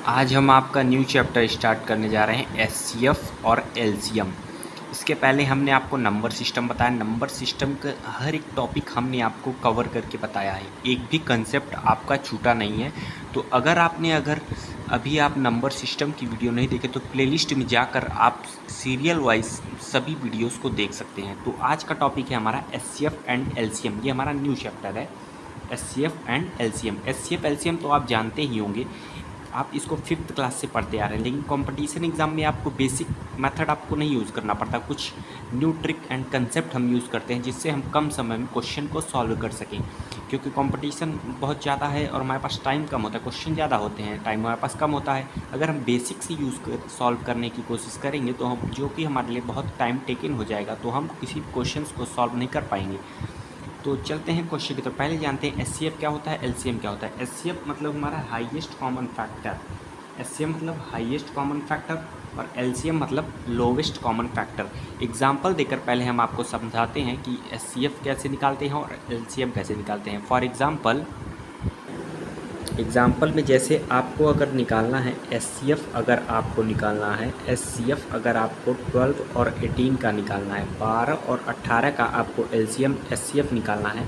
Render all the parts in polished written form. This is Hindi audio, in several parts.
आज हम आपका न्यू चैप्टर स्टार्ट करने जा रहे हैं एचसीएफ और एलसीएम। इसके पहले हमने आपको नंबर सिस्टम बताया। नंबर सिस्टम का हर एक टॉपिक हमने आपको कवर करके बताया है, एक भी कंसेप्ट आपका छूटा नहीं है। तो अगर अभी आप नंबर सिस्टम की वीडियो नहीं देखे तो प्लेलिस्ट में जाकर आप सीरियल वाइज सभी वीडियोस को देख सकते हैं। तो आज का टॉपिक है हमारा एचसीएफ एंड एलसीएम। ये हमारा न्यू चैप्टर है HCF and LCM. HCF LCM तो आप जानते ही होंगे, आप इसको 5th क्लास से पढ़ते आ रहे हैं, लेकिन कंपटीशन एग्जाम में आपको बेसिक मेथड आपको नहीं यूज़ करना पड़ता। कुछ न्यू ट्रिक एंड कंसेप्ट हम यूज़ करते हैं जिससे हम कम समय में क्वेश्चन को सॉल्व कर सकें, क्योंकि कंपटीशन बहुत ज़्यादा है और हमारे पास टाइम कम होता है, क्वेश्चन ज़्यादा होते हैं, टाइम हमारे पास कम होता है। अगर हम बेसिक से सॉल्व करने की कोशिश करेंगे तो हम जो कि हमारे लिए बहुत टाइम टेकन हो जाएगा, तो हम किसी क्वेश्चन को सॉल्व नहीं कर पाएंगे। तो चलते हैं क्वेश्चन की तरफ। पहले जानते हैं एचसीएफ क्या होता है, एलसीएम क्या होता है। एचसीएफ मतलब हमारा हाईएस्ट कॉमन फैक्टर, एचसीएम मतलब हाईएस्ट कॉमन फैक्टर और एलसीएम मतलब लोवेस्ट कॉमन फैक्टर। एग्जाम्पल देकर पहले हम आपको समझाते हैं कि एचसीएफ कैसे निकालते हैं और एलसीएम कैसे निकालते हैं। फॉर एग्जाम्पल में जैसे आपको अगर निकालना है एचसीएफ, अगर आपको निकालना है एचसीएफ, अगर आपको 12 और 18 का निकालना है, 12 और 18 का आपको एलसीएम एचसीएफ निकालना है।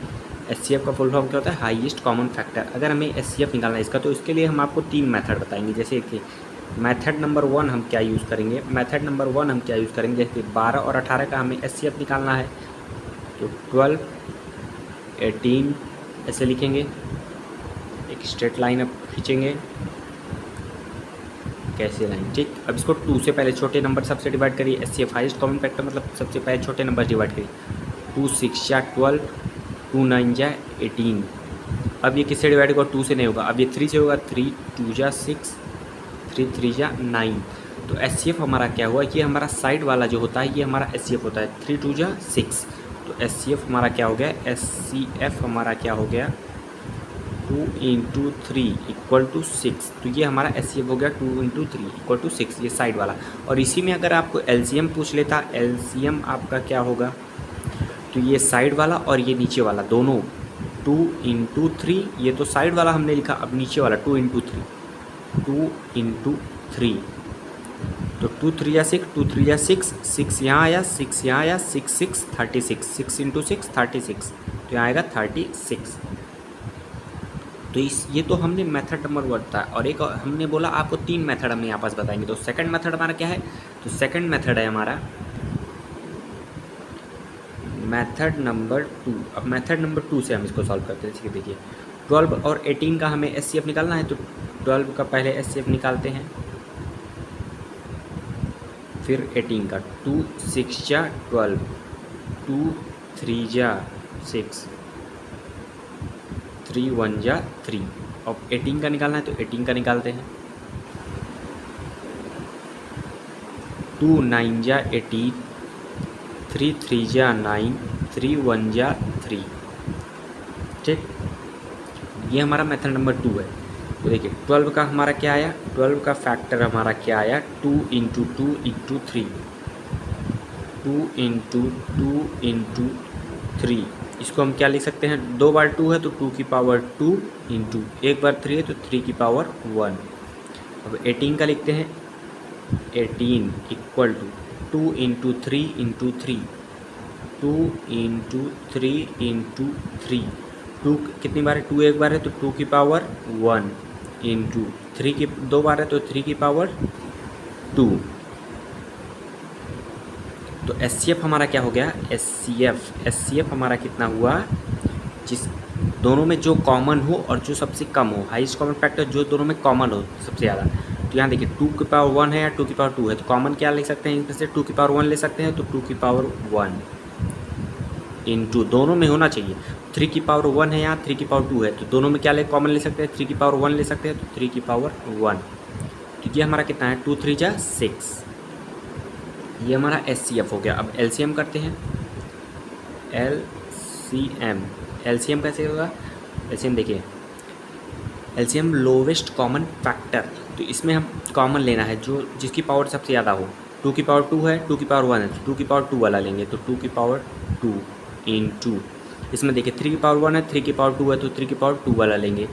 एचसीएफ का फुल फॉर्म क्या होता है, हाईएस्ट कॉमन फैक्टर। अगर हमें एचसीएफ निकालना है इसका, तो इसके लिए हम आपको 3 मेथड बताएंगे। जैसे कि मेथड नंबर 1 हम क्या यूज़ करेंगे, जैसे 12 और 18 का हमें एचसीएफ निकालना है तो 12, 18 ऐसे लिखेंगे, एक स्ट्रेट लाइन अब खींचेंगे, कैसे लाइन, ठीक। अब इसको 2 से पहले छोटे नंबर सबसे डिवाइड करिए। एचसीएफ हाईएस्ट कॉमन फैक्टर मतलब सबसे पहले छोटे नंबर डिवाइड करिए। 2 6 जा 12, 2 9 जा 18। अब ये किससे डिवाइड होगा, 2 से नहीं होगा, अब ये 3 से होगा। 3 2 जा 6, 3 3 जा 9। तो एचसीएफ हमारा क्या हुआ, ये हमारा साइड वाला जो होता है ये हमारा एचसीएफ होता है। 3 2 जा 6, तो एचसीएफ हमारा क्या हो गया, एचसीएफ हमारा क्या हो गया, 2 × 3 = 6। तो ये हमारा एचसीएफ हो गया 2 × 3 = 6, ये साइड वाला। और इसी में अगर आपको एलसीएम पूछ लेता, एलसीएम आपका क्या होगा, तो ये साइड वाला और ये नीचे वाला दोनों 2 × 3, ये तो साइड वाला हमने लिखा, अब नीचे वाला 2 × 3, 2 × 3, तो 2 3 जा 6, 2 3 जा 6, 6 यहाँ आया, 6 यहाँ आया, 6 6 36, 6 × 6 36, तो यहाँ आएगा 36। तो ये तो हमने मेथड नंबर 1 था। और एक हमने बोला आपको 3 मेथड हमने यहाँ पास बताएंगे। तो सेकंड मेथड हमारा क्या है, तो सेकंड मेथड है हमारा मेथड नंबर 2। अब मेथड नंबर 2 से हम इसको सॉल्व करते हैं। ठीक है, देखिए 12 और 18 का हमें एचसीएफ निकालना है, तो 12 का पहले एचसीएफ निकालते हैं, फिर 18 का। 2 6 जा 12, 2 3 जा 6, 3 1 जा 3। अब 18 का निकालना है तो 18 का निकालते हैं। 2 9 जा 18, 3 3 जा 9, 3 1 जा 3, ठीक। ये हमारा मेथड नंबर 2 है। तो देखिए 12 का हमारा क्या आया, 12 का फैक्टर हमारा क्या आया, 2 × 2 × 3, 2 × 2 × 3। इसको हम क्या लिख सकते हैं, 2 बार 2 है तो 2 की पावर 2 × 1 बार 3 है तो 3 की पावर 1। अब 18 का लिखते हैं, 18 = 2 × 3 × 3, 2 × 3 × 3। 2 कितनी बार है, 2 एक बार है तो 2 की पावर 1 × 3 की 2 बार है तो 3 की पावर 2। तो एचसीएफ हमारा क्या हो गया, एचसीएफ हमारा कितना हुआ, जिस दोनों में जो कॉमन हो और जो सबसे कम हो, हाईएस्ट कॉमन फैक्टर जो दोनों में कॉमन हो सबसे ज़्यादा। तो यहाँ देखिए 2 की पावर 1 है या 2 की पावर 2 है, तो कॉमन क्या ले सकते हैं इनमें से, 2 की पावर 1 ले सकते हैं, तो 2 की पावर 1 × दोनों में होना चाहिए। 3 की पावर 1 है यहाँ, 3 की पावर 2 है, तो दोनों में क्या ले कॉमन ले सकते हैं, 3 की पावर 1 ले सकते हैं, तो 3 की पावर 1। तो ये हमारा कितना है, 2 3 जा 6, ये हमारा एचसीएफ हो गया। अब एलसीएम करते हैं, एलसीएम कैसे होगा, एलसीएम देखिए, एलसीएम लोवेस्ट कॉमन फैक्टर। तो इसमें हम कॉमन लेना है जो जिसकी पावर सबसे ज़्यादा हो। 2 की पावर 2 है, 2 की पावर 1 है, तो 2 की पावर 2 वाला लेंगे, तो 2 की पावर 2 × इसमें देखिए 3 की पावर 1 है, 3 की पावर 2 है, तो 3 की पावर 2 वाला लेंगे।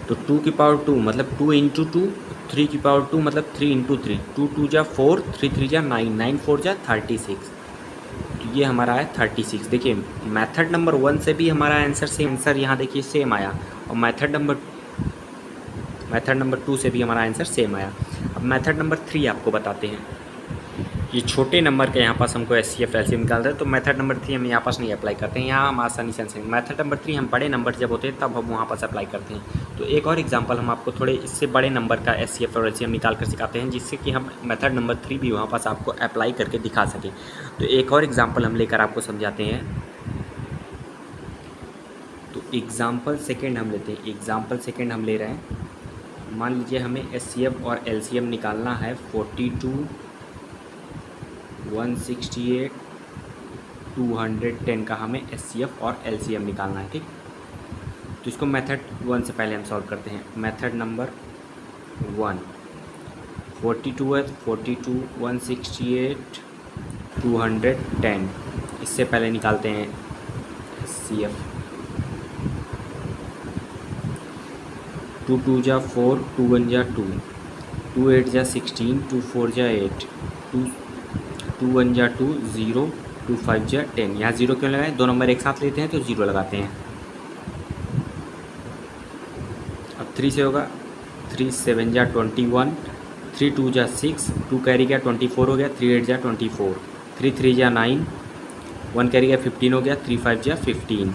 तो 2 की पावर 2 मतलब 2 इंटू 2, 3 की पावर 2 मतलब 3 इंटू 3, 2 2 जा 4, 3 3 जा 9, 9 4 जा 36। तो ये हमारा है 36। देखिए मेथड नंबर 1 से भी हमारा आंसर सेम, आंसर यहाँ देखिए सेम आया, और मेथड नंबर 2 से भी हमारा आंसर सेम आया। अब मेथड नंबर 3 आपको बताते हैं। ये छोटे नंबर के यहाँ पास हमको SCF LCM निकालते हैं, तो मेथड नंबर 3 हम यहाँ पास नहीं अप्लाई करते हैं, यहाँ हम आसानी से मेथड नंबर 3 हम बड़े नंबर जब होते हैं तब हम वहाँ पास अप्लाई करते हैं। तो एक और एग्जांपल हम आपको थोड़े इससे बड़े नंबर का SCF और LCM निकाल कर सिखाते हैं, जिससे कि हम मेथड नंबर 3 भी वहाँ पास आपको अप्लाई करके दिखा सकें। तो एक और एग्जाम्पल हम लेकर आपको समझाते हैं। तो एग्ज़ाम्पल सेकेंड हम लेते हैं, एग्ज़ाम्पल सेकेंड हम ले रहे हैं। मान लीजिए हमें SCF और LCM निकालना है 42, 168, 210 का हमें SCF और LCM निकालना है, ठीक। तो इसको मेथड 1 से पहले हम सॉल्व करते हैं। मेथड नंबर 1, 42 है, 42, 168, 210, इससे पहले निकालते हैं SCF। 2 2 जा 4, 2 1 जा 2, 2 8 जा 16, 2 4 जा 8, 2 1 जा 2, 0, 2 5 जा 10। यहाँ 0 क्यों लगाएं, दो नंबर एक साथ लेते हैं तो 0 लगाते हैं। अब 3 से होगा, 3 7 जा 21, 3 2 जा 6, 2 कैरी गया 24 हो गया, 3 8 जा 24, 3 3 जा 9, 1 कैरी गया 15 हो गया, 3 5 जा 15।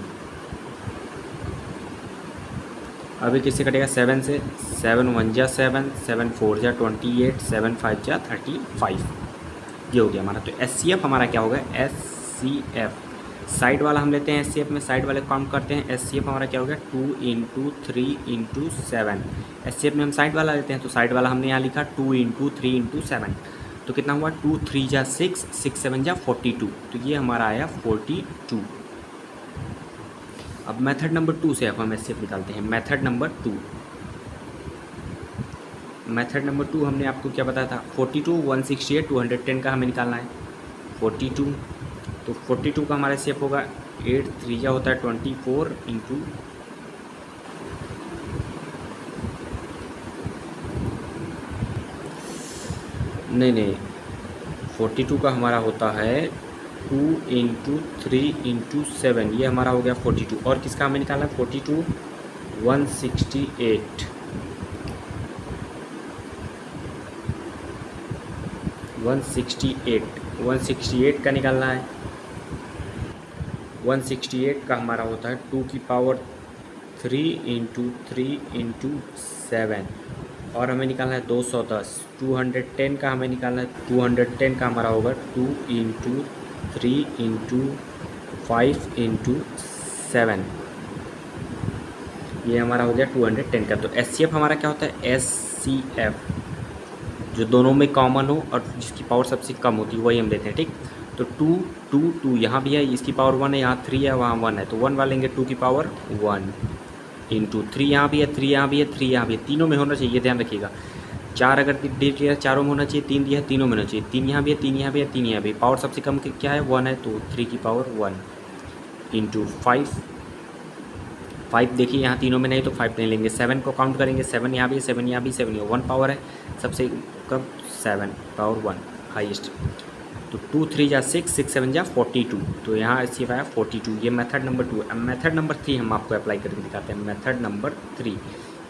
अभी किससे कटेगा, 7 से, 7 1 जा 7, 7 4 जा 28, 7 5 जा 35। ये हो गया हमारा। तो SCF हमारा क्या होगा, SCF साइड वाला हम लेते हैं, SCF में साइड वाले काउंट करते हैं। SCF हमारा क्या हो गया, 2 इंटू 3 इंटू 7। SCF में हम साइड वाला लेते हैं, तो साइड वाला हमने यहाँ लिखा 2 इंटू 3 इंटू 7। तो कितना हुआ, 2 3 जा 6, 6 7 जा 42। तो ये हमारा आया 42। अब मेथड नंबर 2 से अब हम SCF निकालते हैं। मेथड नंबर 2, मेथड नंबर 2 हमने आपको क्या बताया था, 42, 168, 210 का हमें निकालना है। 42, तो 42 का हमारा SCF होगा 8 3 जा होता है 24 इंटू, नहीं 42 का हमारा होता है 2 इंटू 3 इंटू 7। ये हमारा हो गया 42। और किसका हमें निकालना है, 42, 168, 168 का निकालना है। 168 का हमारा होता है 2 की पावर 3 इंटू 3 इंटू 7। और हमें निकालना है 210। 210 का हमें निकालना है, 210 का हमारा होगा 2 इंटू 3 इंटू 5 इंटू 7। ये हमारा हो गया 210 का। तो SCF हमारा क्या होता है, SCF जो दोनों में कॉमन हो और जिसकी पावर सबसे कम होती है वही हम लेते हैं, ठीक। तो 2 2 2 यहाँ भी है, इसकी पावर 1 है, यहाँ 3 है, वहाँ 1 है, तो 1 वाले लेंगे 2 की पावर 1 इंटू 3 यहाँ भी है, 3 यहाँ भी है, 3 यहाँ भी है, तीनों में होना चाहिए, ध्यान रखिएगा। 4 अगर डिजिट किया चारों में होना चाहिए, 3 दिया है तीनों में होना चाहिए, 3 यहाँ भी है, 3 यहाँ भी है, 3 यहाँ भी। पावर सबसे कम क्या है, 1 है, तो 3 की पावर 1 इंटू 5 देखिए यहाँ तीनों में नहीं तो 5 नहीं लेंगे। 7 को काउंट करेंगे, 7 यहाँ भी है, 7 यहाँ भी, 7 यहाँ 1 पावर है सबसे कम, 7 पावर 1 हाईएस्ट। तो 2 3 जा 6, 6 7 जा 42। तो यहाँ SCF आया 42। ये मेथड नंबर 2 है। अब मेथड नंबर 3 हम आपको अप्लाई करके दिखाते हैं। मेथड नंबर 3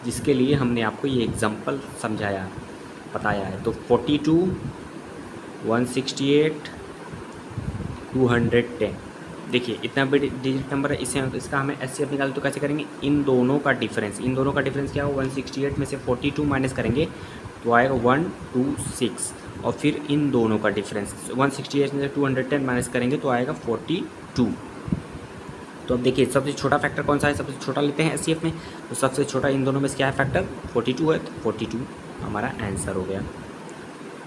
जिसके लिए हमने आपको ये एग्जांपल समझाया बताया है। तो 42, 168, 210 देखिए इतना बड़ी डिजिट नंबर है, इससे इसका हमें SCF निकाल तो कैसे करेंगे, इन दोनों का डिफरेंस क्या हो, 168 में से 42 माइनस करेंगे तो आएगा 126। और फिर इन दोनों का डिफरेंस 168 में से 210 माइनस करेंगे तो आएगा 42। तो अब देखिए सबसे छोटा फैक्टर कौन सा है, सबसे छोटा लेते हैं SCF में। तो सबसे छोटा इन दोनों में से क्या है फैक्टर, 42 है, तो 42 हमारा आंसर हो गया।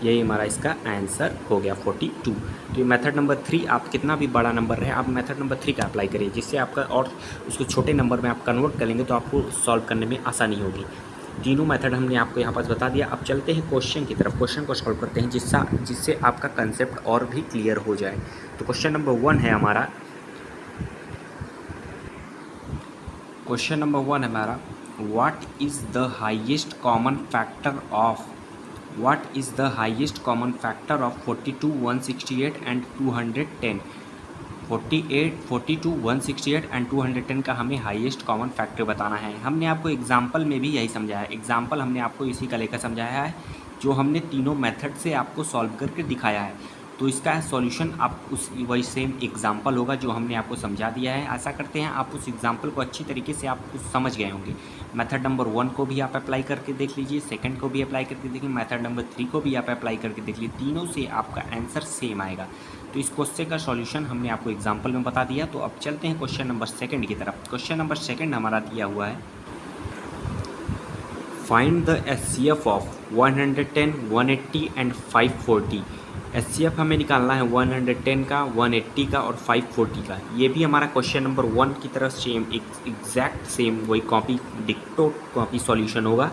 यही हमारा इसका आंसर हो गया 42। तो ये मेथड नंबर 3, आप कितना भी बड़ा नंबर रहे आप मेथड नंबर 3 का अप्लाई करिए, जिससे आपका और उसको छोटे नंबर में आप कन्वर्ट करेंगे तो आपको सॉल्व करने में आसानी होगी। तीनों मेथड हमने आपको यहाँ पास बता दिया। अब चलते हैं क्वेश्चन की तरफ, क्वेश्चन को सॉल्व करते हैं जिससे आपका कंसेप्ट और भी क्लियर हो जाए। तो क्वेश्चन नंबर 1 है हमारा, क्वेश्चन नंबर 1 है हमारा what is the highest common factor of 42, 168 and 210? 48, 42, 168 and 210 का हमें हाईएस्ट कॉमन फैक्टर बताना है। हमने आपको एग्जाम्पल में भी यही समझाया है। एग्जाम्पल हमने आपको इसी का लेकर समझाया है, जो हमने तीनों मेथड से आपको सॉल्व करके दिखाया है। तो इसका सॉल्यूशन आप उस वही सेम एग्जाम्पल होगा जो हमने आपको समझा दिया है। आशा करते हैं आप उस एग्जाम्पल को अच्छी तरीके से आप समझ गए होंगे। मेथड नंबर 1 को भी आप अप्लाई करके देख लीजिए, सेकंड को भी अप्लाई करके देखिए, मेथड नंबर 3 को भी आप अप्लाई करके देख लीजिए। तीनों से आपका आंसर सेम आएगा। तो इस क्वेश्चन का सॉल्यूशन हमने आपको एग्जाम्पल में बता दिया। तो अब चलते हैं क्वेश्चन नंबर 2 की तरफ। क्वेश्चन नंबर 2 हमारा दिया हुआ है, find the HCF of 110, 180 and 540। HCF हमें निकालना है 110 का, 180 का और 540 का। ये भी हमारा क्वेश्चन नंबर 1 की तरफ सेम एग्जैक्ट सेम वही कॉपी डिक्टो कॉपी सॉल्यूशन होगा।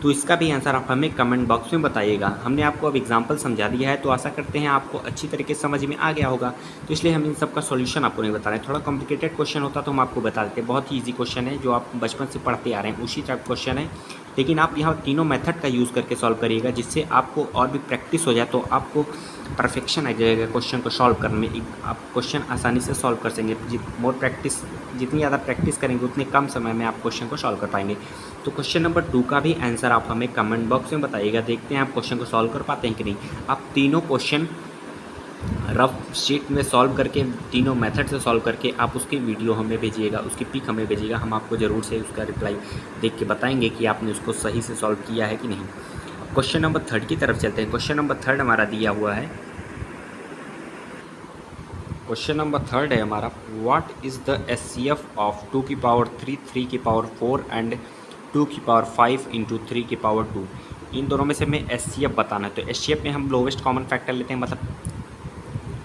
तो इसका भी आंसर आप हमें कमेंट बॉक्स में बताइएगा। हमने आपको अब एग्जांपल समझा दिया है, तो आशा करते हैं आपको अच्छी तरीके से समझ में आ गया होगा। तो इसलिए हम इन सब का सॉल्यूशन आपको नहीं बता रहे हैं। थोड़ा कॉम्प्लिकेटेड क्वेश्चन होता तो हम आपको बता देते। बहुत ही ईजी क्वेश्चन है, जो आप बचपन से पढ़ते आ रहे हैं उसी टाइप क्वेश्चन है। लेकिन आप यहाँ तीनों मेथड का यूज़ करके सॉल्व करिएगा, जिससे आपको और भी प्रैक्टिस हो जाए, तो आपको परफेक्शन आ जाएगा क्वेश्चन को सॉल्व करने में। आप क्वेश्चन आसानी से सॉल्व कर सकेंगे। जितनी ज़्यादा प्रैक्टिस करेंगे उतने कम समय में आप क्वेश्चन को सॉल्व कर पाएंगे। तो क्वेश्चन नंबर 2 का भी आंसर आप हमें कमेंट बॉक्स में बताइएगा। देखते हैं आप क्वेश्चन को सॉल्व कर पाते हैं कि नहीं। आप तीनों क्वेश्चन रफ शीट में सॉल्व करके, तीनों मेथड से सॉल्व करके आप उसकी वीडियो हमें भेजिएगा, उसकी पिक हमें भेजिएगा। हम आपको ज़रूर से उसका रिप्लाई देख के बताएंगे कि आपने उसको सही से सॉल्व किया है कि नहीं। क्वेश्चन नंबर 3 की तरफ चलते हैं। क्वेश्चन नंबर 3 हमारा दिया हुआ है, क्वेश्चन नंबर 3 है हमारा, what is the HCF of 2 की पावर 3, 3 की पावर 4 एंड 2 की पावर 5 इंटू 3 की पावर 2। इन दोनों में से हमें एचसीएफ बताना है। तो एचसीएफ में हम लोवेस्ट कॉमन फैक्टर लेते हैं, मतलब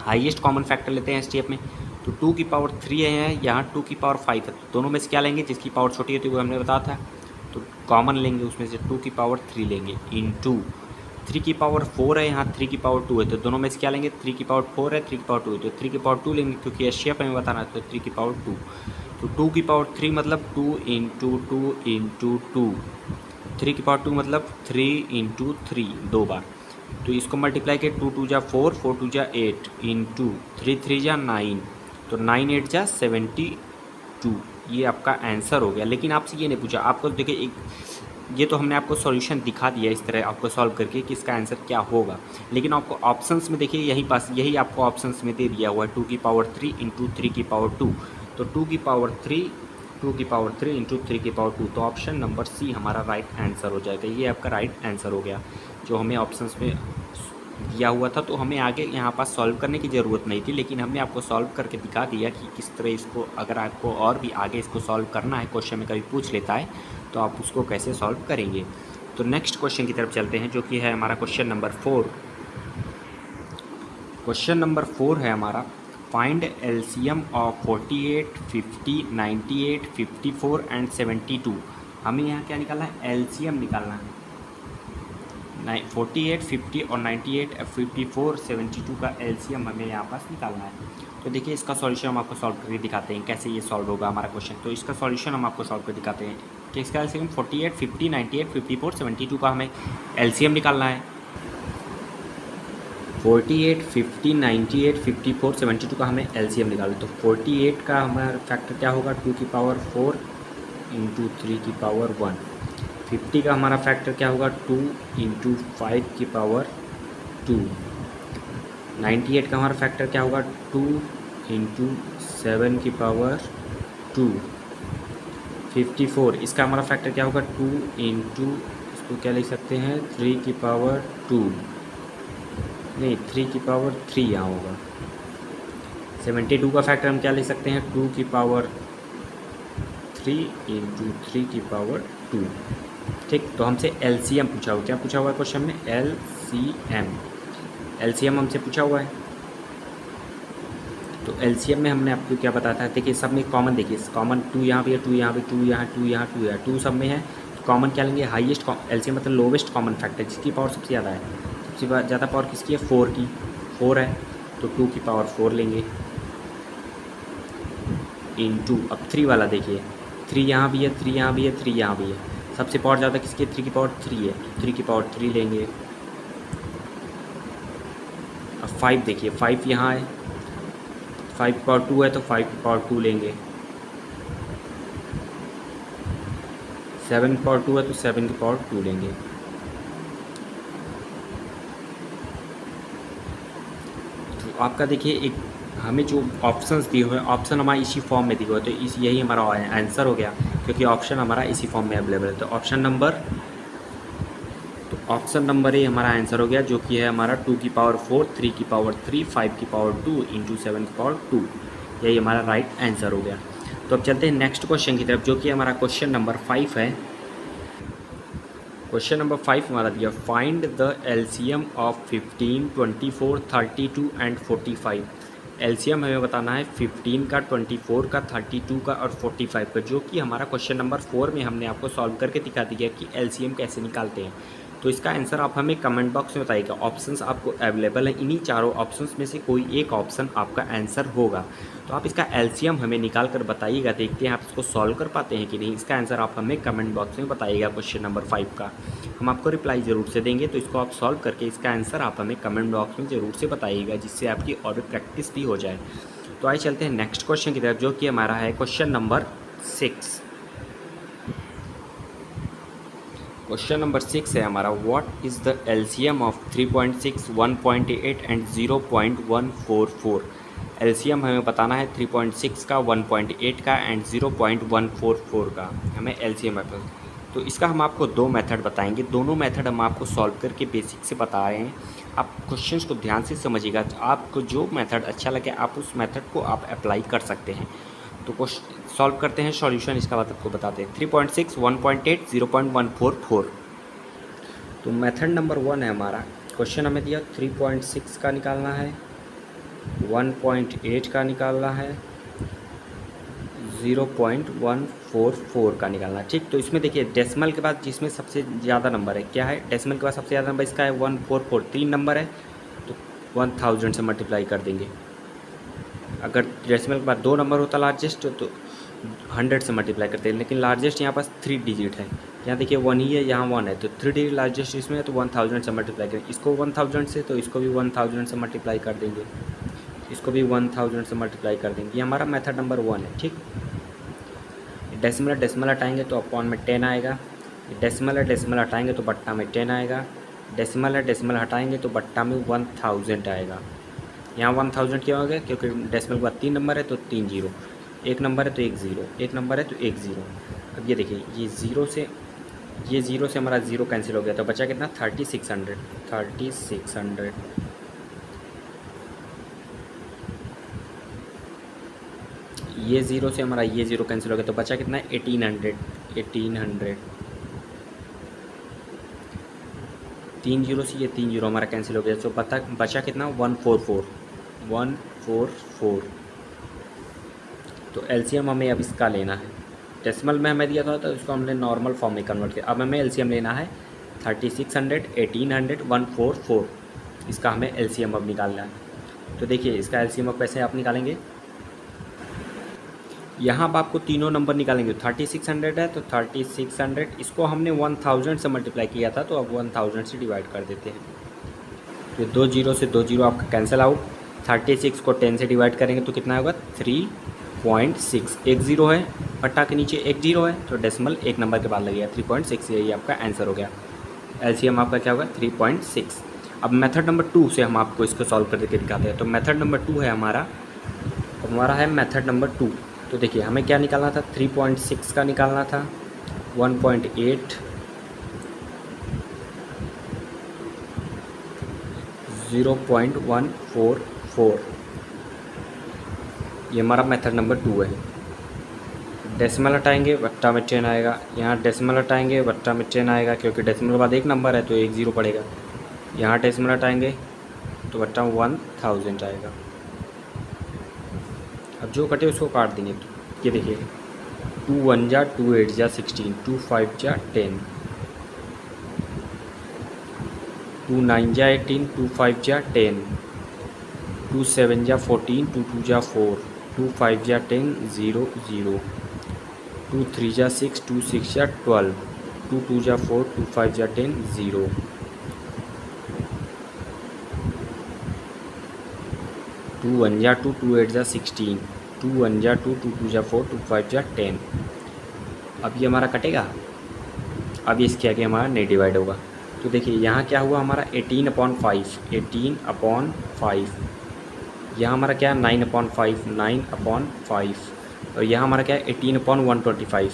हाईएस्ट कॉमन फैक्टर लेते हैं एचसीएफ में। तो 2 की पावर 3 है, यहाँ 2 की पावर 5 है। तो दोनों में से क्या लेंगे, जिसकी पावर छोटी होती है वो हमने बताया था। तो कॉमन लेंगे, उसमें से 2 की पावर 3 लेंगे इंटू 3 की पावर 4 है, यहाँ 3 की पावर 2 है। तो दोनों में से क्या लेंगे, 3 की पावर 4 है, 3 की पावर 2 है, तो 3 की पावर 2 लेंगे, क्योंकि एचसीएफ हमें बताना है। तो 3 की पावर 2, तो 2 की पावर 3 मतलब 2 इंटू 2 इंटू 2, 3 की पावर 2 मतलब 3 इंटू 3 दो बार। तो इसको मल्टीप्लाई किया, 2 2 जा 4, 4 2 जा 8 इंटू 3 3 जा 9, तो 9 8 जा 72। ये आपका आंसर हो गया। लेकिन आपसे ये नहीं पूछा, आपको देखिए ये तो हमने आपको सॉल्यूशन दिखा दिया इस तरह आपको सॉल्व करके कि इसका आंसर क्या होगा। लेकिन आपको ऑप्शंस में देखिए यही आपको ऑप्शंस में दे दिया हुआ है, 2 की पावर 3 इंटू 3 की पावर 2। तो 2 की पावर 3 इंटू 3 की पावर 2। तो ऑप्शन नंबर सी हमारा राइट आंसर हो जाएगा। ये आपका राइट आंसर हो गया, जो हमें ऑप्शंस में दिया हुआ था। तो हमें आगे यहाँ पास सॉल्व करने की ज़रूरत नहीं थी, लेकिन हमने आपको सॉल्व करके दिखा दिया कि किस तरह इसको, अगर आपको और भी आगे इसको सॉल्व करना है, क्वेश्चन में कभी पूछ लेता है तो आप उसको कैसे सॉल्व करेंगे। तो नेक्स्ट क्वेश्चन की तरफ चलते हैं, जो कि है हमारा क्वेश्चन नंबर 4। क्वेश्चन नंबर 4 है हमारा, फाइंड एलसीएम ऑफ 48, 50, 98, 54 एंड 72। हमें यहाँ क्या निकालना है, एलसीएम निकालना है। 48, 50 और 98, 54, 72 का एलसीएम हमें यहाँ पास निकालना है। तो देखिए इसका सॉल्यूशन हम आपको सॉल्व करके दिखाते हैं, कैसे ये सॉल्व होगा हमारा क्वेश्चन। तो इसका सॉल्यूशन हम आपको सॉल्व कर दिखाते हैं कि इसका एलसीएम 48, 50, 98, 54, 72 का हमें एलसीएम निकालना है। 48, 50, 98, 54, 72 का हमें एलसीएम निकालना है। तो 48 का हमारा फैक्टर क्या होगा, 2 की पावर 4 इंटू 3 की पावर 1। 50 का हमारा फैक्टर क्या होगा, 2 इंटू 5 की पावर 2। 98 का हमारा फैक्टर क्या होगा, 2 इंटू 7 की पावर 2। 54 इसका हमारा फैक्टर क्या होगा, 2 इंटू, इसको क्या लिख सकते हैं, 3 की पावर 2, नहीं 3 की पावर 3 यहाँ होगा। 72 का फैक्टर हम क्या लिख सकते हैं, 2 की पावर 3 इंटू 3 की पावर 2। ठीक, तो हमसे एलसीएम पूछा हुआ, क्या पूछा हुआ है क्वेश्चन में, एलसीएम हमसे पूछा हुआ है। तो एलसीएम में हमने आपको क्या बताया था, देखिए सब में कॉमन, देखिए कॉमन 2 यहाँ पे है, 2 यहाँ पे, 2 यहाँ, 2 यहाँ, 2 यहाँ, 2 सब में है। तो कॉमन क्या लेंगे, हाईएस्ट एलसीएम मतलब लोवेस्ट कॉमन फैक्टर, जिसकी पावर सबसे ज़्यादा है। सबसे ज़्यादा पावर किसकी है, 4 की, 4 है, तो 2 की पावर 4 लेंगे इंटू, अब 3 वाला देखिए, 3 यहाँ भी है, 3 यहाँ भी है, 3 यहाँ भी है। सबसे पावर ज़्यादा किसकी है? 3 की पावर 3 है, 3 की पावर 3 लेंगे। अब 5 देखिए, 5 यहाँ है, 5 की पावर 2 है तो 5 की पावर 2 लेंगे। 7 की पावर 2 है तो 7 की पावर 2 लेंगे। तो आपका देखिए एक हमें जो ऑप्शंस दिए हुए हैं, ऑप्शन हमारा इसी फॉर्म में दिए हुए, तो इस यही हमारा आंसर हो गया, क्योंकि ऑप्शन हमारा इसी फॉर्म में अवेलेबल है। तो ऑप्शन नंबर ए हमारा आंसर हो गया, जो कि है हमारा 2 की पावर 4, 3 की पावर 3, 5 की पावर 2 इंटू 7 की पावर 2। यही हमारा राइट आंसर हो गया। तो अब चलते हैं नेक्स्ट क्वेश्चन की तरफ, जो कि हमारा क्वेश्चन नंबर 5 है। क्वेश्चन नंबर 5 हमारा दिया, find the LCM of 15, 24, 32 and 45। LCM हमें बताना है 15 का, 24 का, 32 का और 45 का, जो कि हमारा क्वेश्चन नंबर 4 में हमने आपको सॉल्व करके दिखा दिया कि एलसीएम कैसे निकालते हैं। तो इसका आंसर आप हमें कमेंट बॉक्स में बताइएगा। ऑप्शंस आपको अवेलेबल है, इन्हीं चारों ऑप्शंस में से कोई एक ऑप्शन आपका आंसर होगा। तो आप इसका एलसीएम हमें निकाल कर बताइएगा, देखते हैं आप इसको सॉल्व कर पाते हैं कि नहीं। इसका आंसर आप हमें कमेंट बॉक्स में बताइएगा। क्वेश्चन नंबर 5 का हम आपको रिप्लाई ज़रूर से देंगे, तो इसको आप सॉल्व करके इसका आंसर आप हमें कमेंट बॉक्स में ज़रूर से बताइएगा, जिससे आपकी और भी प्रैक्टिस भी हो जाए। तो आइए चलते हैं नेक्स्ट क्वेश्चन की तरफ, जो कि हमारा है क्वेश्चन नंबर 6। क्वेश्चन नंबर 6 है हमारा, what is the LCM of 3.6, 1.8 and 0.144। LCM हमें बताना है 3.6 का, 1.8 का एंड 0.144 का, हमें एलसीएम है। तो इसका हम आपको दो मेथड बताएंगे, दोनों मेथड हम आपको सॉल्व करके बेसिक से बता रहे हैं। आप क्वेश्चंस को ध्यान से समझिएगा, आपको जो मेथड अच्छा लगे आप उस मेथड को आप अप्लाई कर सकते हैं। तो सॉल्व करते हैं, सॉल्यूशन इसका बाद आपको बताते हैं। 3.6, 1.8, 0.144। तो मेथड नंबर 1 है हमारा, क्वेश्चन हमें दिया 3.6 का निकालना है, 1.8 का निकालना है, 0.144 का निकालना है। ठीक, तो इसमें देखिए डेसिमल के बाद जिसमें सबसे ज़्यादा नंबर है, क्या है? डेसिमल के बाद सबसे ज़्यादा नंबर इसका है 144, 3 नंबर है तो 1000 से मल्टीप्लाई कर देंगे। अगर डेसिमल के बाद 2 नंबर होता लार्जेस्ट तो 100 से मल्टीप्लाई करते हैं, लेकिन लार्जेस्ट यहाँ पास 3 डिजिट है। यहाँ देखिए 1 ही है, यहाँ 1 है, तो 3 डिजिट लार्जेस्ट इसमें है, तो 1000 से मल्टीप्लाई करें। इसको 1000 से, तो इसको भी 1000 से मल्टीप्लाई कर देंगे, इसको भी 1000 से मल्टीप्लाई कर देंगे। ये हमारा मेथड नंबर 1 है। ठीक, डेसिमल हटाएंगे तो अपॉन में 10 आएगा, डेसिमल हटाएंगे तो बट्टा में 10 आएगा, डेसिमल हटाएंगे तो बट्टा में 1000 आएगा। यहाँ 1000 क्या हो गया? क्योंकि डेसिमल के बाद 3 नंबर है तो 3 जीरो, 1 नंबर है तो 1 ज़ीरो, 1 नंबर है तो 1 ज़ीरो। अब ये देखिए ये ज़ीरो से हमारा ज़ीरो कैंसिल हो गया, तो बचा कितना? 3600। ये ज़ीरो से हमारा ये ज़ीरो कैंसिल हो गया, तो बचा कितना? 1800। 3 जीरो से ये 3 जीरो हमारा कैंसिल हो गया, तो बचा कितना? 144। तो एलसीएम हमें अब इसका लेना है। डेसिमल में हमें दिया था तो इसको हमने नॉर्मल फॉर्म में कन्वर्ट किया। अब हमें एलसीएम लेना है 3600, 1800, 144। इसका हमें एलसीएम अब निकालना है। तो देखिए इसका एलसीएम अब कैसे आप निकालेंगे? यहाँ अब आपको तीनों नंबर निकालेंगे। 3600 है तो 3600, इसको हमने 1000 से मल्टीप्लाई किया था, तो अब 1000 से डिवाइड कर देते हैं। तो 2 जीरो से 2 जीरो आपका कैंसिल आउट। 36 को 10 से डिवाइड करेंगे तो कितना होगा? 3.6। 1 ज़ीरो है, पट्टा के नीचे 1 ज़ीरो है, तो डेसिमल 1 नंबर के बाद लगेगा। 3.6, यही आपका आंसर हो गया। एलसीएम आपका क्या होगा? 3.6। अब मेथड नंबर 2 से हम आपको इसको सॉल्व करके दिखाते हैं। तो मेथड नंबर 2 है हमारा है मेथड नंबर 2। तो देखिए हमें क्या निकालना था? 3.6 का निकालना था, 1.8, 0.144। ये हमारा मेथड नंबर 2 है। डेसिमल हटाएंगे बट्टा में 10 आएगा, यहाँ डेसिमल हटाएंगे बट्टा में 10 आएगा, क्योंकि डेसिमल के बाद 1 नंबर है तो 1 ज़ीरो पड़ेगा। यहाँ डेसिमल हटाएंगे तो बट्टा 1000 आएगा। अब जो कटे उसको काट देंगे। ये देखिए 2 1 जा 2 8 जा 16, 2 5 जा 10, 2 9 जा 18, 2 5 जा 10, 2 7 जा 14, 2 2 जा 4, 2 5 जा 10, 0 0। 2 3 जा 6, 2 6 जा 12, 2 2 जा 4, 2 5 जा 10, 0, 2 1 जा 2, 2 8 जा 16, 2 1 जा 2, 2 2 जा 4, 2 5 जा 10। अब ये हमारा कटेगा, अब इसके आगे हमारा नहीं डिवाइड होगा। तो देखिए यहाँ क्या हुआ हमारा 18/5, 18/5, यहाँ हमारा क्या है 9/5, 9/5, और यहाँ हमारा क्या है 18/125,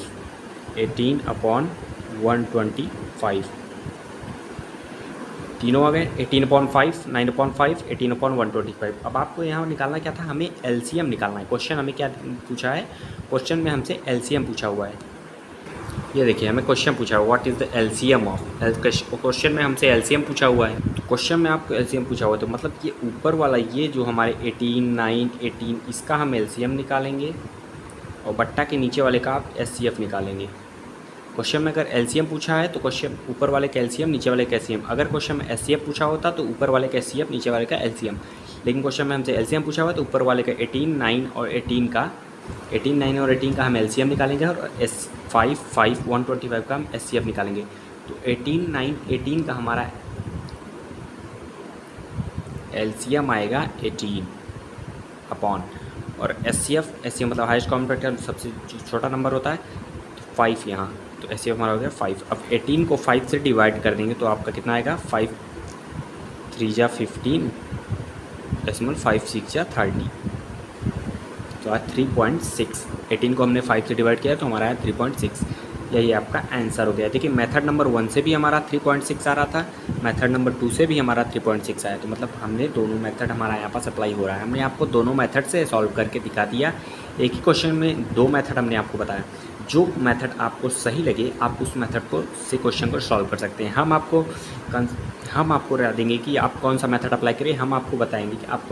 18/125, तीनों आ गए 18/5, 9/5, 18/125। अब आपको यहाँ निकालना क्या था, हमें एलसीएम निकालना है। क्वेश्चन हमें क्या पूछा है, क्वेश्चन में हमसे एलसीएम पूछा हुआ है। ये देखिए हमें क्वेश्चन पूछा हुआ what is the LCM of, question में हमसे एलसीएम पूछा हुआ है। तो क्वेश्चन में आपको एलसीएम पूछा हुआ है, तो मतलब ये ऊपर वाला ये जो हमारे 18, 9, 18 इसका हम एलसीएम निकालेंगे और बट्टा के नीचे वाले का आप एचसीएफ निकालेंगे। क्वेश्चन में अगर एलसीएम पूछा है तो क्वेश्चन ऊपर वाले का एलसीएम, नीचे वाले का एचसीएफ। अगर क्वेश्चन में एचसीएफ पूछा होता तो ऊपर वाले का एचसीएफ, नीचे वाले का एलसीएम। लेकिन क्वेश्चन में हमसे एलसीएम पूछा हुआ है तो ऊपर वाले का 18, 9 और 18 का 18, 9 और 18 का हम एलसीएम निकालेंगे और 5, 5, 125 का हम एचसीएफ निकालेंगे। तो 18, 9, 18 का हमारा एलसीएम आएगा 18 अपॉन, और एचसीएफ मतलब हाईएस्ट कॉमन फैक्टर सबसे छोटा नंबर होता है, तो 5 यहाँ, तो एचसीएफ हमारा हो गया 5। अब 18 को 5 से डिवाइड कर देंगे तो आपका कितना आएगा 5 3 जा 15, 5 6 जा 30, तो आज 3.6। 18 को हमने 5 से डिवाइड किया तो हमारा है 3.6। यही आपका आंसर हो गया। देखिए मेथड नंबर 1 से भी हमारा 3.6 आ रहा था, मेथड नंबर 2 से भी हमारा 3.6 आया। तो मतलब हमने दोनों मेथड हमारा यहाँ पास अप्लाई हो रहा है। हमने आपको दोनों मेथड से सॉल्व करके दिखा दिया। एक ही क्वेश्चन में दो मेथड हमने आपको बताया। जो मेथड आपको सही लगे आप उस मेथड को से क्वेश्चन को सॉल्व कर सकते हैं। हम आपको बता देंगे कि आप कौन सा मेथड अप्लाई करें। हम आपको बताएंगे कि आप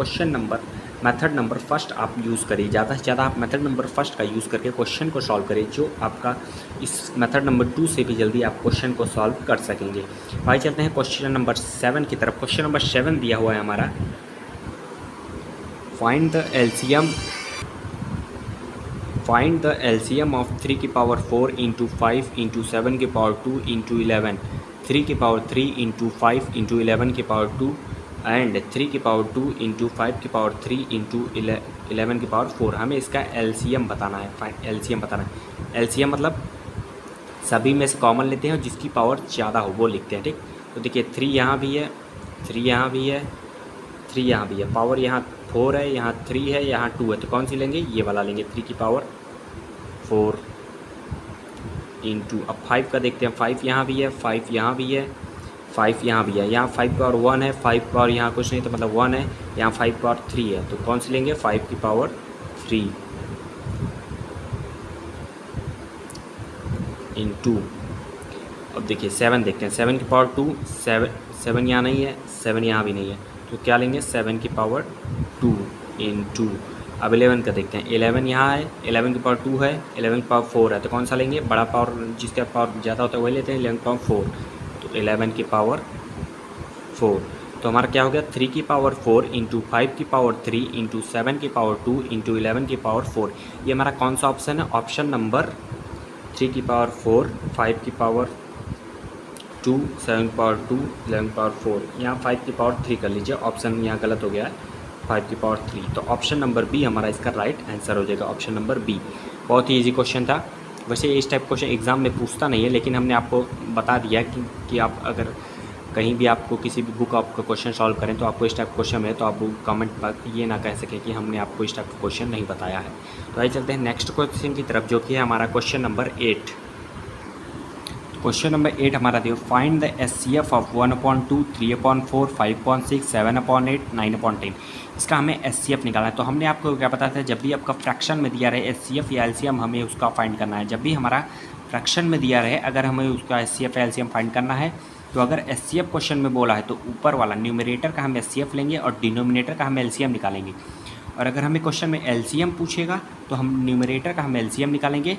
मेथड नंबर फर्स्ट आप यूज़ करिए। ज़्यादा से ज़्यादा आप मेथड नंबर फर्स्ट का यूज़ करके क्वेश्चन को सॉल्व करें, जो आपका इस मेथड नंबर 2 से भी जल्दी आप क्वेश्चन को सॉल्व कर सकेंगे। भाई चलते हैं क्वेश्चन नंबर 7 की तरफ। क्वेश्चन नंबर 7 दिया हुआ है हमारा, फाइंड द एलसीएम ऑफ 3 की पावर 4 इंटू 5 इंटू 7 की पावर 2 इंटू 11, 3 की पावर 3 इंटू 5 इंटू 11 की पावर 2 एंड 3 की पावर 2 इंटू 5 की पावर 3 इंटू 11 की पावर 4। हमें इसका एलसीएम बताना है। एलसीएम बताना है। एलसीएम मतलब सभी में से कॉमन लेते हैं और जिसकी पावर ज़्यादा हो वो लिखते हैं, ठीक। तो देखिए 3 यहाँ भी है, 3 यहाँ भी है, 3 यहाँ भी है, पावर यहाँ 4 है, यहाँ 3 है, यहाँ 2 है, तो कौन सी लेंगे, ये वाला लेंगे, 3 की पावर 4 इंटू, अब 5 का देखते हैं, 5 यहाँ भी है, 5 यहाँ भी है, 5 यहाँ भी है, यहाँ 5 पावर 1 है, 5 पावर यहाँ कुछ नहीं तो मतलब 1 है, यहाँ 5 पावर 3 है, तो कौन सी लेंगे, 5 की पावर 3 इंटू, अब देखिए 7 देखते हैं, 7 की पावर 2, 7 यहाँ नहीं है, 7 यहाँ भी नहीं है, तो क्या लेंगे 7 की पावर 2 इंटू, अब 11 का देखते हैं, 11 यहाँ है, 11 की पावर 2 है, 11 की पावर 4 है, तो कौन सा लेंगे, बड़ा पावर जिसका पावर ज़्यादा होता है वही लेते हैं, 11 की पावर 4, तो 11 की पावर 4। तो हमारा क्या हो गया 3 की पावर 4 इंटू 5 की पावर 3 इंटू 7 की पावर 2 इंटू 11 की पावर 4। ये हमारा कौन सा ऑप्शन है, ऑप्शन नंबर 3 की पावर 4, 5 की पावर 2, 7 की पावर 2, 11 की पावर 4। यहाँ 5 की पावर 3 कर लीजिए, ऑप्शन यहाँ गलत हो गया है, 5 की पावर 3। तो ऑप्शन नंबर बी हमारा इसका राइट आंसर हो जाएगा, ऑप्शन नंबर बी। बहुत ही ईजी क्वेश्चन था। वैसे इस टाइप क्वेश्चन एग्ज़ाम में पूछता नहीं है, लेकिन हमने आपको बता दिया कि आप अगर कहीं भी आपको किसी भी बुक आपका क्वेश्चन सॉल्व करें तो आपको इस टाइप क्वेश्चन है तो आप कमेंट पर ये ना कह सकें कि हमने आपको इस टाइप का क्वेश्चन नहीं बताया है। तो आइए चलते हैं नेक्स्ट क्वेश्चन की तरफ, जो कि है हमारा क्वेश्चन नंबर 8। क्वेश्चन नंबर 8 हमारा दिया, फाइंड द एचसीएफ ऑफ 1/2, 3/4, 5/6, 7/8, 9/10। इसका हमें एचसीएफ निकालना है। तो हमने आपको क्या बताया था, जब भी आपका फ्रैक्शन में दिया रहे एचसीएफ या एलसीएम हमें उसका फाइंड करना है। जब भी हमारा फ्रैक्शन में दिया रहे अगर हमें उसका एचसीएफ या एलसीएम फाइंड करना है, तो अगर एचसीएफ क्वेश्चन में बोला है तो ऊपर वाला न्यूमरेटर का हम एचसीएफ लेंगे और डिनोमिनेटर का हम एलसीएम निकालेंगे। और अगर हमें क्वेश्चन में एलसीएम पूछेगा तो हम न्यूमरेटर का हम एलसीएम निकालेंगे,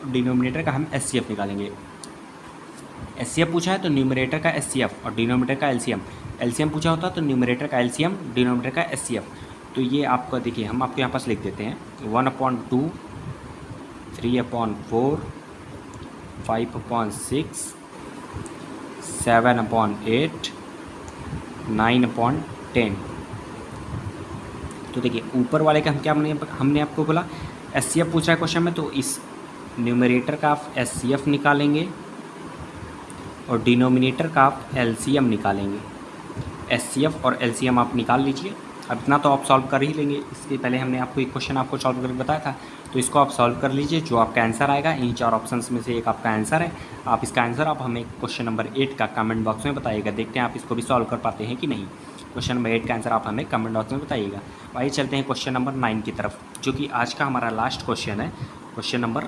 डिनोमिनेटर का हम एचसीएफ निकालेंगे। एचसीएफ पूछा है तो न्यूमरेटर का एचसीएफ और डिनोमिनेटर का एलसीएम। एलसीएम पूछा होता तो न्यूमरेटर का एलसीएम, डिनोमिनेटर का एचसीएफ। तो ये आपका देखिए हम आपको यहाँ पास लिख देते हैं 1/2 3/4, 5/6, 7/8, 9/10। तो देखिए ऊपर वाले का हमने आपको बोला एचसीएफ पूछा है क्वेश्चन में, तो इस न्यूमरेटर का आप एचसीएफ निकालेंगे और डिनोमिनेटर का आप एलसीएम निकालेंगे। एचसीएफ और एलसीएम आप निकाल लीजिए। अब इतना तो आप सॉल्व कर ही लेंगे, इसके पहले हमने आपको एक क्वेश्चन आपको सॉल्व करके बताया था, तो इसको आप सॉल्व कर लीजिए। जो आपका आंसर आएगा इन 4 ऑप्शंस में से एक आपका आंसर है। आप इसका आंसर आप हमें क्वेश्चन नंबर 8 का कमेंट बॉक्स में बताइएगा। देखते हैं आप इसको भी सॉल्व कर पाते हैं कि नहीं। क्वेश्चन नंबर 8 का आंसर आप हमें कमेंट बॉक्स में बताइएगा। आइए चलते हैं क्वेश्चन नंबर 9 की तरफ, जो कि आज का हमारा लास्ट क्वेश्चन है। क्वेश्चन नंबर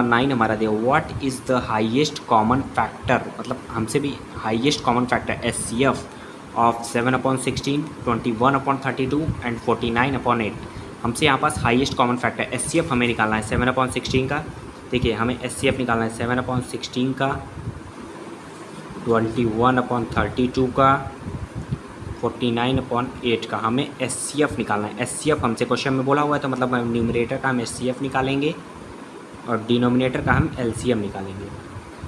9 हमारा दिया, what is the highest common factor, मतलब हमसे भी highest common factor HCF of 7/16, 21/32 and 49/8। हमसे यहाँ पास हाईएस्ट कॉमन फैक्टर एचसीएफ हमें निकालना है 7/16 का। देखिए हमें एचसीएफ निकालना है 7/16 का, 21/32 का, 49/8 का। हमें एचसीएफ निकालना है। एचसीएफ हमसे क्वेश्चन में बोला हुआ है, तो मतलब हम न्यूमरेटर का हम एचसीएफ निकालेंगे और डिनोमिनेटर का हम एलसीएम निकालेंगे।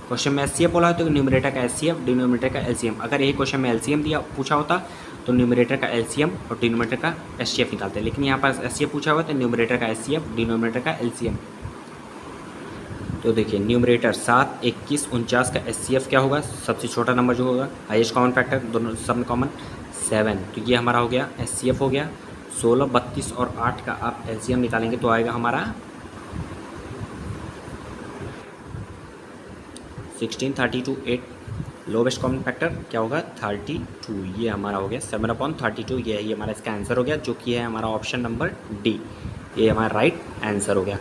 क्वेश्चन में एचसीएफ बोला है तो न्यूमरेटर का एचसीएफ, डिनोमिनेटर का एलसीएम। अगर यही क्वेश्चन में एलसीएम दिया पूछा होता तो न्यूमरेटर का एलसीएम और डिनोमिनेटर का एचसीएफ निकालते हैं, लेकिन यहाँ पर एचसीएफ पूछा हुआ तो न्यूमरेटर का एचसीएफ, डिनोमिनेटर का एलसीएम। तो देखिए न्यूमरेटर 7, 21, 49 का एचसीएफ क्या होगा, सबसे छोटा नंबर जो होगा, हाईएस्ट कॉमन फैक्टर दोनों सब में कॉमन 7, तो ये हमारा हो गया एचसीएफ हो गया। 16, 32 और 8 का आप एलसीएम निकालेंगे तो आएगा हमारा 16, 32, 8। लोवेस्ट कॉमन फैक्टर क्या होगा 32, ये हमारा हो गया 7/32। ये हमारा इसका आंसर हो गया, जो कि है हमारा ऑप्शन नंबर डी। ये हमारा राइट आंसर हो गया।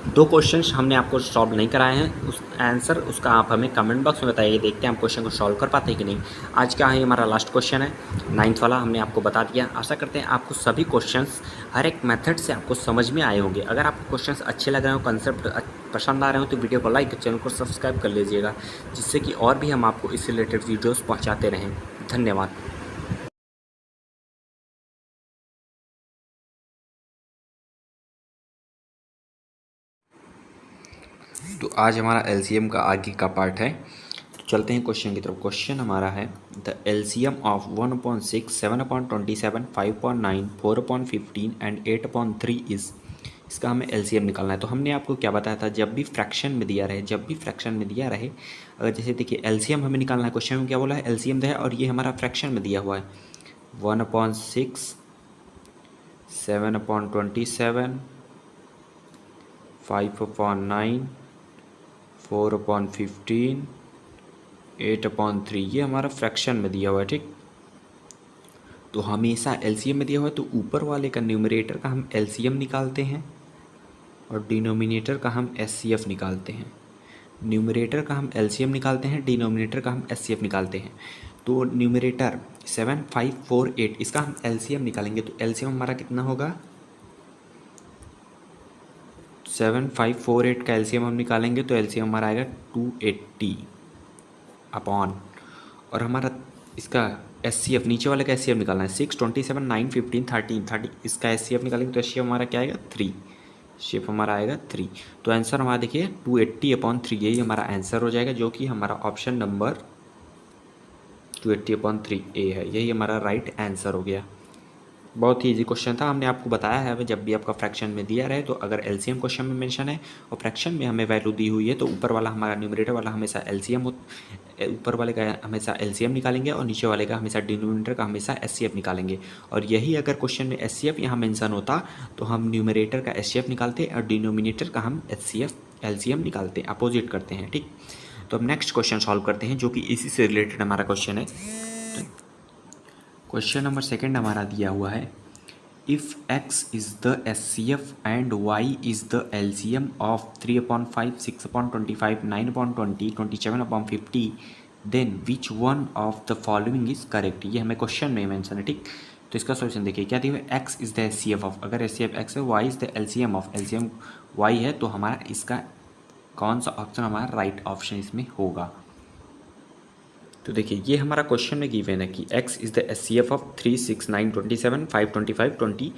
2 क्वेश्चंस हमने आपको सॉल्व नहीं कराए हैं, उस आंसर उसका आप हमें कमेंट बॉक्स में बताइए। देखते हैं आप क्वेश्चन को सॉल्व कर पाते हैं कि नहीं। आज का है हमारा लास्ट क्वेश्चन है 9th वाला, हमने आपको बता दिया। आशा करते हैं आपको सभी क्वेश्चंस हर एक मेथड से आपको समझ में आए होंगे। अगर आपको क्वेश्चंस अच्छे लग रहे हो, कंसेप्ट पसंद आ रहे हो, तो वीडियो को लाइक, चैनल को सब्सक्राइब कर लीजिएगा, जिससे कि और भी हम आपको इससे रिलेटेड वीडियोज़ पहुँचाते रहें। धन्यवाद। तो आज हमारा एलसीएम का आगे का पार्ट है, तो चलते हैं क्वेश्चन की तरफ। क्वेश्चन हमारा है the LCM of 1/6, 7/27, 5/9, 4/15 and 8/3 is. इसका हमें एलसीएम निकालना है। तो हमने आपको क्या बताया था, जब भी फ्रैक्शन में दिया रहे, अगर जैसे देखिए एलसीएम हमें निकालना है, क्वेश्चन में क्या बोला है एलसीएम दिया है और ये हमारा फ्रैक्शन में दिया हुआ है 1/6, 7/27, 5/9, 4/15, 8/3, ये हमारा फ्रैक्शन में दिया हुआ है। ठीक, तो हमेशा एलसीएम में दिया हुआ है तो ऊपर वाले का न्यूमरेटर का हम एलसीएम निकालते हैं और डिनोमिनेटर का हम एचसीएफ निकालते हैं। न्यूमरेटर का हम एलसीएम निकालते हैं, डिनोमिनेटर का हम एचसीएफ निकालते हैं। तो न्यूमरेटर 7548, इसका हम एलसीएम निकालेंगे तो एलसीएम हमारा कितना होगा 7548 का एलसीएम हम निकालेंगे तो एलसीएम हमारा आएगा 280 अपॉन, और हमारा इसका एचसीएफ नीचे वाले का एचसीएफ निकालना है 6, 27, 9, 15, 30, इसका एचसीएफ निकालेंगे तो एचसीएफ हमारा क्या आएगा 3, शेप हमारा आएगा 3। तो आंसर हमारा देखिए 280/3, यही हमारा आंसर हो जाएगा, जो कि हमारा ऑप्शन नंबर 280/3 ए है। यही हमारा राइट आंसर हो गया। बहुत ही इजी क्वेश्चन था, हमने आपको बताया है जब भी आपका फ्रैक्शन में दिया रहे तो अगर एलसीएम क्वेश्चन में मेंशन है और फ्रैक्शन में हमें वैल्यू दी हुई है तो ऊपर वाला हमारा न्यूमरेटर वाला हमेशा एलसीएम, ऊपर वाले का हमेशा एलसीएम निकालेंगे और नीचे वाले का हमेशा डिनोमिनेटर का हमेशा एचसीएफ निकालेंगे। और यही अगर क्वेश्चन में एचसीएफ यहाँ मेंशन होता तो हम न्यूमरेटर का एचसीएफ निकालते और डिनोमिनेटर का हम एलसीएम निकालते, अपोजिट करते हैं। ठीक, तो अब नेक्स्ट क्वेश्चन सॉल्व करते हैं, जो कि इसी से रिलेटेड हमारा क्वेश्चन है। क्वेश्चन नंबर 2 हमारा दिया हुआ है, if x is the HCF and y is the LCM of 3/5, 6/25, 9/20, 27/50, then which one of the following is correct. ये हमें क्वेश्चन में मेंशन है। ठीक, तो इसका सॉल्यूशन देखिए क्या दिया है, x is the HCF of, अगर एचसीएफ x है, y is the LCM of, LCM y है, तो हमारा इसका कौन सा ऑप्शन हमारा राइट ऑप्शन इसमें होगा। तो देखिए ये हमारा क्वेश्चन में गिवन है कि x is the HCF of 3, 6, 9, 27, 5, 25,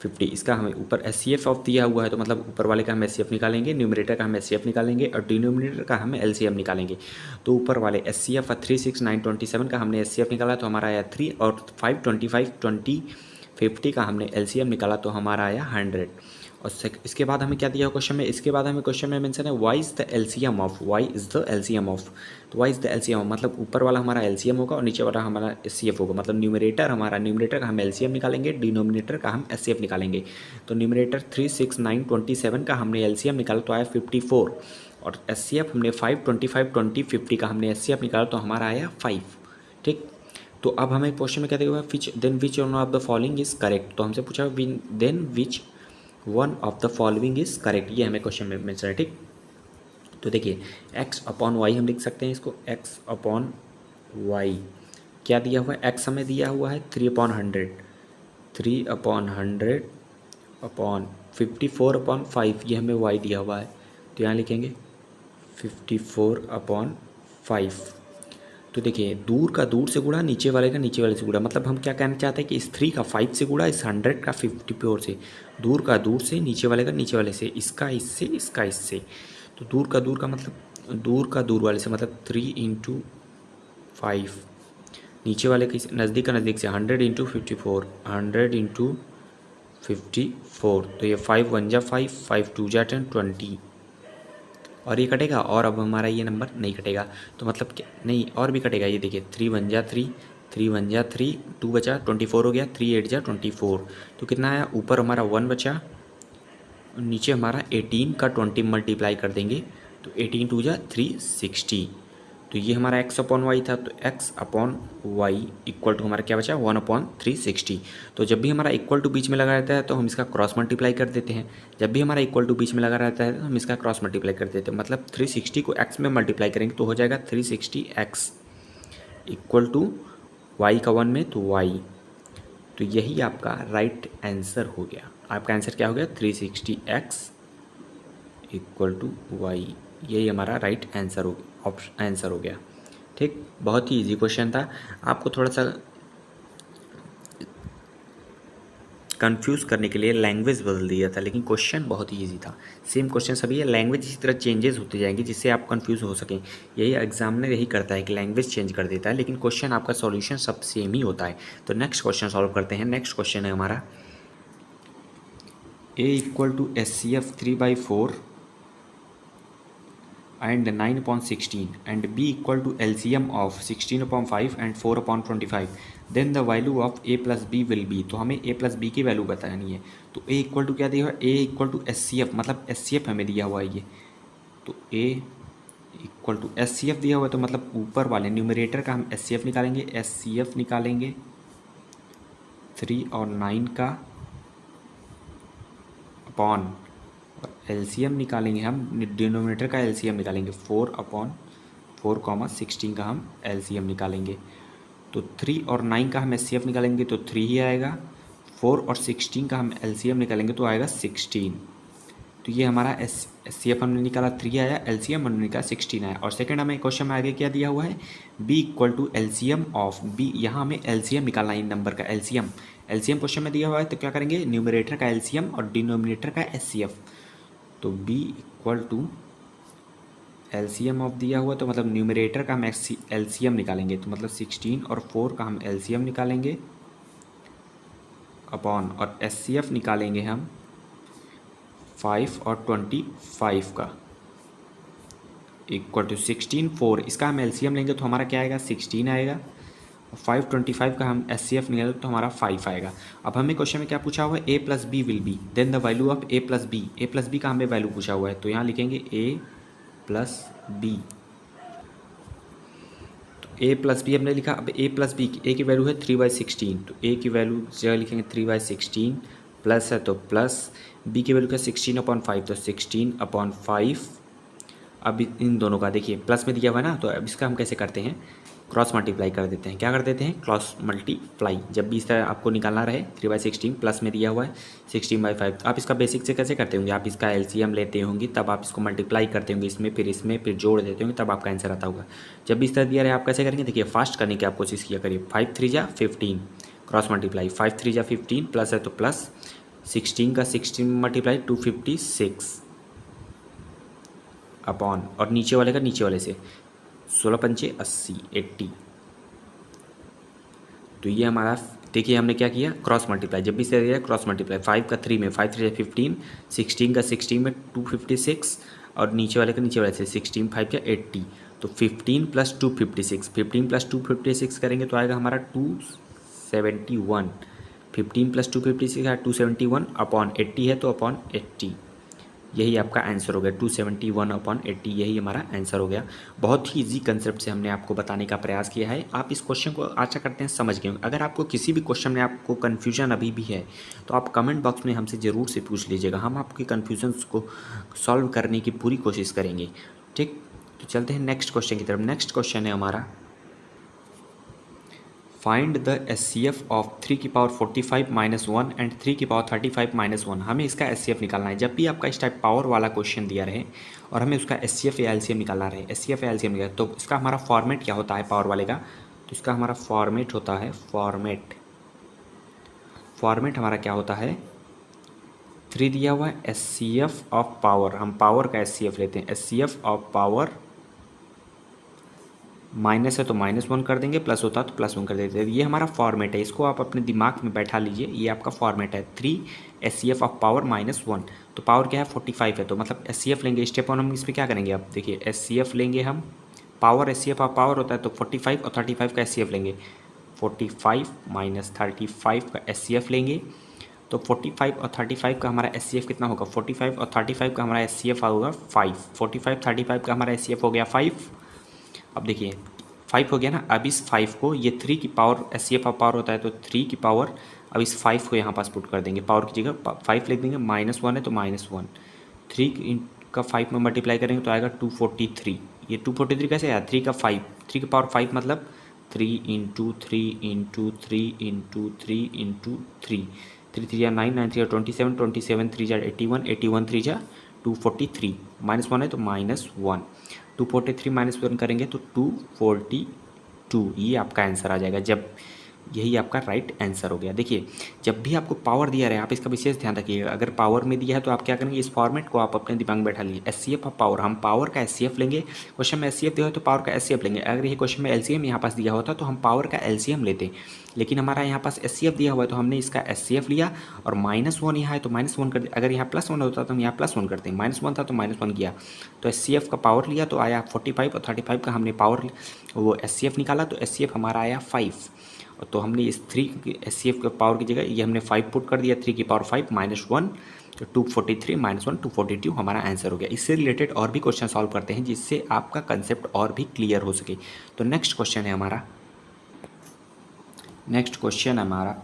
50। इसका हमें ऊपर एचसीएफ ऑफ दिया हुआ है तो मतलब ऊपर वाले का हम एचसीएफ निकालेंगे, न्यूमरेटर का हम एचसीएफ निकालेंगे और डिनोमिनेटर का हम एलसीएम निकालेंगे। तो ऊपर वाले एचसीएफ 36927 का हमने एचसीएफ निकाला तो हमारा आया 3 और 525 20 50 का हमने एलसीएम निकाला तो हमारा आया 100। और इसके बाद हमें क्या दिया क्वेश्चन में, इसके बाद हमें क्वेश्चन में मेंशन है why is the LCM of, why is the LCM of. तो why is the LCM of मतलब ऊपर वाला हमारा एलसीएम होगा और नीचे वाला हमारा एचसीएफ होगा। मतलब न्यूमरेटर का हम एलसीएम निकालेंगे, डिनोमिनेटर का हम एचसीएफ निकालेंगे। तो न्यूमरेटर 36927 का हमने एलसीएम निकाला तो आया 54 और एचसीएफ हमने 525 20 50 का हमने एचसीएफ निकाला तो हमारा आया 5। ठीक, तो अब हमें क्वेश्चन में क्या दिया हुआ है, which one of the following is correct. तो हमसे पूछा then which one of the following is correct, ये हमें क्वेश्चन में मेंशन है। ठीक, तो देखिए x अपॉन वाई हम लिख सकते हैं इसको, x अपॉन वाई क्या दिया हुआ है, x हमें दिया हुआ है 3/100, 3/100 अपॉन 54/5 ये हमें y दिया हुआ है। तो यहाँ लिखेंगे 54/5। तो देखिए दूर का दूर से गुणा, नीचे वाले का नीचे वाले से गुणा, मतलब हम क्या कहना चाहते हैं कि इस 3 का 5 से गुणा, इस 100 का 54 से, दूर का दूर से, नीचे वाले का नीचे वाले से, इसका इससे, इसका इससे। तो दूर का दूर का मतलब दूर का दूर वाले से मतलब 3 × 5, नीचे वाले के नज़दीक का नज़दीक से 100 × 54, 100 × 54। तो ये 5 1 जा 5, 5 2 जा 10, 20 और ये कटेगा और अब हमारा ये नंबर नहीं कटेगा। तो मतलब क्या नहीं, और भी कटेगा। ये देखिए 3 1 जा 3, 3 1 जा 3, 2 बचा 24 हो गया, 3 8 जा 24। तो कितना आया, ऊपर हमारा 1 बचा, नीचे हमारा 18 का 20 मल्टीप्लाई कर देंगे तो 18 2 जा 360। तो ये हमारा x अपॉन वाई था। तो x upon y equal to हमारा क्या बचा, 1/360। तो जब भी हमारा इक्वल टू बीच में लगा रहता है तो हम इसका क्रॉस मल्टीप्लाई कर देते हैं, जब भी हमारा इक्वल टू बीच में लगा रहता है तो हम इसका क्रॉस मल्टीप्लाई कर देते हैं। मतलब 360 को x में मल्टीप्लाई करेंगे तो हो जाएगा 360x इक्वल टू वाई का 1 में तो y। तो यही आपका राइट आंसर हो गया। आपका आंसर क्या हो गया, 360x इक्वल टू वाई। यही हमारा राइट आंसर हो गया। ठीक, बहुत ही इजी क्वेश्चन था, आपको थोड़ा सा कंफ्यूज करने के लिए लैंग्वेज बदल दिया था, लेकिन क्वेश्चन बहुत ही इजी था। सेम क्वेश्चन सभी है, लैंग्वेज इसी तरह चेंजेस होते जाएंगे जिससे आप कंफ्यूज हो सकें। यही एग्जामिनर यही करता है कि लैंग्वेज चेंज कर देता है, लेकिन क्वेश्चन आपका सॉल्यूशन सब सेम ही होता है। तो नेक्स्ट क्वेश्चन सॉल्व करते हैं। नेक्स्ट क्वेश्चन है हमारा a equal to HCF 3/4 and 9/16 and b equal to LCM of 16/5 and 4/25, then the value of a plus b will be। तो हमें a plus b की वैल्यू बतानी है। तो a इक्वल टू क्या दिया हुआ है, a इक्वल टू HCF मतलब HCF हमें दिया हुआ है ये। तो a इक्वल टू HCF दिया हुआ है तो मतलब ऊपर वाले न्यूमरेटर का हम HCF निकालेंगे, HCF निकालेंगे 3 और 9 का अपॉन एलसीएम निकालेंगे हम, डिनोमिनेटर का एलसीएम निकालेंगे 4/4, 16 का हम एलसीएम निकालेंगे। तो 3 और 9 का हम एचसीएफ निकालेंगे तो 3 ही आएगा, 4 और 16 का हम एलसीएम निकालेंगे तो आएगा 16। तो ये हमारा एचसीएफ हमने निकाला 3 आया, एलसीएम हमने निकाला 16 आया। और सेकंड हमें क्वेश्चन में आगे क्या दिया हुआ है, b equal to LCM of b. यहाँ हमें एलसीएम निकालना है इन नंबर का, एलसीएम क्वेश्चन में दिया हुआ है। तो क्या करेंगे, न्यूमरेटर का एलसीएम और डिनोमिनेटर का एचसीएफ। तो b equal to LCM of दिया हुआ तो मतलब न्यूमरेटर का हम एलसीएम निकालेंगे तो मतलब 16 और 4 का हम एलसीएम निकालेंगे अपॉन और एचसीएफ निकालेंगे हम 5 और 25 का इक्वल टू 16 4 इसका हम एलसीएम लेंगे तो हमारा क्या आएगा 16 आएगा, 525 का हम एचसीएफ निकालेंगे तो हमारा 5 आएगा। अब हमें क्वेश्चन में क्या पूछा हुआ है, a plus b will be, then the value of a plus b का हमें वैल्यू पूछा हुआ है। तो यहाँ लिखेंगे a प्लस बी, तो a प्लस बी हमने लिखा। अब a प्लस बी a की वैल्यू है 3/16, तो a की वैल्यू जगह लिखेंगे 3/16 प्लस है तो प्लस, b की वैल्यू क्या 16/5 तो 16/5। अब इन दोनों का देखिए प्लस में दिया हुआ है ना, तो अब इसका हम कैसे करते हैं, क्रॉस मल्टीप्लाई कर देते हैं। क्या कर देते हैं, क्रॉस मल्टीप्लाई। जब भी इस तरह आपको निकालना रहे 3/16 प्लस में दिया हुआ है 16/5, आप इसका बेसिक से कैसे करते होंगे, आप इसका एलसीएम लेते होंगे तब आप इसको मल्टीप्लाई करते होंगे इसमें फिर जोड़ देते होंगे तब आपका आंसर आता होगा। जब भी इस तरह दिया रहे आप कैसे करेंगे, देखिए फास्ट करने की आप कोशिश किया करिए। 5 3 जा 15 क्रॉस मल्टीप्लाई, 5 3 जा 15 प्लस है तो प्लस 16 का 16 मल्टीप्लाई 256 अपॉन, और नीचे वाले का नीचे वाले से 16 पंचे 80 80। तो ये हमारा, देखिए हमने क्या किया, क्रॉस मल्टीप्लाई, जब भी से दिया क्रॉस मल्टीप्लाई, 5 का 3 में 5 3 15, 16 का 16 में 256, और नीचे वाले का नीचे वाले से 16 5 का 80। तो 15 प्लस 256, 15 प्लस 256 करेंगे तो आएगा हमारा 271। 15 प्लस 256 है 271 अपॉन 80 है तो अपॉन 80, यही आपका आंसर हो गया 271 अपॉन 80, यही हमारा आंसर हो गया। बहुत ही इजी कंसेप्ट से हमने आपको बताने का प्रयास किया है। आप इस क्वेश्चन को आशा करते हैं समझ गए। अगर आपको किसी भी क्वेश्चन में आपको कन्फ्यूजन अभी भी है तो आप कमेंट बॉक्स में हमसे ज़रूर से पूछ लीजिएगा, हम आपके कन्फ्यूजन्स को सॉल्व करने की पूरी कोशिश करेंगे। ठीक, तो चलते हैं नेक्स्ट क्वेश्चन की तरफ। नेक्स्ट क्वेश्चन है हमारा, फाइंड द SCF ऑफ 3 की पावर 45 माइनस 1 एंड 3 की पावर 35 माइनस 1। हमें इसका SCF निकालना है। जब भी आपका इस टाइप पावर वाला क्वेश्चन दिया रहे और हमें उसका SCF या LCM निकालना रहे, SCF या LCM निकालना, तो इसका हमारा फॉर्मेट क्या होता है पावर वाले का, तो इसका हमारा फॉर्मेट होता है, फॉर्मेट हमारा क्या होता है, 3 दिया हुआ है SCF ऑफ पावर, हम पावर का SCF लेते हैं, SCF ऑफ पावर, माइनस है तो -1 कर देंगे, प्लस होता तो +1 कर देते हैं। ये हमारा फॉर्मेट है, इसको आप अपने दिमाग में बैठा लीजिए, ये आपका फॉर्मेट है 3 SCF ऑफ पावर -1। तो पावर क्या है 45 है, तो मतलब SCF लेंगे, स्टेप वन हम इसमें क्या करेंगे, अब देखिए SCF लेंगे हम, पावर SCF ऑफ पावर होता है तो 45 और 35 का SCF लेंगे, 45 माइनस 35 का SCF लेंगे, तो 45 और 35 का हमारा SCF कितना होगा, 45 और 35 का हमारा SCF होगा 5, 45 35 का हमारा SCF हो गया 5। अब देखिए 5 हो गया ना, अब इस 5 को, ये 3 की पावर SCF ऑफ पावर होता है तो 3 की पावर, अब इस 5 को यहाँ पास पुट कर देंगे, पावर की जगह 5 लिख देंगे, -1 है तो -1, 3 का 5 में मल्टीप्लाई करेंगे तो आएगा 243। ये 243 कैसे आया, 3 का 5, 3 की पावर 5 मतलब 3 इंटू 3 इंटू 3 इंटू 3 इंटू 3, 3 3 9, 9 3 27, 27 3 81, 81 3 243, -1 है तो -1, 243 -1 करेंगे तो 242, ये आपका आंसर आ जाएगा। जब यही आपका राइट आंसर हो गया। देखिए जब भी आपको पावर दिया रहे, आप इसका विशेष ध्यान रखिएगा, अगर पावर में दिया है तो आप क्या करेंगे, इस फॉर्मेट को आप अपने दिमाग में बैठा लीजिए, SCF ऑफ पावर, हम पावर का SCF लेंगे, क्वेश्चन में SCF दिया हो तो पावर का SCF लेंगे। अगर ये क्वेश्चन में LCM यहाँ पास दिया होता तो हम पावर का LCM लेते, लेकिन हमारा यहाँ पास SCF दिया हुआ है तो हमने इसका SCF लिया, और -1 यहाँ है तो -1 कर दिया। अगर यहाँ +1 होता तो हम यहाँ +1 करते हैं, -1 था तो -1 किया, तो SCF का पावर लिया तो आया 45, और 35 का हमने पावर वो SCF निकाला तो SCF हमारा आया 5। तो हमने इस 3 SCF के पावर की जगह ये हमने 5 पुट कर दिया, 3 की पावर 5 -1, तो 243 -1 242 हमारा आंसर हो गया। इससे रिलेटेड और भी क्वेश्चन सॉल्व करते हैं जिससे आपका कंसेप्ट और भी क्लियर हो सके। तो नेक्स्ट क्वेश्चन है हमारा,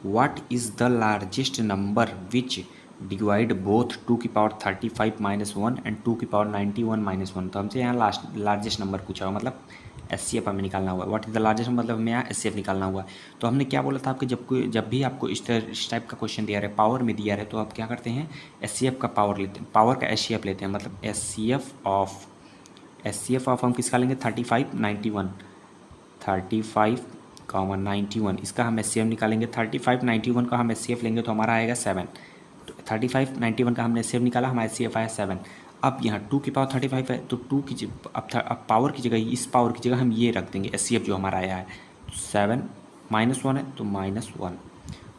what is the largest number which divide both 2 की पावर 35 -1 एंड 2 की पावर 91 -1। तो हमसे यहाँ लार्जेस्ट नंबर पूछा हुआ, मतलब SCF हमें निकालना हुआ। व्हाट इज़ द लार्जेस्ट मतलब हमें यहाँ SCF निकालना हुआ। तो हमने क्या बोला था आपके, जब भी आपको इस टाइप का क्वेश्चन दिया रहे, पावर में दिया रहे, तो आप क्या करते हैं, SCF का पावर लेते हैं, पावर का SCF लेते हैं, मतलब SCF ऑफ हम किसका लेंगे 35 91, 35 91, इसका हम SCF निकालेंगे, 35 91 का हम SCF लेंगे तो हमारा आएगा 7। तो 35 91 का हमने SCF निकाला, हमारा SCF आया 7। अब यहाँ 2 की पावर 35 है तो 2 की अब पावर की जगह, इस पावर की जगह हम ये रख देंगे SCF जो हमारा आया है, 7 -1 है तो -1,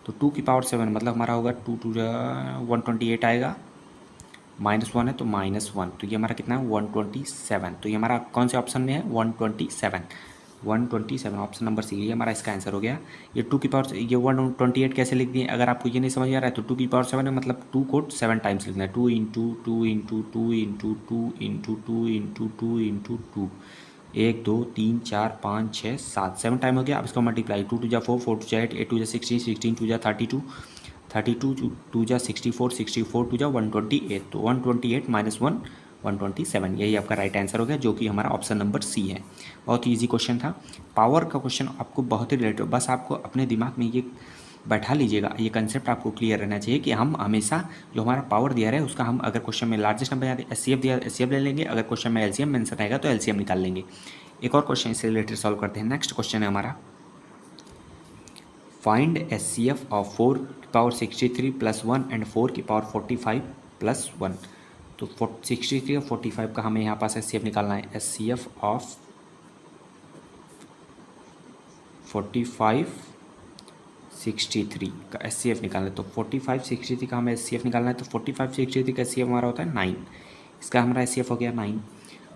तो 2 की पावर 7 मतलब हमारा होगा 2 2 128 आएगा, -1 है तो -1, तो ये हमारा कितना है 127। तो ये हमारा कौन से ऑप्शन में है 127 ऑप्शन नंबर सी, ये हमारा इसका आंसर हो गया। ये 2 की पावर, ये 128 कैसे लिख दिए, अगर आपको ये नहीं समझ आ रहा है तो 2 की पावर 7 है, मतलब 2 को 7 टाइम्स लिखना है, 2 into 2 into 2 into 2 into 2 into 2 into 2, 1 2 3 4 5 6 7 7 time हो गया। अब इसको मल्टीप्लाई, 2 2 जा 4 4 2 जा 8 8 2 जा 16 16 2 जा 32 32 2 जा 64 64 2 जा 128, तो 128 -1 127, यही आपका राइट आंसर हो गया, जो कि हमारा ऑप्शन नंबर सी है। बहुत ही ईजी क्वेश्चन था, पावर का क्वेश्चन आपको बहुत ही रिलेटेड, बस आपको अपने दिमाग में ये बैठा लीजिएगा, ये कंसेप्ट आपको क्लियर रहना चाहिए कि हम हमेशा जो हमारा पावर दिया है उसका हम, अगर क्वेश्चन में लार्जेस्ट नंबर याद SCF दिया SCF ले लेंगे, अगर क्वेश्चन में LCM मेंशन रहेगा तो LCM निकाल लेंगे। एक और क्वेश्चन इससे रिलेटेड सॉल्व करते हैं। नेक्स्ट क्वेश्चन है हमारा, फाइंड HCF ऑफ 4 की पावर 63 प्लस 1 एंड 4 की पावर 45 प्लस 1। तो 63 और 45 का हमें यहाँ पास HCF निकालना है। HCF ऑफ 45 63 का HCF निकालना है। तो 45 63 का हमें HCF निकालना है। तो 45 63 का HCF हमारा होता है 9। इसका हमारा HCF हो गया 9।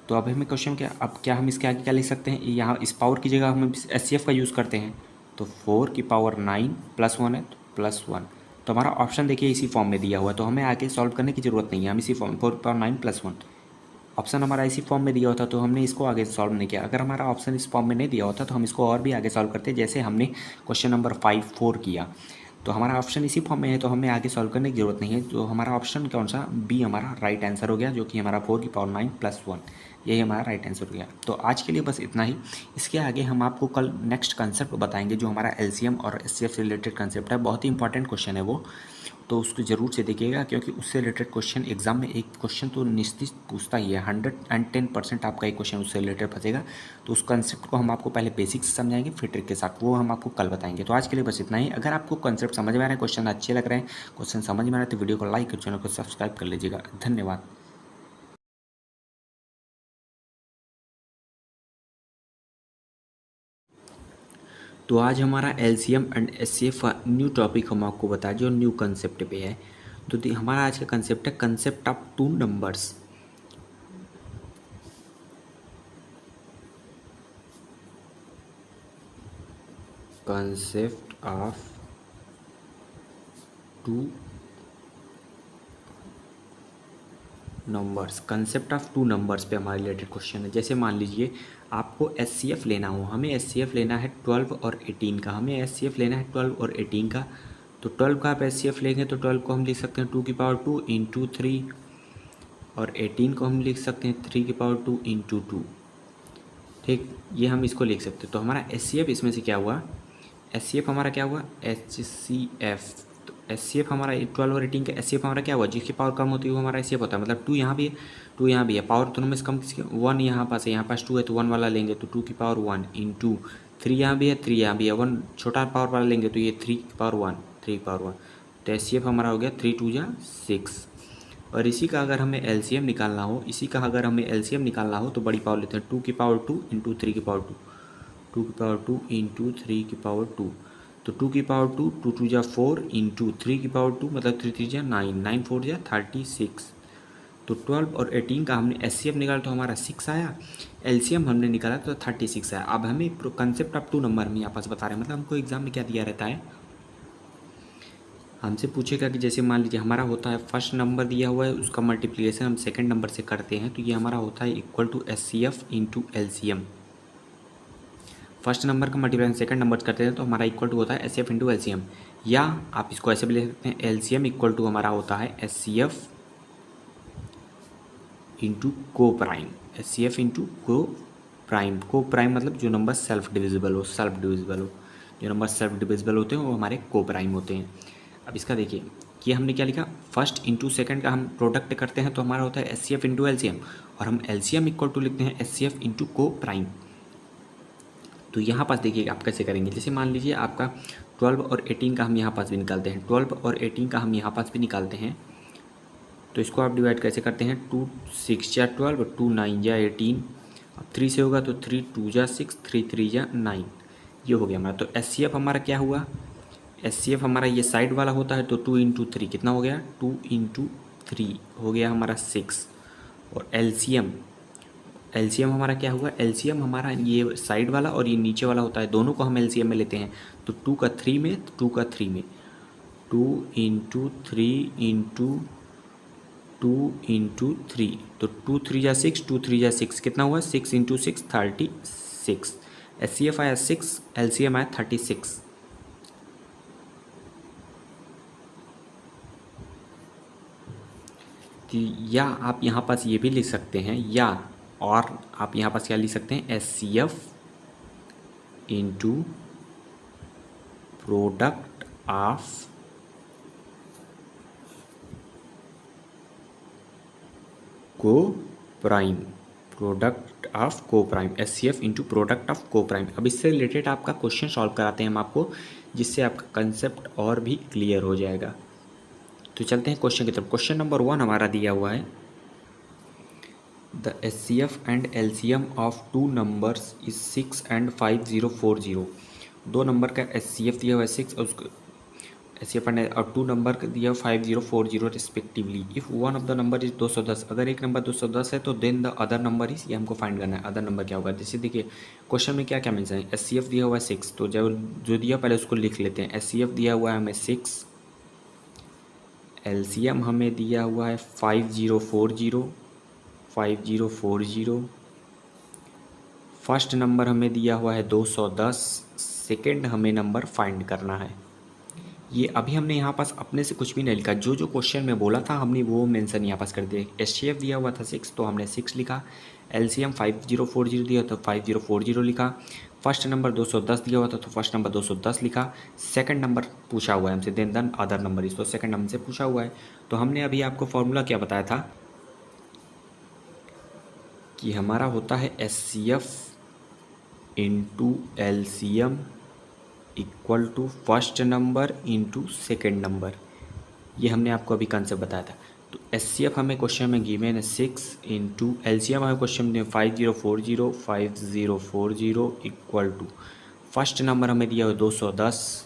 तो अब हमें क्वेश्चन क्या, अब क्या हम इसके आगे क्या लिख सकते हैं, यहाँ इस पावर की जगह हम HCF का यूज़ करते हैं। तो 4 की पावर 9 प्लस 1 है तो प्लस 1। तो हमारा ऑप्शन देखिए इसी फॉर्म में दिया हुआ है, तो हमें आगे सॉल्व करने की ज़रूरत नहीं है। हम इसी फॉर्म 4 की पावर 9 प्लस 1 ऑप्शन हमारा इसी फॉर्म में दिया होता तो हमने इसको आगे सॉल्व नहीं किया। अगर हमारा ऑप्शन इस फॉर्म में नहीं दिया होता तो हम इसको और भी आगे सॉल्व करते, जैसे हमने क्वेश्चन नंबर 5 4 किया। तो हमारा ऑप्शन इसी फॉर्म में है तो हमें आगे सॉल्व करने की ज़रूरत नहीं है। तो हमारा ऑप्शन कौन सा, बी हमारा राइट आंसर हो गया, जो कि हमारा 4 की पावर 9 प्लस 1, यही हमारा राइट आंसर हो गया। तो आज के लिए बस इतना ही। इसके आगे हम आपको कल नेक्स्ट कंसेप्ट बताएंगे, जो हमारा LCM और HCF से रिलेटेड कंसेप्ट है। बहुत ही इंपॉर्टेंट क्वेश्चन है वो, तो उसको ज़रूर से देखिएगा, क्योंकि उससे रिलेटेड क्वेश्चन एग्जाम में एक क्वेश्चन तो निश्चित पूछता ही है। 110% आपका एक क्वेश्चन उससे रिलेटेड फंसेगा। तो उस कंसेप्ट को हम आपको पहले बेसिक से समझाएंगे, फिर ट्रिक के साथ, वो हम आपको कल बताएंगे। तो आज के लिए बस इतना ही। अगर आपको कंसेप्ट समझ में आ रहा है, क्वेश्चन अच्छे लग रहे हैं, क्वेश्चन समझ में आ रहा है, तो वीडियो को लाइक और चैनल को सब्सक्राइब कर लीजिएगा। धन्यवाद। तो आज हमारा LCM एंड HCF का न्यू टॉपिक हम आपको बताया, जो न्यू कंसेप्ट पे है। तो हमारा आज का कंसेप्ट है concept of two numbers. Concept of two numbers, concept of two numbers पे हमारे रिलेटेड क्वेश्चन है। जैसे मान लीजिए आपको HCF लेना हो, हमें HCF लेना है 12 और 18 का, हमें HCF लेना है 12 और 18 का। तो 12 का आप HCF लेंगे तो 12 को हम लिख सकते हैं 2 की पावर 2 इंटू 3, और 18 को हम लिख सकते हैं 3 की पावर 2 इंटू 2। ठीक, ये हम इसको लिख सकते हैं। तो हमारा HCF इसमें से क्या हुआ, HCF हमारा क्या हुआ, HCF। तो HCF हमारा 12 और 18 का HCF हमारा क्या हुआ, जिसकी पावर कम होती है वो हमारा HCF होता है। मतलब 2 यहाँ भी है, 2 यहाँ भी है, पावर दोनों में से कम किसकी, 1 यहाँ पास है, यहाँ पास 2 है तो 1 वाला लेंगे तो 2 की पावर 1 इंटू 3 यहाँ भी है, 3 यहाँ भी है, 1 छोटा पावर वाला लेंगे तो ये 3 की पावर 1, 3 की पावर 1। तो HCF हमारा हो गया 3 2 जा 6। और इसी का अगर हमें LCM निकालना हो, इसी का अगर हमें LCM निकालना हो तो बड़ी पावर लेते हैं, 2 की पावर 2 इंटू 3 की पावर 2, 2 की पावर 2 इंटू 3 की पावर 2। तो 2 की पावर 2, 2 2 जा 4 इंटू 3 की पावर 2, मतलब 3 3 जा 9, 9 4 जा 36। तो 12 और 18 का हमने HCF निकाला तो हमारा 6 आया, LCM हमने निकाला तो 36 आया। अब हमें कंसेप्ट ऑफ टू नंबर में यहाँ पास बता रहे हैं, मतलब हमको एग्जाम में क्या दिया रहता है, हमसे पूछेगा कि जैसे मान लीजिए हमारा होता है फर्स्ट नंबर दिया हुआ है, उसका मल्टीप्लिकेशन हम सेकंड नंबर से करते हैं, तो ये हमारा होता है equal to HCF into LCM। First number का मल्टीप्लिकेशन सेकंड नंबर करते हैं तो हमारा इक्वल टू होता है HCF इंटू LCM। या आप इसको ऐसे भी लिख सकते हैं, LCM इक्वल टू हमारा होता है HCF इंटू को प्राइम, HCF इंटू को प्राइम। को प्राइम मतलब जो नंबर सेल्फ डिविजिबल हो, सेल्फ डिविजिबल हो, जो नंबर सेल्फ डिविजिबल होते हैं वो हमारे को प्राइम होते हैं। अब इसका देखिए, ये हमने क्या लिखा, फर्स्ट इंटू सेकंड का हम प्रोडक्ट करते हैं तो हमारा होता है HCF इंटू LCM, और हम LCM इक्वल टू लिखते हैं HCF इंटू को प्राइम। तो यहाँ पास देखिएगा आप कैसे करेंगे, जैसे मान लीजिए आपका 12 और 18 का हम यहाँ पास भी निकालते हैं, 12 और 18 का हम यहाँ पास भी निकालते हैं। तो इसको आप डिवाइड कैसे करते हैं, 2 6 जा 12, 2 9 जा 18, अब 3 से होगा तो 3 2 जा 6, 3 3 जा 9, ये हो गया हमारा। तो HCF हमारा क्या हुआ, HCF हमारा ये साइड वाला होता है तो 2 इंटू 3 कितना हो गया, 2 इंटू 3 हो गया हमारा 6। और LCM हमारा क्या हुआ, LCM हमारा ये साइड वाला और ये नीचे वाला होता है, दोनों को हम LCM में लेते हैं। तो 2 का 3 में, 2 का 3 में, 2 इंटू 3 इंटू 2 इंटू 3, तो 2 3 जा 6, 2 3 जा 6 कितना हुआ, 6 इंटू 6 36। HCF आया 6, LCM आया 36। या आप यहाँ पास ये भी लिख सकते हैं, या और आप यहाँ पास क्या लिख सकते हैं, HCF into product of coprime, product of को prime, HCF into product of को प्राइम। अब इससे रिलेटेड आपका क्वेश्चन सॉल्व कराते हैं हम आपको। जिससे आपका कंसेप्ट और भी क्लियर हो जाएगा। तो चलते हैं क्वेश्चन की तरफ। क्वेश्चन नंबर 1 हमारा दिया हुआ है, the HCF and LCM of two numbers is 6 and 5040। दो नंबर का एचसीएफ दिया हुआ है 6 और उसको एचसीएफ एंड और टू नंबर का दिया हुआ 5040 respectively. If one of the number is 210, अगर एक नंबर 210 है तो then the other number is, ये हमको फाइंड करना है अदर नंबर क्या होगा। जैसे देखिए क्वेश्चन में क्या क्या मेंशन है, एचसीएफ दिया हुआ है 6, तो जो दिया पहले उसको लिख लेते हैं। एचसीएफ दिया हुआ है हमें 6, एलसीएम हमें दिया हुआ है 5040। फर्स्ट नंबर हमें दिया हुआ है 210, सेकंड हमें नंबर फाइंड करना है। ये अभी हमने यहाँ पास अपने से कुछ भी नहीं लिखा, जो जो क्वेश्चन में बोला था हमने वो मेंशन यहाँ पास कर दिया। एचसीएफ दिया हुआ था 6 तो हमने 6 लिखा, एलसीएम 5040 दिया तो 5040 लिखा, फर्स्ट नंबर 210 दिया हुआ था तो फर्स्ट नंबर 210 लिखा, सेकंड नंबर पूछा हुआ है हमसे देन अदर नंबर इस, तो सेकंड नंबर से पूछा हुआ है। तो हमने अभी आपको फॉर्मूला क्या बताया था कि हमारा होता है HCF into LCM equal to first number into second number. ये हमने आपको अभी कंसेप्ट बताया था। तो एचसीएफ हमें क्वेश्चन में गिवन है 6 इंटू एलसीएम हमें क्वेश्चन में 5040 इक्वल टू फर्स्ट नंबर हमें दिया हुआ 210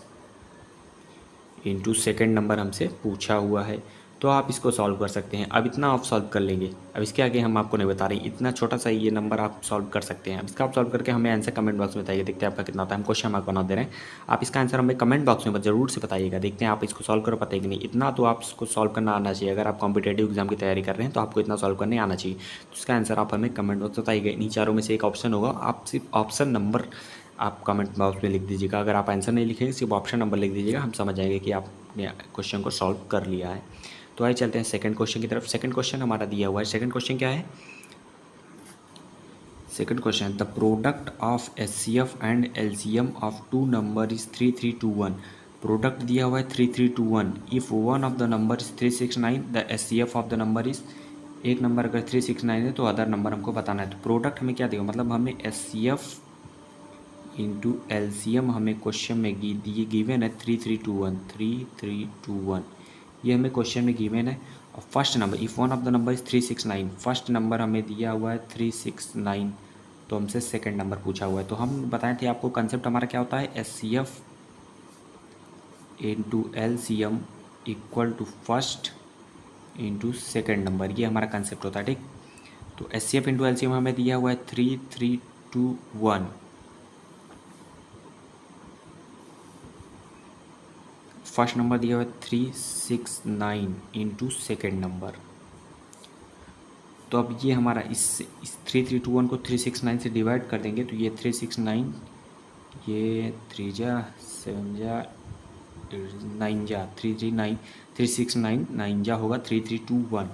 इंटू सेकेंड नंबर हमसे पूछा हुआ है। तो आप इसको सॉल्व कर सकते हैं। अब इतना आप सॉल्व कर लेंगे, अब इसके आगे हम आपको नहीं बता रहे हैं, इतना छोटा सा ये नंबर आप सॉल्व कर सकते हैं। अब इसका आप सॉल्व करके हमें आंसर कमेंट बॉक्स में बताइए, देखते हैं आपका कितना होता है। हम क्वेश्चन मार्क बना दे रहे हैं, आप इसका आंसर हमें कमेंट बॉक्स में जरूर से बताइएगा, देखते हैं आप इसको सॉल्व कर पाते हैं कि नहीं। इतना तो आप इसको सॉल्व करना आना चाहिए। अगर आप कॉम्पिटेटिव एग्जाम की तैयारी कर रहे हैं तो आपको इतना सॉल्व करने आना चाहिए। तो इसका आंसर आप हमें कमेंट बॉक्स में बताइएगा। इन्हीं चारों में से एक ऑप्शन होगा, आप सिर्फ ऑप्शन नंबर आप कमेंट बॉक्स में लिख दीजिएगा। अगर आप आंसर नहीं लिखेंगे सिर्फ ऑप्शन नंबर लिख दीजिएगा, हम समझ जाएंगे कि आपने क्वेश्चन को सॉल्व कर लिया है। तो आइए चलते हैं सेकंड क्वेश्चन की तरफ। सेकंड क्वेश्चन हमारा दिया हुआ है। सेकंड क्वेश्चन क्या है, second question, the product of HCF and LCM of two number is 3321। Product दिया हुआ है 3321। If one of the number is 369, the HCF of the number is, एक नंबर अगर 369 है तो अदर नंबर हमको बताना है। तो प्रोडक्ट हमें क्या देगा, मतलब हमें एचसीएफ इंटू एलसीएम हमें क्वेश्चन में दिए गिवन है 3321। ये हमें क्वेश्चन में गिवन है। और first number, if one of the number is 369, first number हमें दिया हुआ है 369, तो हमसे सेकंड नंबर पूछा हुआ है। तो हम बताए थे आपको कंसेप्ट हमारा क्या होता है, HCF into LCM equal to first into second number, ये हमारा कंसेप्ट होता है, ठीक। तो एचसीएफ इंटू एलसीएम हमें दिया हुआ है 3321, फर्स्ट नंबर दिया हुआ है 369 इंटू सेकेंड नंबर। तो अब ये हमारा इस 3321 को 369 से डिवाइड कर देंगे तो ये 369, ये 3 जा 7 जा 9 जा 339, 369 9 जा होगा 3321।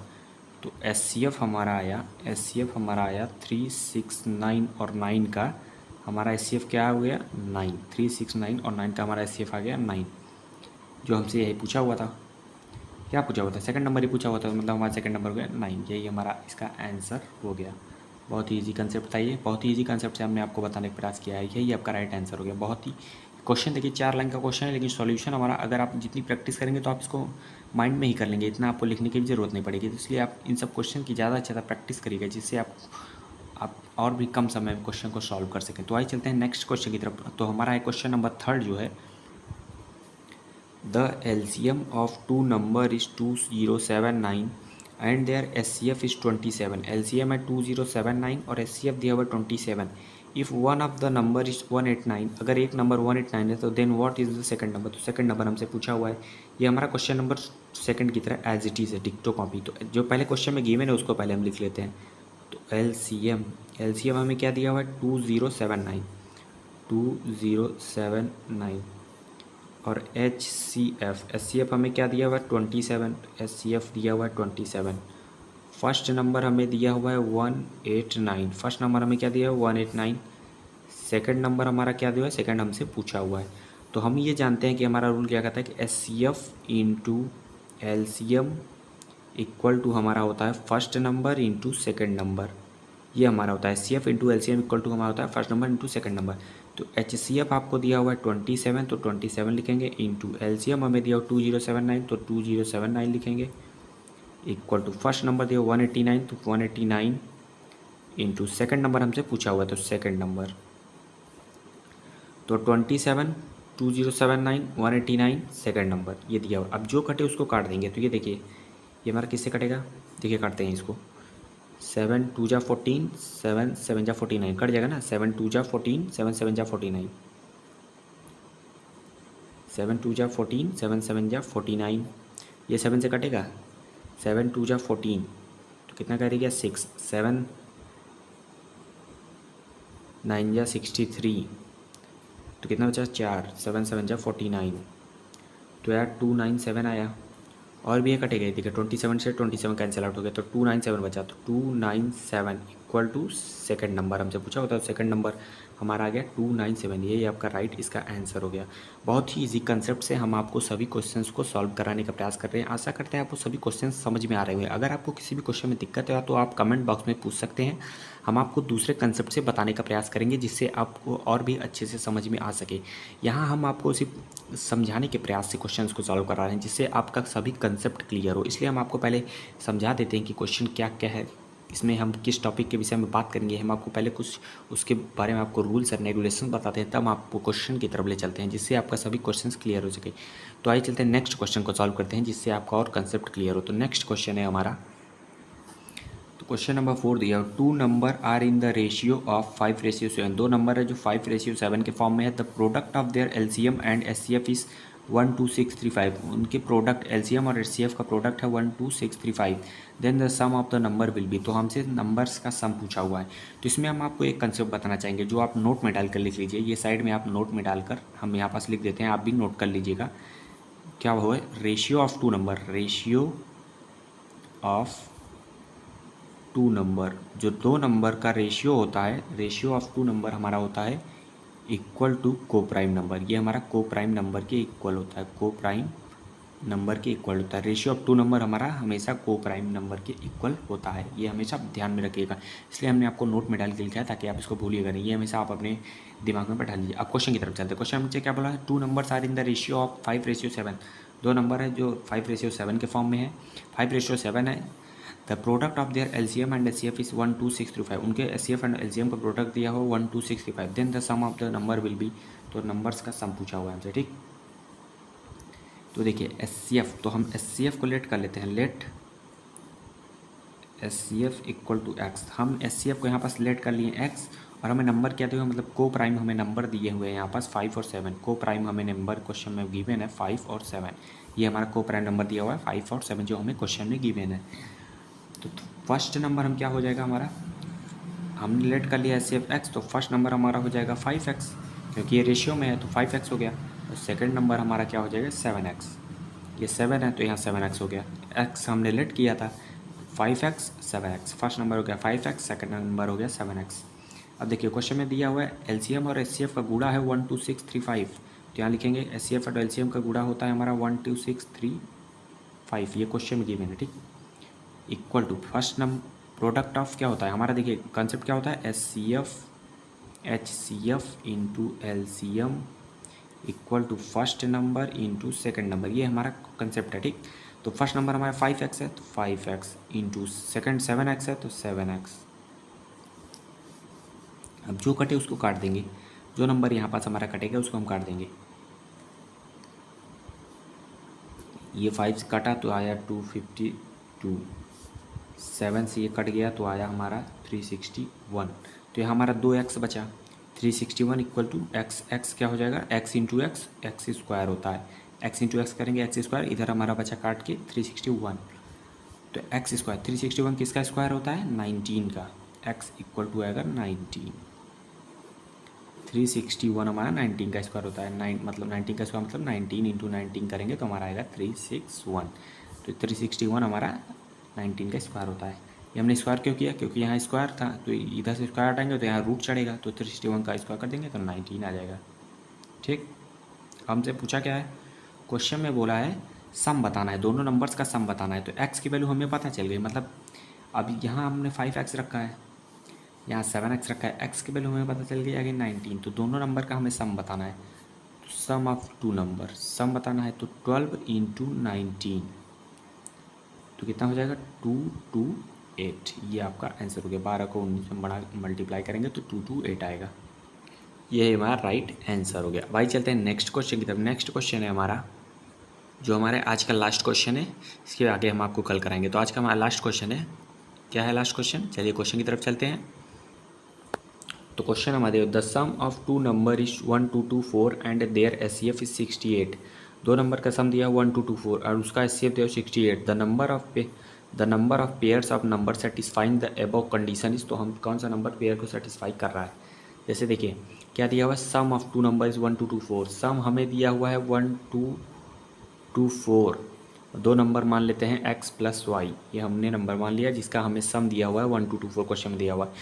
तो एचसीएफ हमारा आया, एचसीएफ हमारा आया 369 और 9 का हमारा एचसीएफ क्या हो गया 9, 369 और 9 का हमारा एचसीएफ आ गया 9, जो हमसे यही पूछा हुआ था। क्या पूछा हुआ था, सेकंड नंबर ही पूछा हुआ था, मतलब हमारा सेकंड नंबर हो गया 9, यही हमारा इसका आंसर हो गया। बहुत ही ईजी कंसेप्ट था ये, बहुत ही ईजी कंसेप्ट से हमने आपको बताने का प्रयास किया है, यही आपका राइट आंसर हो गया। बहुत ही क्वेश्चन देखिए 4 लाइन का क्वेश्चन है, लेकिन सॉल्यूशन हमारा, अगर आप जितनी प्रैक्टिस करेंगे तो आप इसको माइंड में ही कर लेंगे, इतना आपको लिखने की भी ज़रूरत नहीं पड़ेगी। तो इसलिए आप इन सब क्वेश्चन की ज़्यादा से ज़्यादा प्रैक्टिस करिएगा, जिससे आप और भी कम समय में क्वेश्चन को सॉल्व कर सकें। तो आइए चलते हैं नेक्स्ट क्वेश्चन की तरफ। तो हमारा है क्वेश्चन नंबर 3 जो है, the LCM of two number is 2079 and their SCF is 27। LCM है 2079 और SCF दिया हुआ 27। If one of the number is 189, अगर एक नंबर 189 है तो then what is the second number. तो सेकंड नंबर हमसे पूछा हुआ है। ये हमारा क्वेश्चन नंबर सेकंड की तरह एज इट इज़ है, डिक्टो कॉपी। तो जो पहले क्वेश्चन में गिवन है उसको पहले हम लिख लेते हैं। तो LCM हमें क्या दिया हुआ है 2079 और HCF हमें क्या दिया हुआ है 27, HCF दिया हुआ है 27। फर्स्ट नंबर हमें दिया हुआ है 189, फर्स्ट नंबर हमें क्या दिया है 189। सेकंड नंबर हमारा क्या दिया है, सेकंड हमसे पूछा हुआ है। तो हम ये जानते हैं कि हमारा रूल क्या कहता है कि HCF into LCM equal to हमारा होता है first number into second number. ये हमारा होता है HCF into LCM equal to हमारा होता है first number into second number. तो HCF आपको दिया हुआ है 27, तो 27 लिखेंगे, इंटू LCM हमें दिया हुआ 2079, तो 2079 लिखेंगे, इक्वल टू फर्स्ट नंबर दिया 189, तो 189 इंटू सेकेंड नंबर हमसे पूछा हुआ है, तो सेकेंड नंबर, तो 27, 2079, 189 सेकेंड नंबर ये दिया हुआ। अब जो कटे उसको काट देंगे, तो ये देखिए ये हमारा किससे कटेगा, देखिए काटते हैं इसको, 7 2 जा 14, 7 7 जा 49 कट जाएगा ना, 7 2 जा 14, 7 7 जा 49, 7 2 जा 14, 7 7 जा 49, ये 7 से कटेगा, 7 2 जा 14, तो कितना कट गया 6, 7 9 जा 63, तो कितना बचा 4, 7 7 जा 49, तो यार 297 आया। और भी ये कटेगा, देखिए 27 से 27 कैंसिल आउट हो गया, तो 297 बचा, तो 297 इक्वल टू सेकंड नंबर हमसे पूछा होता है, सेकंड नंबर हमारा आ गया 297, ये आपका राइट इसका आंसर हो गया। बहुत ही इजी कंसेप्ट से हम आपको सभी क्वेश्चंस को सॉल्व कराने का प्रयास कर रहे हैं। आशा करते हैं आपको सभी क्वेश्चंस समझ में आ रहे होंगे। अगर आपको किसी भी क्वेश्चन में दिक्कत है तो आप कमेंट बॉक्स में पूछ सकते हैं, हम आपको दूसरे कंसेप्ट से बताने का प्रयास करेंगे जिससे आपको और भी अच्छे से समझ में आ सके। यहाँ हम आपको सिर्फ समझाने के प्रयास से क्वेश्चंस को सॉल्व करा रहे हैं जिससे आपका सभी कंसेप्ट क्लियर हो, इसलिए हम आपको पहले समझा देते हैं कि क्वेश्चन क्या क्या है, इसमें हम किस टॉपिक के विषय में बात करेंगे। हम आपको पहले कुछ उसके बारे में आपको रूल्स एंड रेगुलेशन बताते हैं, तब आपको क्वेश्चन की तरफ ले चलते हैं जिससे आपका सभी क्वेश्चंस क्लियर हो सके। तो आइए चलते हैं नेक्स्ट क्वेश्चन को सॉल्व करते हैं जिससे आपका और कंसेप्ट क्लियर हो। तो नेक्स्ट क्वेश्चन है हमारा, तो क्वेश्चन नंबर 4 दिया, 2 number are in the ratio of 5:7। 2 number है जो 5:7 के फॉर्म में है। The product of their LCM and SCF is 12635। उनके प्रोडक्ट LCM और SCF का प्रोडक्ट है 12635। Then the sum of the number will be. तो हमसे नंबर्स का सम पूछा हुआ है, तो इसमें हम आपको एक कंसेप्ट बताना चाहेंगे जो आप नोट में डालकर लिख लीजिए। ये साइड में आप नोट में डालकर हम यहाँ पास लिख देते हैं, आप भी नोट कर लीजिएगा। क्या हुआ है, ratio of 2 number, ratio of 2 number, जो 2 नंबर का रेशियो होता है, रेशियो ऑफ 2 नंबर हमारा होता है इक्वल टू को प्राइम नंबर। ये हमारा को प्राइम नंबर के इक्वल होता है, को प्राइम नंबर के इक्वल होता है। रेशियो ऑफ 2 नंबर हमारा हमेशा को प्राइम नंबर के इक्वल होता है, ये हमेशा ध्यान में रखिएगा। इसलिए हमने आपको नोट में डाल के लिखा है ताकि आप इसको भूलिएगा नहीं, ये हमेशा आप अपने दिमाग में बैठा लीजिए। अब क्वेश्चन की तरफ चलते हैं। क्वेश्चन हमसे क्या बोला है, 2 numbers are in the ratio of 5:7। 2 number है जो 5:7 के फॉर्म में है, 5:7 है। The product of their LCM and SCF is 12635। उनके SCF एंड LCM का प्रोडक्ट दिया हो 12635। Then the sum of the number will be. तो नंबर्स का सम पूछा हुआ है हमसे, ठीक। तो देखिए SCF, तो हम SCF को लेट कर लेते हैं, let SCF equal to x। हम SCF को यहाँ पास लेट कर लिए x, और हमें नंबर क्या दिया, मतलब को प्राइम हमें नंबर दिए हुए हैं यहाँ पास 5 और 7। को प्राइम हमें नंबर क्वेश्चन में गिवन है 5 और 7, ये हमारा को प्राइम नंबर दिया हुआ है 5 और 7 जो हमें क्वेश्चन में गिवन है। तो फर्स्ट नंबर हम क्या हो जाएगा हमारा, हमने लेट कर लिया SCF x, तो फर्स्ट नंबर हमारा हो जाएगा 5x क्योंकि ये रेशियो में है तो 5x हो गया। और सेकंड नंबर हमारा क्या हो जाएगा 7x, ये 7 है तो यहाँ 7x हो गया। x हमने लेट किया था 5x 7x, फर्स्ट नंबर हो गया 5x, सेकंड नंबर हो गया 7x। अब देखिए क्वेश्चन में दिया हुआ है LCM और SCF का गुणा है 12635, तो यहाँ लिखेंगे SCF और LCM का गुणा होता है हमारा 12635, ये क्वेश्चन में गिवन है, ठीक। Equal to first number product of क्या होता है हमारा, देखिए कंसेप्ट क्या होता है, SCF HCF into LCM equal to first number into second number, ये हमारा कंसेप्ट है, ठीक। तो फर्स्ट नंबर हमारा 5x है तो 5x इंटू सेकेंड 7x है तो 7x। अब जो कटे उसको काट देंगे, जो नंबर यहाँ पास हमारा कटेगा उसको हम काट देंगे। ये 5 से कटा तो आया 252, 7 से ये कट गया तो आया हमारा 361, तो ये हमारा 2x बचा। 361 इक्वल टू x, x क्या हो जाएगा, x into x, x square होता है, x इंटू एक्स करेंगे x स्क्वायर, इधर हमारा बचा काट के 361, तो x स्क्वायर 361 किसका स्क्वायर होता है 19 का, x इक्वल टू आएगा 19। 361 हमारा 19 का स्क्वायर होता है, 9 मतलब 19 का स्क्वायर मतलब 19 इंटू 19 करेंगे तो हमारा आएगा 361। तो 361 हमारा 19 का स्क्वायर होता है। ये हमने स्क्वायर क्यों किया, क्योंकि यहाँ स्क्वायर था तो इधर से स्क्वायर हटाएंगे तो यहाँ रूट चढ़ेगा, तो 361 का स्क्वायर कर देंगे तो 19 आ जाएगा, ठीक। हमसे पूछा क्या है, क्वेश्चन में बोला है सम बताना है, दोनों नंबर्स का सम बताना है। तो x की वैल्यू हमें पता चल गई, मतलब अब यहाँ हमने 5x रखा है यहाँ 7x रखा है, x की वैल्यू हमें पता चल गई आगे 19। तो दोनों नंबर का हमें सम बताना है, तो सम ऑफ टू नंबर सम बताना है, तो 12 इंटू 19 तो कितना हो जाएगा 228। ये आपका आंसर हो गया। 12 को 19 में बड़ा मल्टीप्लाई करेंगे तो 228 आएगा। ये हमारा राइट आंसर हो गया। भाई चलते हैं नेक्स्ट क्वेश्चन की तरफ। नेक्स्ट क्वेश्चन है हमारा, जो हमारे आज का लास्ट क्वेश्चन है, इसके आगे हम आपको कल कराएंगे। तो आज का हमारा लास्ट क्वेश्चन है, क्या है लास्ट क्वेश्चन, चलिए क्वेश्चन की तरफ चलते हैं। तो क्वेश्चन हमारे, the sum of two number is 1 2 2 4 and their HCF is 68। दो नंबर का सम दिया 1 2 2 4 और उसका एचसीएफ दिया 68। The number of pairs of number satisfying the above condition is. तो हम कौन सा नंबर पेयर को सेटिस्फाई कर रहा है। जैसे देखिए क्या दिया हुआ है, sum of two number is 1 2 2 4। सम हमें दिया हुआ है 1 2 2 4। दो नंबर मान लेते हैं x प्लस वाई, ये हमने नंबर मान लिया जिसका हमें सम दिया हुआ है 1 2 2 4 क्वेश्चन में दिया हुआ है।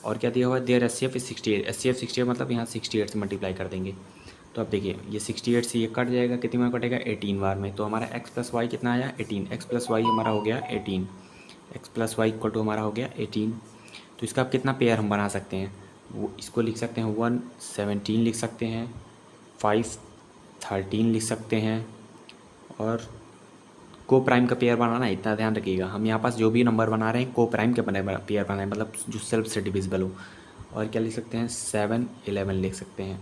और क्या दिया हुआ है, देयर एचसीएफ इज 68। एचसीएफ 68 मतलब यहाँ 68 से मल्टीप्लाई कर देंगे। तो अब देखिए ये 68 से ये कट जाएगा, कितनी बार कटेगा 18 बार में। तो हमारा x प्लस वाई कितना आया 18। x प्लस वाई हमारा हो गया 18। x plus y equal to हमारा हो गया 18। तो इसका अब कितना पेयर हम बना सकते हैं, वो इसको लिख सकते हैं 1 17 लिख सकते हैं, 5 13 लिख सकते हैं। और को प्राइम का पेयर बनाना है, इतना ध्यान रखिएगा। हम यहाँ पास जो भी नंबर बना रहे हैं को प्राइम के पेयर बनाए, मतलब जो सेल्फ से डिविजिबल हो। और क्या लिख सकते हैं 7 11 लिख सकते हैं।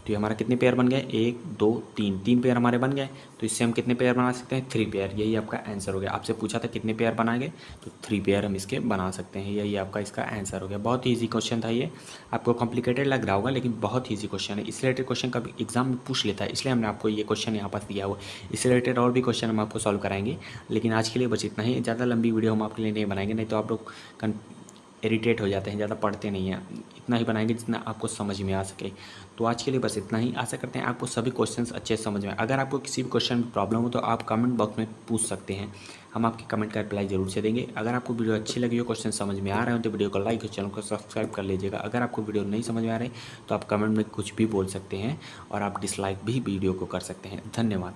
तो ये हमारा कितने पेयर बन गए, 1 2 3, 3 पेयर हमारे बन गए। तो इससे हम कितने पेयर बना सकते हैं, 3 पेयर। यही आपका आंसर हो गया। आपसे पूछा था कितने पेयर बनाएंगे, तो 3 पेयर हम इसके बना सकते हैं। यही आपका इसका आंसर हो गया। बहुत ही ईजी क्वेश्चन था ये, आपको कॉम्प्लिकेटेड लग रहा होगा लेकिन बहुत ईजी क्वेश्चन है। इस रिलेटेड क्वेश्चन कभी एग्जाम में पूछ लेता है, इसलिए हमने आपको ये क्वेश्चन यहाँ पास दिया हुआ। इस रिलेटेड और भी क्वेश्चन हम आपको सॉल्व कराएंगे, लेकिन आज के लिए बस इतना ही। ज़्यादा लंबी वीडियो हम आपके लिए नहीं बनाएंगे, नहीं तो आप लोग इरिटेट हो जाते हैं, ज़्यादा पढ़ते नहीं हैं। इतना ही बनाएंगे जितना आपको समझ में आ सके। तो आज के लिए बस इतना ही। आशा करते हैं आपको सभी क्वेश्चंस अच्छे से समझ में। अगर आपको किसी भी क्वेश्चन में प्रॉब्लम हो तो आप कमेंट बॉक्स में पूछ सकते हैं, हम आपके कमेंट का रिप्लाई जरूर से देंगे। अगर आपको वीडियो अच्छी लगी हो, क्वेश्चन समझ में आ रहे हो तो वीडियो को लाइक और चैनल को सब्सक्राइब कर लीजिएगा। अगर आपको वीडियो नहीं समझ में आ रही तो आप कमेंट में कुछ भी बोल सकते हैं और आप डिसलाइक भी वीडियो को कर सकते हैं। धन्यवाद।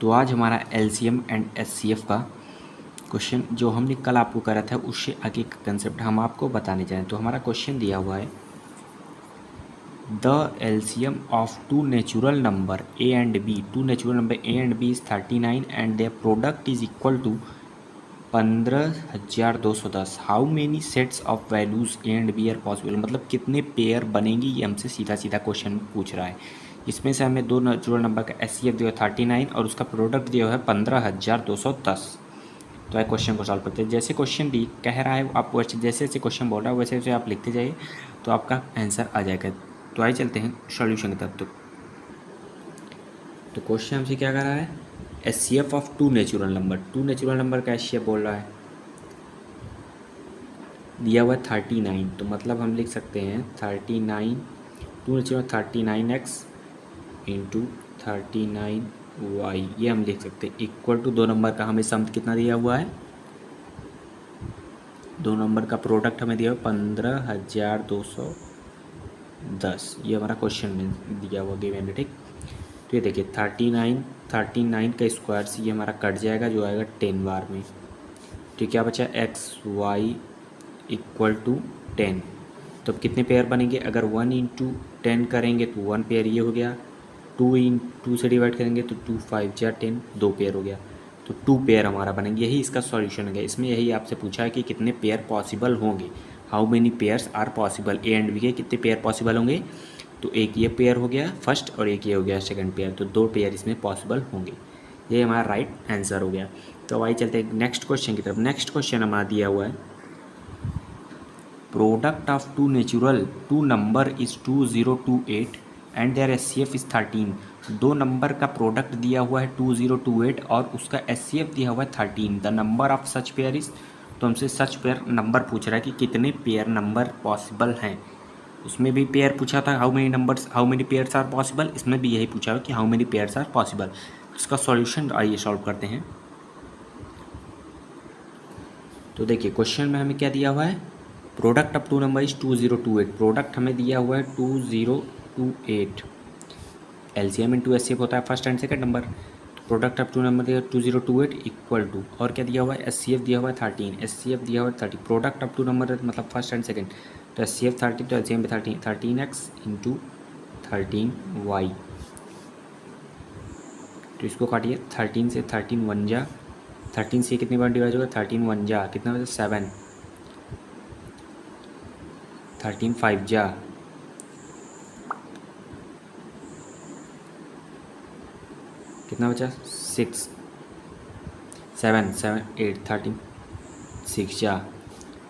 तो आज हमारा LCM एंड SCF का क्वेश्चन जो हमने कल आपको करा था उससे आगे का कंसेप्ट हम आपको बताने जाएं। तो हमारा क्वेश्चन दिया हुआ है, the LCM of two natural number A and B, two natural number A and B is 39 and their product is equal to 15,210। How many sets of values A and B are possible. मतलब कितने पेयर बनेंगी, ये हमसे सीधा सीधा क्वेश्चन पूछ रहा है। इसमें से हमें दो नेचुरल नंबर का SCF दिया 39 और उसका प्रोडक्ट दिया हुआ है 15,210। तो आइए क्वेश्चन को सॉल्व करते हैं। जैसे क्वेश्चन दी कह रहा है आपको, जैसे जैसे क्वेश्चन बोल रहा है वैसे वैसे आप लिखते जाइए तो आपका आंसर आ जाएगा। तो आइए चलते हैं सॉल्यूशन की तरफ। तो क्वेश्चन हमसे क्या कर रहा है, SCF of two natural number. Two natural number का SCF बोल रहा है, दिया हुआ है 39। तो मतलब हम लिख सकते हैं 39, to natural 39x into 39y, ये हम लिख सकते हैं इक्वल टू दो नंबर का हमें सम कितना दिया हुआ है, दो नंबर का प्रोडक्ट हमें दिया हुआ 15,210। ये हमारा क्वेश्चन में दिया हुआ गिवन है, ठीक। तो ये देखिए 39 का स्क्वायर से ये हमारा कट जाएगा, जो आएगा 10 बार में। तो क्या बचा XY इक्वल टू 10। तो अब कितने पेयर बनेंगे, अगर 1 इंटू 10 करेंगे तो 1 पेयर ये हो गया, 2 से डिवाइड करेंगे तो 2 5 जा 10, 2 पेयर हो गया। तो 2 पेयर हमारा बनेंगे। यही इसका सॉल्यूशन है। इसमें यही आपसे पूछा है कि कितने पेयर पॉसिबल होंगे, how many pairs are possible. A and B के कितने पेयर पॉसिबल होंगे, तो एक ये पेयर हो गया फर्स्ट और एक ये हो गया सेकंड पेयर, तो 2 पेयर इसमें पॉसिबल होंगे। ये हमारा राइट आंसर हो गया। तो आइए चलते हैं नेक्स्ट क्वेश्चन की तरफ। नेक्स्ट क्वेश्चन हमारा दिया हुआ है, product of two number is 2028 and their SCF is 13। दो नंबर का प्रोडक्ट दिया हुआ है 2028 और उसका SCF दिया हुआ है 13। The number of such pair is. तो हमसे सच पेयर नंबर पूछ रहा है कि कितने पेयर नंबर पॉसिबल हैं। उसमें भी पेयर पूछा था, how many pairs are possible. इसमें भी यही पूछा है कि how many pairs are possible. इसका सॉल्यूशन आइए सॉल्व करते हैं। तो देखिए क्वेश्चन में हमें क्या दिया हुआ है, product of two number is 2028। Product हमें दिया हुआ है 2028। LCM इंटू SCF होता है फर्स्ट एंड सेकंड नंबर। तो प्रोडक्ट अप टू नंबर दिया 2028 इक्वल टू, और क्या दिया हुआ है, एस सी एफ दिया हुआ है 13, एस सी एफ दिया हुआ है 30, प्रोडक्ट अप टू नंबर मतलब फर्स्ट एंड सेकंड, तो एस सी एफ 30 तो L C M 13x into 13y, तो इसको काटिए 13 से 13 वन जा, 13 से कितनी बार डिवाइड होगा, 13 वन जा कितना बचा 7, 13 5 जा, कितना बचा 6, 7 7 8 13 6 जा,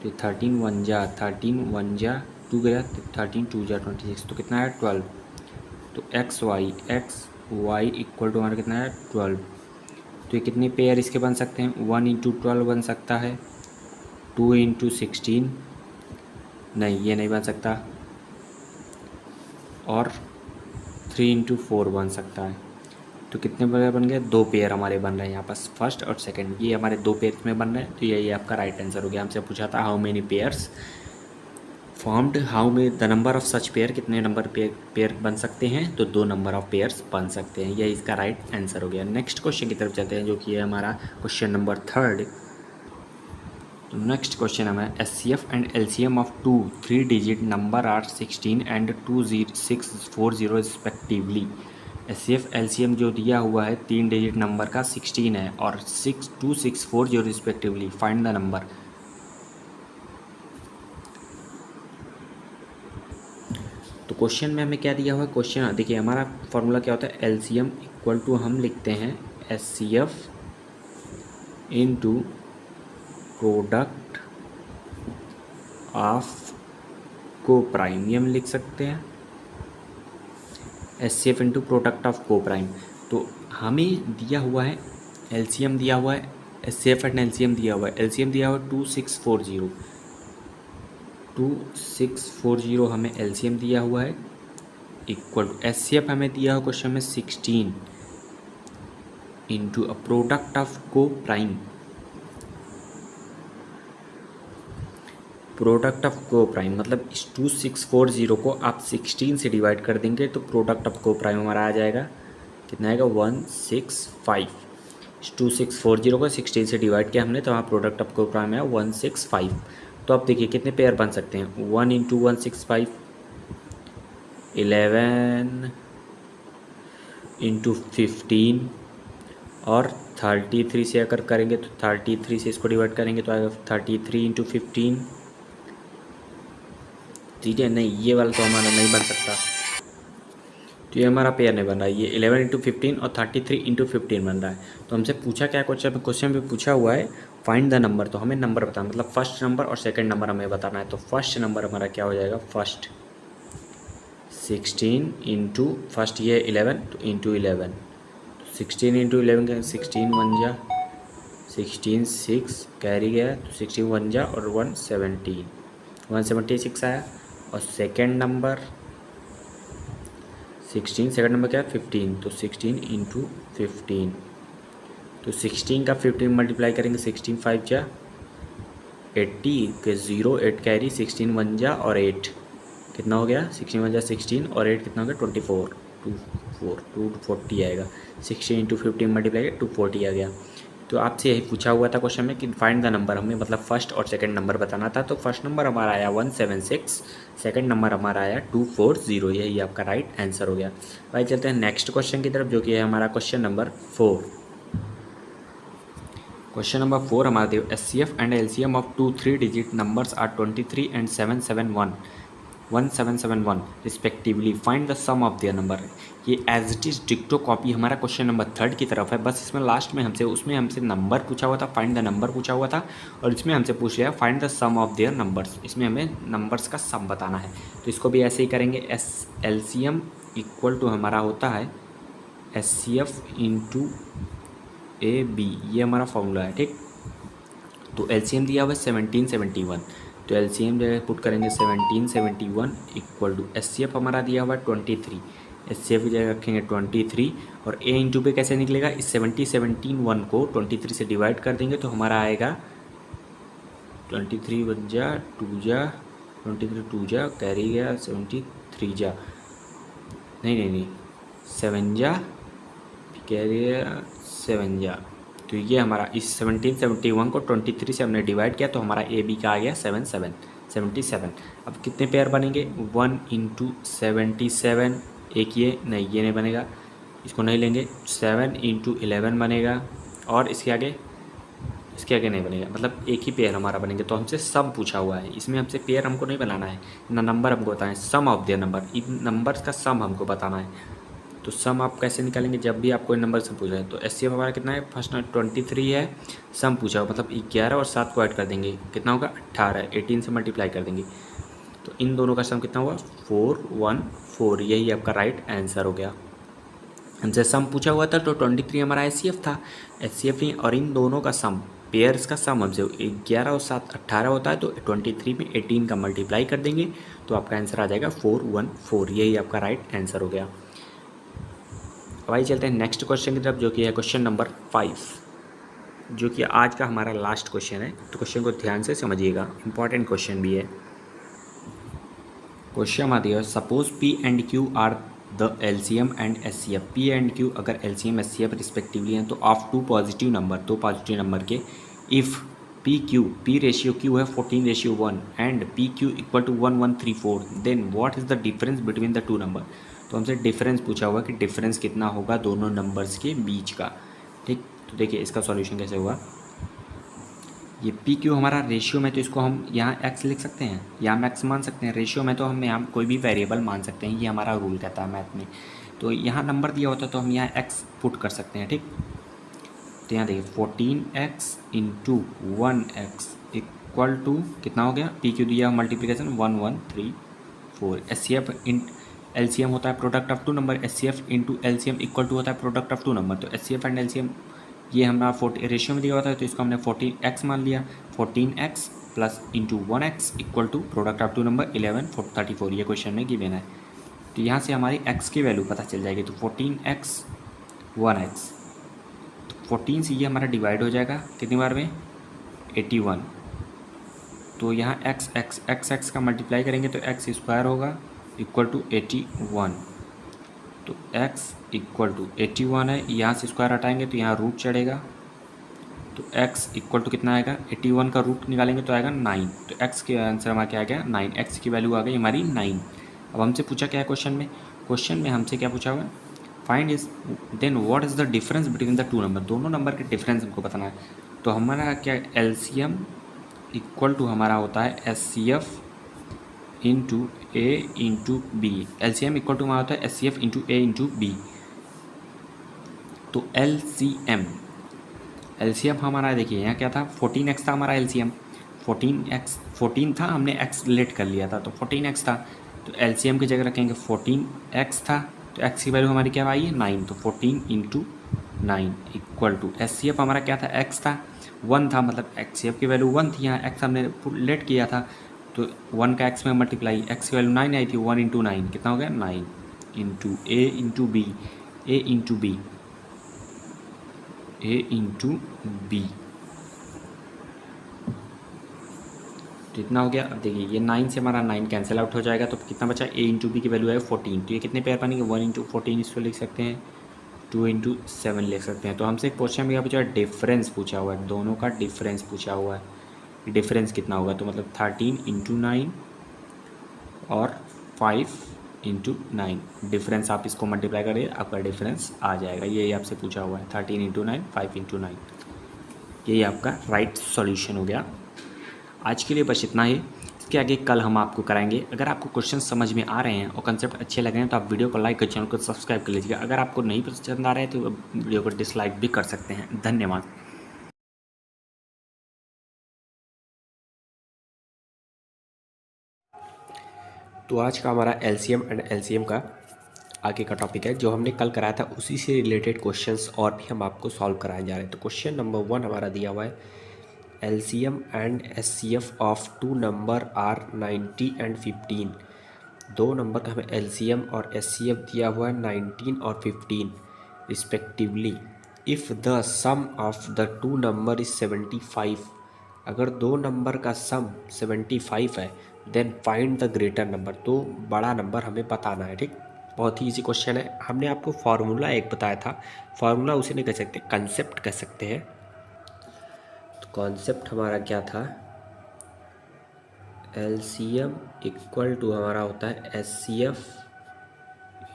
तो 13 वन जा, 13 वन जा 2 गया, तो 13 2 जा 26, तो कितना है 12, तो एक्स वाई इक्वल टू हमारा कितना है 12, तो ये कितने पेयर इसके बन सकते हैं, 1 इंटू 12 बन सकता है, 2 इंटू 16 नहीं ये नहीं बन सकता, और 3 इंटू 4 बन सकता है, तो कितने पेयर बन गए, 2 पेयर हमारे बन रहे हैं यहाँ पास फर्स्ट और सेकंड, ये हमारे 2 पेयर में बन रहे हैं, तो यही आपका राइट आंसर हो गया। हमसे पूछा था how many pairs formed, how many the number of such pair, कितने नंबर पेयर बन सकते हैं, तो 2 नंबर ऑफ पेयर्स बन सकते हैं, यही इसका राइट आंसर हो गया। नेक्स्ट क्वेश्चन की तरफ चलते हैं जो कि है हमारा क्वेश्चन नंबर 3। तो नेक्स्ट क्वेश्चन हमें S C F and L C M of 2 3 digit number are 16 and 2640 respectively. S C F L C M जो दिया हुआ है 3 डिजिट नंबर का 16 है और 2640 रिस्पेक्टिवली, फाइंड द नंबर। तो क्वेश्चन में हमें क्या दिया हुआ है, क्वेश्चन देखिए हमारा फॉर्मूला क्या होता है, L C M equal to हम लिखते हैं S C F into product of coprime, ये हम लिख सकते हैं S C F into product of coprime. तो हमें दिया हुआ है एल सी एम दिया हुआ है, S C F and L C M दिया हुआ है, एल सी एम दिया हुआ है 2640 हमें एल सी एम दिया हुआ है equal to S C F हमें दिया हुआ क्वेश्चन में 16 into a product of coprime, product of coprime मतलब इस 2640 को आप 16 से डिवाइड कर देंगे तो प्रोडक्ट ऑफ को प्राइम हमारा आ जाएगा, कितना आएगा 165। 2640 को 16 से डिवाइड किया हमने तो वहाँ प्रोडक्ट ऑफ को प्राइम है 165। तो आप देखिए कितने पेयर बन सकते हैं, 1 इंटू 165 11 इंटू 15 और 33 से अगर करेंगे तो 33 से इसको डिवाइड करेंगे तो आएगा 33 इंटू 15, ठीक है। नहीं ये वाला तो हमारा नहीं बन सकता, तो ये हमारा पेयर नहीं बन रहा है, ये 11 इंटू 15 और 33 इंटू 15 बन रहा है। तो हमसे पूछा क्या क्वेश्चन में पूछा हुआ है फाइंड द नंबर, तो हमें नंबर बताना मतलब फर्स्ट नंबर और सेकंड नंबर हमें बताना है। तो फर्स्ट नंबर हमारा क्या हो जाएगा, फर्स्ट 16 इंटू फर्स्ट ये 11 तो इंटू 11, 16 इंटू 11 का 16 वन जा 16 6 कैरी गया तो 16 वन जा और 176 आया। और सेकेंड नंबर 16, सेकेंड नंबर क्या है 15, तो 16 इंटू 15, तो 16 का 15 मल्टीप्लाई करेंगे 16 5 जा 80 के 0 8 कैरी 16 वन जा और 8 कितना हो गया 16 वन जा 16 और 8 कितना हो गया 24 240 आएगा। 16 इंटू 15 मल्टीप्लाई 240 आ गया। तो आपसे यही पूछा हुआ था क्वेश्चन में कि फाइंड द नंबर, हमें मतलब फर्स्ट और सेकंड नंबर बताना था। तो फर्स्ट नंबर हमारा आया 176, सेकंड नंबर हमारा आया 240, यही आपका राइट आंसर हो गया। भाई चलते हैं नेक्स्ट क्वेश्चन की तरफ जो कि है हमारा क्वेश्चन नंबर 4। क्वेश्चन नंबर 4 हमारा देखो S C F and L C M of 2 3 digit numbers are 23 and 1771 respectively, find the sum of their number. ये एज इट इज़ डिक्टो कॉपी हमारा क्वेश्चन नंबर 3 की तरफ है, बस इसमें लास्ट में उसमें हमसे नंबर पूछा हुआ था, फाइंड द नंबर पूछा हुआ था, और इसमें हमसे पूछ लिया find the sum of their numbers, इसमें हमें नंबर्स का सम बताना है। तो इसको भी ऐसे ही करेंगे, S L C M equal to हमारा होता है S C F into A B, ये हमारा फॉर्मूला है, ठीक। तो एल सी एम दिया हुआ है 1771, तो एल सी एम जगह पुट करेंगे 1771 equal to S C F हमारा दिया हुआ है 23, एस सी एफ की जगह रखेंगे 23 और ए इंटू पे कैसे निकलेगा, इस 1771 को 23 से डिवाइड कर देंगे तो हमारा आएगा 23 वन जा 2 जा 23 2 जा कैरी गया 73 जा नहीं 7 जा कैरी गया 7 जा, तो ये हमारा इस 1771 को 23 से हमने डिवाइड किया तो हमारा ए बी का आ गया 77। अब कितने पेयर बनेंगे, 1 इंटू 77, एक ये नहीं बनेगा, इसको नहीं लेंगे, 7 इंटू 11 बनेगा, और इसके आगे नहीं बनेगा, मतलब एक ही पेयर हमारा बनेंगे। तो हमसे सम पूछा हुआ है, इसमें हमसे पेयर हमको नहीं बनाना है ना नंबर हमको बताना है, सम ऑफ देयर नंबर, इन नंबर्स का सम हमको बताना है। तो सम आप कैसे निकालेंगे, जब भी आपको इन नंबर से पूछा है। तो एचसीएफ हमारा कितना है, फर्स्ट 23 है, सम पूछा हो मतलब 11 और 7 को ऐड कर देंगे, कितना होगा 18, 18 से मल्टीप्लाई कर देंगे, तो इन दोनों का सम कितना हुआ 414, यही आपका राइट आंसर हो गया। हमसे सम पूछा हुआ था तो 23 हमारा एचसीएफ था, एचसीएफ नहीं, और इन दोनों का सम, पेयर्स का सम हमसे 11 और 7 18 होता है, तो 23 में 18 का मल्टीप्लाई कर देंगे तो आपका आंसर आ जाएगा 414, यही आपका राइट आंसर हो गया। अब आइए चलते हैं नेक्स्ट क्वेश्चन की तरफ, जो कि है क्वेश्चन नंबर 5, जो कि आज का हमारा लास्ट क्वेश्चन है। तो क्वेश्चन को ध्यान से समझिएगा, इंपॉर्टेंट क्वेश्चन भी है। क्वेश्चन हमारा दिया, suppose P and Q are the LCM and HCF. P and Q अगर एलसीएम एचसीएफ रिस्पेक्टिवली हैं तो ऑफ टू पॉजिटिव नंबर के, इफ़ पी रेशियो क्यू है 14:1 and P Q equal to 1134, then what is the difference between the two number. तो हमसे डिफरेंस पूछा हुआ कि डिफरेंस कितना होगा दोनों नंबर्स के बीच का, ठीक। तो देखिए इसका सॉल्यूशन कैसे हुआ, ये पी क्यू हमारा रेशियो में, तो इसको हम यहाँ एक्स लिख सकते हैं, यहाँ एक्स मान सकते हैं, रेशियो में तो हम यहाँ कोई भी वेरिएबल मान सकते हैं, ये हमारा रूल कहता है मैथ में। तो यहाँ नंबर दिया होता है तो हम यहाँ एक्स पुट कर सकते हैं, ठीक। तो यहाँ देखिए 14x into 1x equal to कितना हो गया, पी क्यू दिया मल्टीप्लिकेशन 1134, एलसीएम होता है product of two number, HCF into LCM equal to होता है प्रोडक्ट ऑफ टू नंबर। तो एचसीएफ एंड एलसीएम ये हमारा 40 रेशियो में दिया होता है, तो इसको हमने 14x मान लिया, 14x plus into 1x equal to product of two number 1134, ये क्वेश्चन में गिवन है। तो यहाँ से हमारी x की वैल्यू पता चल जाएगी, तो 14x 1x, तो 14 से ये हमारा डिवाइड हो जाएगा कितनी बार में 81, तो यहाँ x का मल्टीप्लाई करेंगे तो x स्क्वायर होगा इक्वल टू 81, तो x इक्वल टू 81 है, यहाँ से स्क्वायर हटाएंगे तो यहाँ रूट चढ़ेगा, तो x इक्वल टू कितना आएगा 81 का रूट निकालेंगे तो आएगा 9, तो x के आंसर हमारा क्या आ गया 9, x की वैल्यू आ गई हमारी 9। अब हमसे पूछा क्या है क्वेश्चन में हमसे क्या पूछा हुआ है, find is then what is the difference between the two number, दोनों नंबर के डिफरेंस हमको बताना है। तो हमारा क्या एलसीएम इक्वल टू हमारा होता है HCF into A into B, LCM equal to हमारा होता है HCF into A into B. तो एलसीएम हमारा देखिए यहाँ क्या था 14x था हमारा एलसीएम, 14 था, हमने x लेट कर लिया था तो 14x था, तो एलसीएम की जगह रखेंगे 14x था, तो x की वैल्यू हमारी क्या आई है 9, तो 14 इंटू 9 इक्वल टू एचसीएफ हमारा क्या था x था 1 था, मतलब एचसीएफ की वैल्यू 1 थी, यहाँ x हमने लेट किया था तो 1 का x में मल्टीप्लाई, x की वैल्यू 9 आई थी, 1 इंटू 9 कितना हो गया 9 into A into B, A into B कितना हो गया। अब देखिए ये 9 से हमारा 9 कैंसिल आउट हो जाएगा, तो कितना बचा ए इंटू बी की वैल्यू है 14, तो ये कितने पेयर बनेंगे 1 इंटू 14 इसको लिख सकते हैं, 2 इंटू 7 लिख सकते हैं। तो हमसे एक क्वेश्चन में क्या पूछा है, डिफरेंस पूछा हुआ है, दोनों का डिफरेंस पूछा हुआ है, डिफरेंस कितना होगा, तो मतलब 13 इंटू 9 और 5 इंटू 9, डिफरेंस आप इसको मल्टीप्लाई करिए आपका डिफरेंस आ जाएगा, यही आपसे पूछा हुआ है 13 इंटू 9 5 इंटू 9, यही आपका राइट सॉल्यूशन हो गया। आज के लिए बस इतना ही, इसके आगे कल हम आपको कराएंगे। अगर आपको क्वेश्चन समझ में आ रहे हैं और कंसेप्ट अच्छे लग रहे हैं तो आप वीडियो को लाइक और चैनल को सब्सक्राइब कर लीजिएगा। अगर आपको नहीं पसंद आ रहा है तो वीडियो को डिसलाइक भी कर सकते हैं। धन्यवाद। तो आज का हमारा एलसीएम एंड एलसीएम का आगे का टॉपिक है, जो हमने कल कराया था उसी से रिलेटेड क्वेश्चंस और भी हम आपको सॉल्व कराए जा रहे हैं। तो क्वेश्चन नंबर 1 हमारा दिया हुआ है, LCM and HCF of two number are 90 and 15। दो नंबर का हमें एलसीएम और एचसीएफ दिया हुआ है 19 और 15 respectively. If the sum of the two number is 75, अगर दो नंबर का सम 75 है, then find the greater number, तो बड़ा नंबर हमें बताना है, ठीक। बहुत ही इजी क्वेश्चन है। हमने आपको फार्मूला एक बताया था, फार्मूला उसे नहीं कह सकते, कंसेप्ट कह सकते हैं। तो कॉन्सेप्ट हमारा क्या था, एलसीएम इक्वल टू हमारा होता है HCF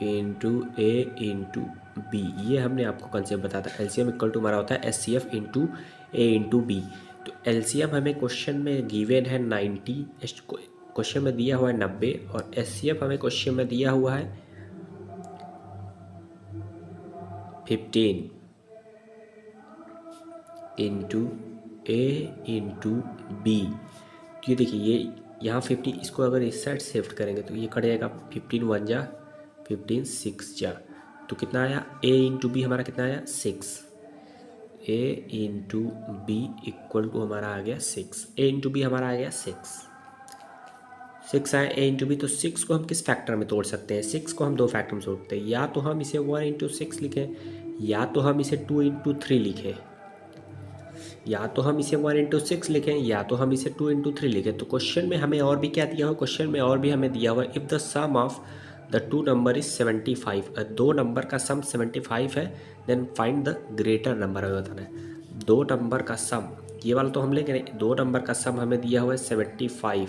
into A into B. ये हमने आपको कंसेप्ट बताया था। एलसीएम इक्वल टू हमारा होता है HCF into A into B. तो एलसीएम हमें क्वेश्चन में गिवन है 90, क्वेश्चन में दिया हुआ है 90, और एचसीएफ हमें क्वेश्चन में दिया हुआ है 15 इंटू ए इंटू बी। तो ये देखिए, ये यहाँ 50, इसको अगर इस साइड शिफ्ट करेंगे तो ये कट जाएगा, 15 1 जा 15 6 जा, तो कितना आया, ए इंटू बी हमारा कितना आया 6। ए इंटू बी इक्वल टू हमारा आ गया 6। ए इंटू बी हमारा आ गया 6 आया ए इंटू बी। तो 6 को हम किस फैक्टर में तोड़ सकते हैं, 6 को हम दो फैक्टर में तोड़ते हैं, या तो हम इसे 1 इंटू 6 लिखें, या तो हम इसे 2 इंटू 3 लिखें, या तो हम इसे 1 इंटू 6 लिखें, या तो हम इसे 2 इंटू 3 लिखें। तो क्वेश्चन में हमें और भी क्या दिया हुआ, क्वेश्चन में और भी हमें दिया हुआ, if the sum of the two number is 75, दो नंबर का सम 75 है, then find the greater number हमें बताना है। दो नंबर का सम, ये वाला तो हम लेंगे नहीं, दो नंबर का सम हमें दिया हुआ है 75,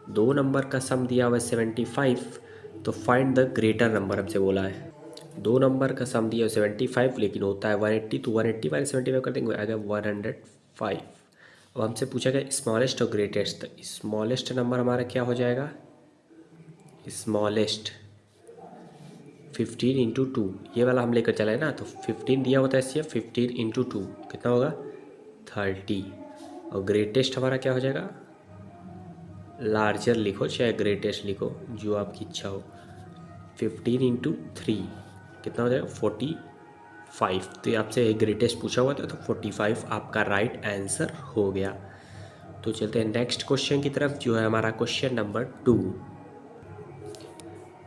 दो नंबर का सम दिया हुआ है 75, तो फाइंड द ग्रेटर नंबर हमसे बोला है। दो नंबर का सम दिया है 75, लेकिन होता है 180, तो 180 माइनस 75 कर देंगे, आएगा 105। अब हमसे पूछा गया स्मॉलेस्ट और ग्रेटेस्ट, तो स्मॉलेस्ट नंबर हमारा क्या हो जाएगा, स्मॉलेस्ट 15 इंटू 2, ये वाला हम लेकर चले ना, तो 15 दिया होता है इससे, 15 इंटू 2 कितना होगा 30, और ग्रेटेस्ट हमारा क्या हो जाएगा, लार्जर लिखो चाहे ग्रेटेस्ट लिखो, जो आपकी इच्छा हो, 15 इंटू 3 कितना हो जाएगा 45। तो ये आपसे ग्रेटेस्ट पूछा हुआ था, तो 45 आपका राइट आंसर हो गया। तो चलते हैं नेक्स्ट क्वेश्चन की तरफ, जो है हमारा क्वेश्चन नंबर 2।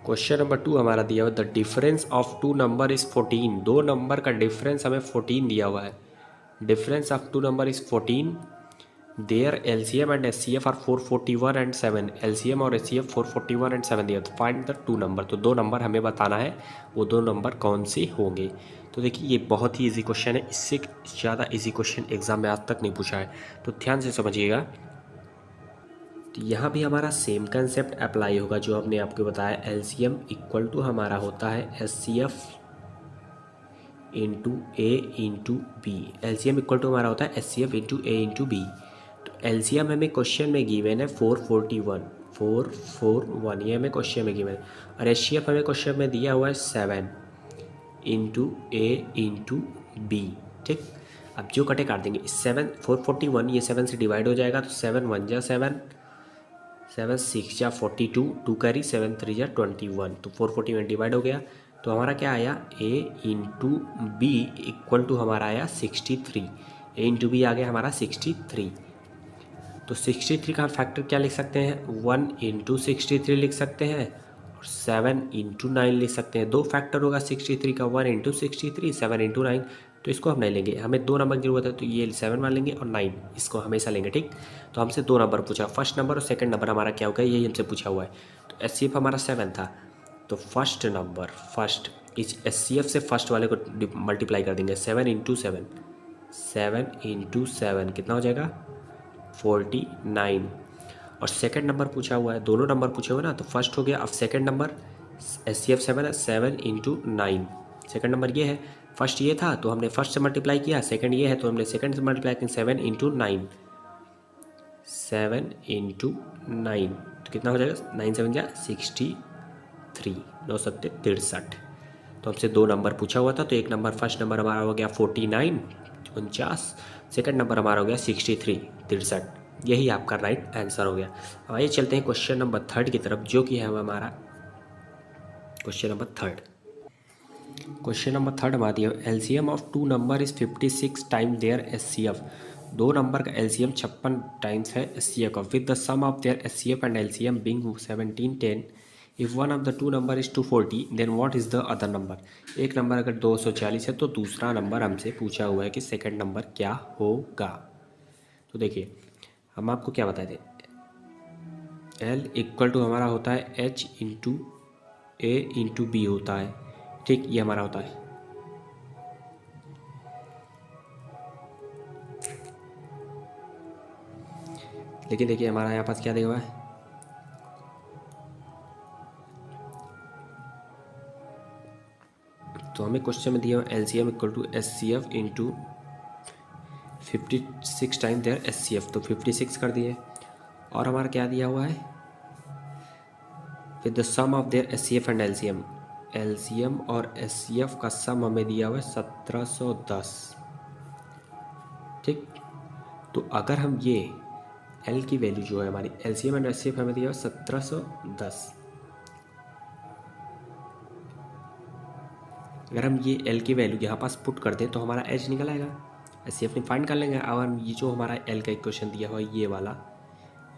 क्वेश्चन नंबर 2 हमारा दिया हुआ, the difference of two number is 14, दो नंबर का डिफरेंस हमें 14 दिया हुआ है। Difference of two number is 14, their LCM and HCF are 441 and 7, LCM और एचसीएफ 441 एंड 7 दिया, तो फाइंड द टू नंबर। तो दो नंबर हमें बताना है, वो दो नंबर कौन से होंगे। तो देखिए, ये बहुत ही इजी क्वेश्चन है, इससे ज़्यादा इजी क्वेश्चन एग्जाम में आज तक नहीं पूछा है, तो ध्यान से समझिएगा। तो यहाँ भी हमारा सेम कंसेप्ट अप्लाई होगा जो हमने आपको बताया, एलसीएम इक्वल टू हमारा होता है HCF into A into B. LCM equal to हमारा होता है HCF into A into B. तो एलसीएम हमें क्वेश्चन में गिवन है 441, ये हमें क्वेश्चन में गिवन है, और एचसीएफ हमें क्वेश्चन में दिया हुआ है 7 इंटू ए इंटू बी। ठीक, अब जो कटे काट देंगे, 441 ये 7 से डिवाइड हो जाएगा, तो 7 1 जा 7, 7 6 जा 42, 2 कैरी 7 3 जा 21, तो 441 डिवाइड हो गया। तो हमारा क्या आया, ए इंटू बी इक्वल टू हमारा आया 63, ए इंटू बी आ गया हमारा 63। तो 63 का फैक्टर क्या लिख सकते हैं, 1 इंटू 63 लिख सकते हैं, और 7 इंटू 9 लिख सकते हैं। दो फैक्टर होगा 63 का, 1 इंटू 63, 7 इंटू 9, तो इसको हम नहीं लेंगे, हमें दो नंबर की जरूरत है, तो ये 7 मान लेंगे, और 9 इसको हमेशा लेंगे। ठीक, तो हमसे दो नंबर पूछा, फर्स्ट नंबर और सेकंड नंबर हमारा क्या होगा, यही हमसे पूछा हुआ है। तो एचसीएफ हमारा 7 था, तो फर्स्ट नंबर, फर्स्ट इस एचसीएफ से फर्स्ट वाले को मल्टीप्लाई कर देंगे, 7 इंटू 7, 7 इंटू 7 कितना हो जाएगा 49, और सेकंड नंबर पूछा हुआ है, दोनों नंबर पूछे हुए ना, तो फर्स्ट हो गया। अब सेकंड नंबर एचसीएफ 7 है, 7 इंटू 9, सेकंड नंबर ये है, फर्स्ट ये था तो हमने फर्स्ट से मल्टीप्लाई किया, सेकंड ये है तो हमने सेकंड से मल्टीप्लाई किया, 7 इंटू 9, 7 इंटू 9, तो कितना हो जाएगा 9 7 जा 63, 9 सत्ते 63। तो हमसे दो नंबर पूछा हुआ था, तो एक नंबर फर्स्ट नंबर हमारा हो गया 49 49, सेकंड नंबर हमारा हो गया 63 63, यही आपका राइट आंसर हो गया। अब आइए चलते हैं क्वेश्चन नंबर 3 की तरफ, जो कि है हमारा क्वेश्चन नंबर 3। क्वेश्चन नंबर 3 हमारा दिया, LCM of two number is 56 times their HCF, दो नंबर का एलसीएम 56 टाइम्स है एचसीएफ का, with the sum of their HCF and LCM being 17 10, if one of the two number is 240 then what is the other number. एक नंबर अगर 240 है तो दूसरा नंबर हमसे पूछा हुआ है कि सेकंड नंबर क्या होगा। तो देखिए, हम आपको क्या बताए थे, L इक्वल टू हमारा होता है H into A into B होता है, ठीक, ये हमारा होता है। लेकिन देखिए हमारा यहाँ पास क्या दिया हुआ है, तो हमें क्वेश्चन में दिया हुआ LCM equal to SCF into 56 time their SCF, तो 56 कर दिए। और हमारा क्या दिया हुआ है, with the sum of their SCF and LCM, LCM और SCF का सम हमें दिया हुआ है 1710, ठीक। तो अगर हम ये L की वैल्यू जो है हमारी LCM एंड SCF हमें दिया हुआ 1710, अगर हम ये L की वैल्यू यहाँ पास पुट कर दें तो हमारा H निकल आएगा, SCF ने फाइंड कर लेंगे। और हम ये जो हमारा L का इक्वेशन दिया हुआ है ये वाला,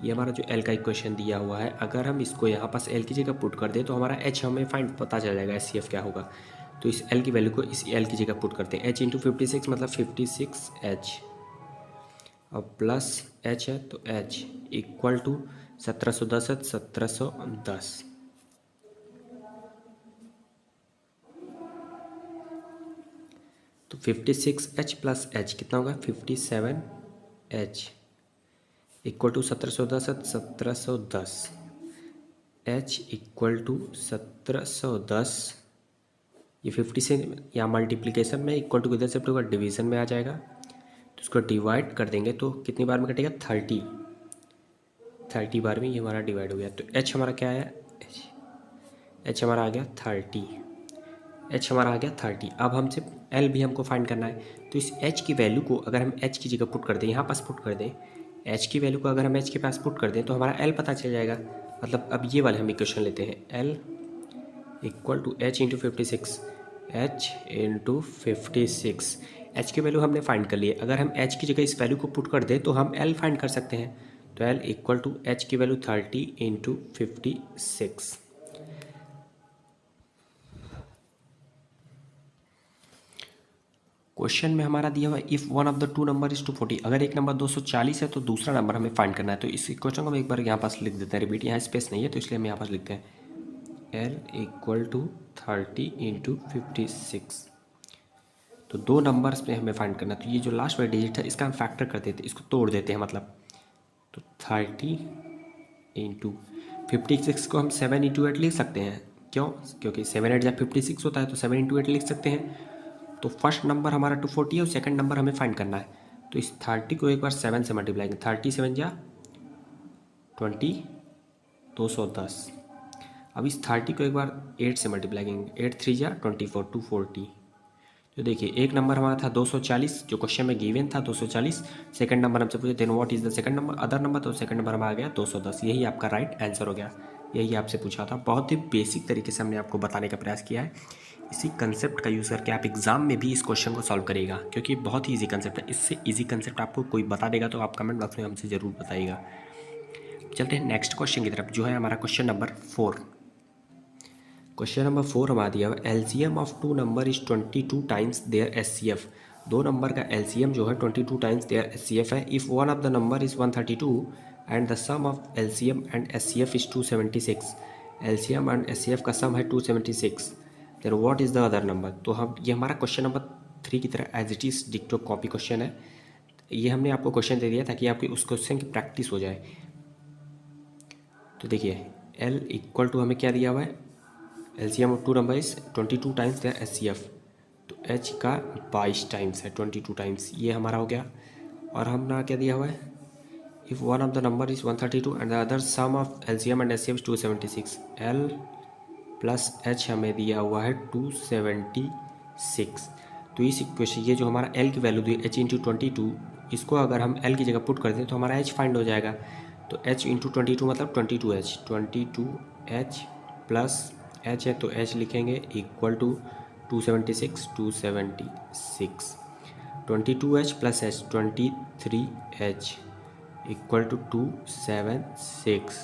ये हमारा जो L का इक्वेशन दिया हुआ है, अगर हम इसको यहाँ पास L की जगह पुट कर दें तो हमारा H हमें फाइंड पता चल जाएगा SCF क्या होगा। तो इस L की वैल्यू को इस L की जगह पुट करते हैं, H इंटू 56 मतलब 56H, और प्लस H है तो H इक्वल टू 1710 है, 1710। तो 56H प्लस H कितना होगा, 57H इक्वल टू 1710 है, 1710। H इक्वल टू 1710, ये 50 से यहाँ मल्टीप्लिकेशन में, इक्वल टू किधर से होगा, डिवीज़न में आ जाएगा। तो इसको डिवाइड कर देंगे तो कितनी बार में कटेगा, 30 बार में ये हमारा डिवाइड हो गया। तो H हमारा क्या है, H हमारा आ गया 30, H हमारा आ गया 30। अब हमसे L भी हमको फाइंड करना है, तो इस H की वैल्यू को अगर हम H की जगह पुट कर दें, यहाँ पास पुट कर दें, H की वैल्यू को अगर हम H के पास पुट कर दें तो हमारा L पता चल जाएगा। मतलब अब ये वाले हम इक्वेशन लेते हैं, L equal to H into 56, H into 56, H की वैल्यू हमने फाइंड कर ली है। अगर हम H की जगह इस वैल्यू को पुट कर दें तो हम L फाइंड कर सकते हैं। तो L इक्वल टू H की वैल्यू 30 इंटू 56। क्वेश्चन में हमारा दिया हुआ है if one of the two number is 240, अगर एक नंबर 240 है तो दूसरा नंबर हमें फाइंड करना है। तो इस क्वेश्चन को हम एक बार यहाँ पास लिख देते हैं, रिपीट, यहाँ स्पेस नहीं है तो इसलिए हम यहाँ पास लिखते हैं L इक्वल टू 30 इंटू 56। तो दो नंबर्स में हमें फाइंड करना है, तो ये जो लास्ट वाला डिजिट है इसका हम फैक्टर कर देते हैं, इसको तोड़ देते हैं मतलब। तो 30 इंटू 56 को हम 7 इंटू 8 लिख सकते हैं, क्यों, क्योंकि 7 8 जब 56 होता है तो 7 इंटू 8 लिख सकते हैं। तो फर्स्ट नंबर हमारा 240 है और सेकंड नंबर हमें फाइंड करना है। तो इस 30 को एक बार 7 से मल्टीप्लाई करें, 37 जा 20, 210। अब इस 30 को एक बार 8 से मल्टीप्लाई करेंगे, 8 3 जा 24, 240। तो देखिए एक नंबर हमारा था 240 जो क्वेश्चन में गिवन था 240, सेकंड नंबर हमसे पूछे then what is the second number other number, तो सेकंड नंबर हमारा आ गया 210। यही आपका राइट आंसर हो गया, यही आपसे पूछा था। बहुत ही बेसिक तरीके से हमने आपको बताने का प्रयास किया है। इसी कंसेप्ट का यूज़ करके आप एग्जाम में भी इस क्वेश्चन को सॉल्व करिएगा, क्योंकि बहुत ही ईजी कंसेप्ट है। इससे ईजी कंसेप्ट आपको कोई बता देगा तो आप कमेंट बॉक्स में हमसे ज़रूर बताइएगा। चलते हैं नेक्स्ट क्वेश्चन की तरफ, जो है हमारा क्वेश्चन नंबर 4। क्वेश्चन नंबर 4 हमारा दिया हुआ LCM of two number is 22 times their SCF। दो नंबर का LCM जो है 22 टाइम्स देयर SCF है। If one of the number is 132 and the sum of LCM and SCF is 276, LCM and SCF का सम है 276, then what is the other number. तो हम ये हमारा क्वेश्चन नंबर 3 की तरह एज इट इज़ डिक्टो कॉपी क्वेश्चन है। ये हमने आपको क्वेश्चन दे दिया ताकि आपकी उस क्वेश्चन की प्रैक्टिस हो जाए। तो देखिए L इक्वल टू हमें क्या दिया हुआ है, LCM of two number is 22 times their SCF, तो H का 22 टाइम्स है, 22 टाइम्स ये हमारा हो गया। और हमने क्या दिया हुआ है, if one of the number is 132 and the other sum of LCM and SCF 276, L plus H हमें दिया हुआ है 276। तो इस इक्वेशन ये जो हमारा L की वैल्यू दी H इंटू 22, इसको अगर हम L की जगह पुट कर दें तो हमारा H फाइंड हो जाएगा। तो H इंटू 22 मतलब 22H, 22H प्लस H है तो H लिखेंगे equal to 276, 276, 22H plus H 23H equal to 276,